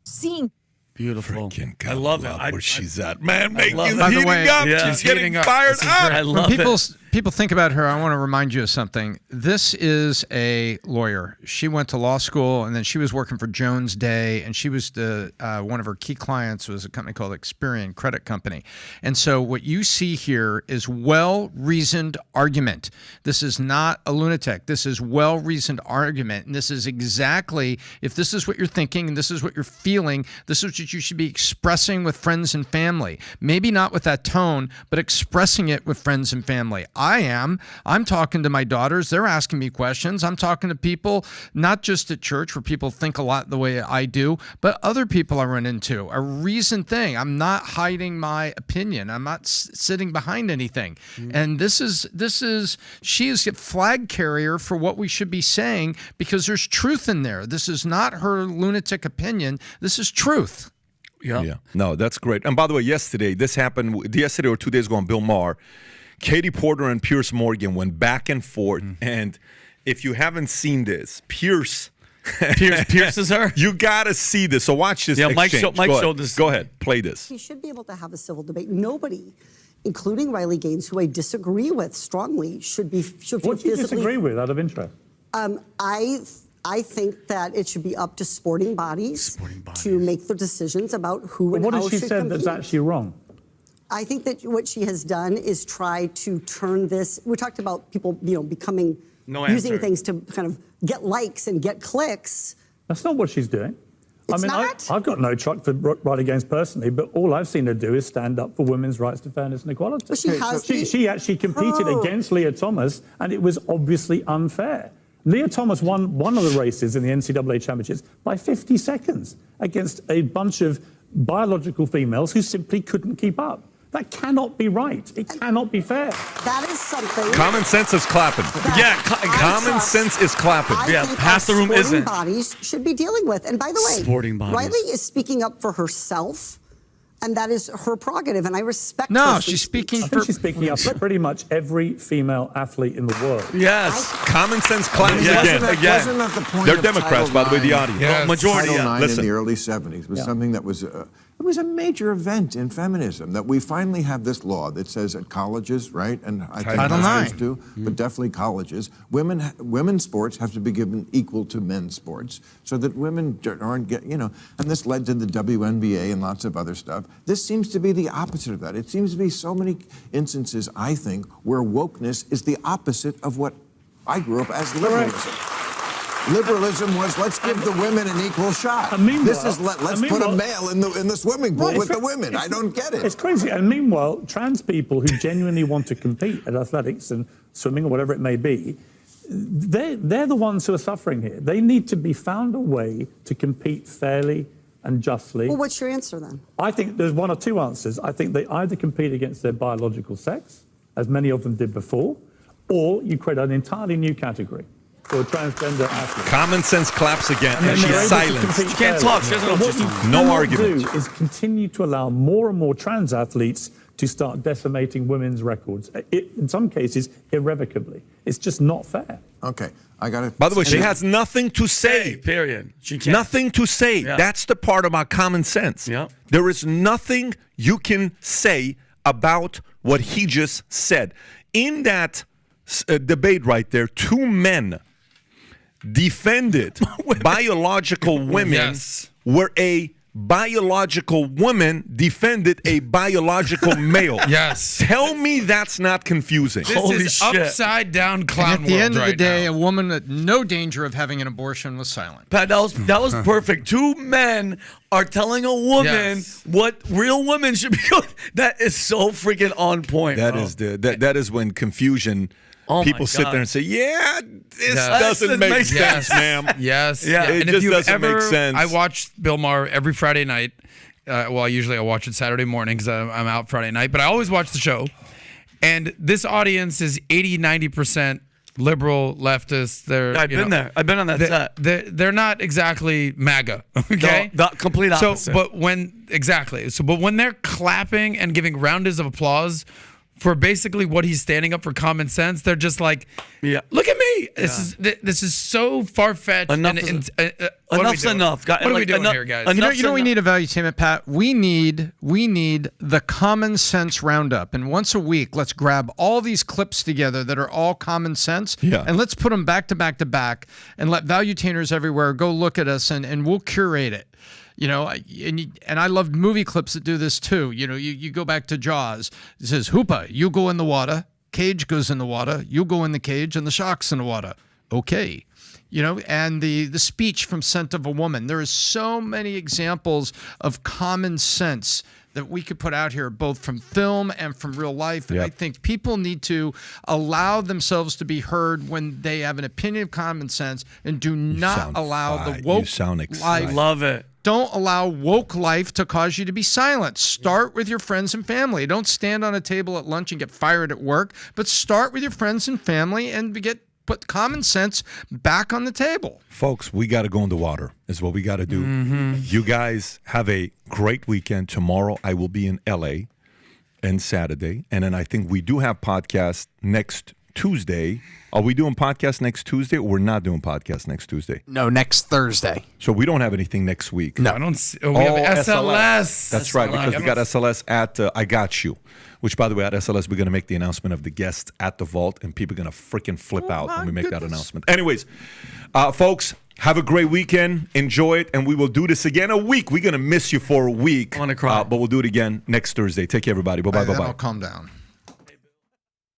Beautiful. I love it. Where she's at, man. She's She's getting fired up. I love it. People think about her, I want to remind you of something. This is a lawyer. She went to law school, and then she was working for Jones Day, and she was one of her key clients was a company called Experian Credit Company. And so what you see here is well-reasoned argument. This is not a lunatic. This is well-reasoned argument, and this is exactly, if this is what you're thinking and this is what you're feeling, this is what you should be expressing with friends and family. Maybe not with that tone, but expressing it with friends and family. I'm talking to my daughters. They're asking me questions. I'm talking to people, not just at church where people think a lot the way I do, but other people I run into. A reasoned thing. I'm not hiding my opinion. I'm not sitting behind anything. And she is a flag carrier for what we should be saying because there's truth in there. This is not her lunatic opinion. This is truth. Yeah. No, that's great. And by the way, this happened yesterday or 2 days ago on Bill Maher. Katie Porter and Piers Morgan went back and forth. And if you haven't seen this, Piers is her? You got to see this. So watch this exchange. Mike showed this. Go ahead. Play this. He should be able to have a civil debate. Nobody, including Riley Gaines, who I disagree with strongly, should feel What do you disagree with out of interest? I think that it should be up to sporting bodies to make the decisions about who and how should compete. What has she said that's actually wrong? I think that what she has done is try to turn this. We talked about people, becoming using things to kind of get likes and get clicks. That's not what she's doing. It's not? I've got no truck for Riley Gaines personally, but all I've seen her do is stand up for women's rights to fairness and equality. Well, she actually competed against Leah Thomas, and it was obviously unfair. Leah Thomas won one of the races in the NCAA championships by 50 seconds against a bunch of biological females who simply couldn't keep up. That cannot be right. It cannot be fair. That is something. Common sense is clapping. Common sense is clapping. Past the room isn't. Bodies should be dealing with. And by the way, sporting bodies. Riley is speaking up for herself, and that is her prerogative, and I respect No, her she's speaking I think she's speaking up for pretty much every female athlete in the world. Yes. Common sense claps again. Wasn't that the point They're of Democrats, Title by the way, the IX? audience. Yes. Majority. Title IX in the early 70s was something that was it was a major event in feminism, that we finally have this law that says at colleges, right, and I think high schools too, but definitely colleges, women's sports have to be given equal to men's sports, so that women aren't and this led to the WNBA and lots of other stuff. This seems to be the opposite of that. It seems to be so many instances, I think, where wokeness is the opposite of what I grew up as liberalism. Liberalism was, let's give the women an equal shot. This is let's put a male in the swimming pool with the women. I don't get it. It's crazy. And meanwhile, trans people who genuinely want to compete at athletics and swimming or whatever it may be, they're the ones who are suffering here. They need to be found a way to compete fairly and justly. Well, what's your answer then? I think there's one or two answers. I think they either compete against their biological sex, as many of them did before, or you create an entirely new category. For a transgender athlete. Common sense claps again, and she's silenced. She can't talk. She doesn't know what no argument. What you do is continue to allow more and more trans athletes to start decimating women's records, in some cases irrevocably. It's just not fair. Okay, I got it. By the way, she has nothing to say. Period. She can't. Nothing to say. Yeah. That's the part about common sense. Yeah. There is nothing you can say about what he just said. In that debate right there, two men defended biological women where a biological woman defended a biological male. Yes. Tell me that's not confusing. This is upside down clown And at the world end of the right day, now. a woman at no danger of having an abortion was silent. Pat, that was perfect. Two men are telling a woman what real women should be doing. That is so freaking on point. That bro. is that is when confusion. Oh People my sit God. there and say, "Yeah, this Yes. doesn't make sense, Yes. ma'am." Yes. Yeah. It And just if you doesn't ever, make sense. I watch Bill Maher every Friday night. Well, usually I watch it Saturday morning because I'm out Friday night. But I always watch the show. And this audience is 80-90% liberal, leftist. They're, I've been there. I've been on that set. They're not exactly MAGA. Okay, No, the complete opposite. So, but when they're clapping and giving rounds of applause for basically what he's standing up for common sense, they're just like, look at me. This is so far-fetched. Enough's enough. What are we doing here, guys? You know we need a valuetainment, Pat? We need the common sense roundup. And once a week, let's grab all these clips together that are all common sense. Yeah. And let's put them back to back to back and let valuetainers everywhere go look at us and we'll curate it. You know, and I love movie clips that do this too. You know, you go back to Jaws. It says, Hoopa, you go in the water. Cage goes in the water. You go in the cage and the shark's in the water. Okay. You know, and the speech from Scent of a Woman. There is so many examples of common sense that we could put out here, both from film and from real life. And I think people need to allow themselves to be heard when they have an opinion of common sense and do not allow the woke life. Love it. Don't allow woke life to cause you to be silent. Start with your friends and family. Don't stand on a table at lunch and get fired at work, but start with your friends and family and put common sense back on the table. Folks, we got to go in the water is what we got to do. You guys have a great weekend. Tomorrow I will be in LA and Saturday. And then I think we do have podcast next Tuesday. Are we doing podcast next Tuesday or we're not doing podcast next Tuesday? No, next Thursday. So we don't have anything next week. No. I don't see, we have SLS. That's right, because we got SLS at I Got You, which, by the way, at SLS, we're going to make the announcement of the guests at the vault, and people are going to freaking flip out when we make that announcement. Anyways, folks, have a great weekend. Enjoy it, and we will do this again a week. We're going to miss you for a week. I want to cry. But we'll do it again next Thursday. Take care, everybody. Bye-bye, bye-bye. I'll calm down.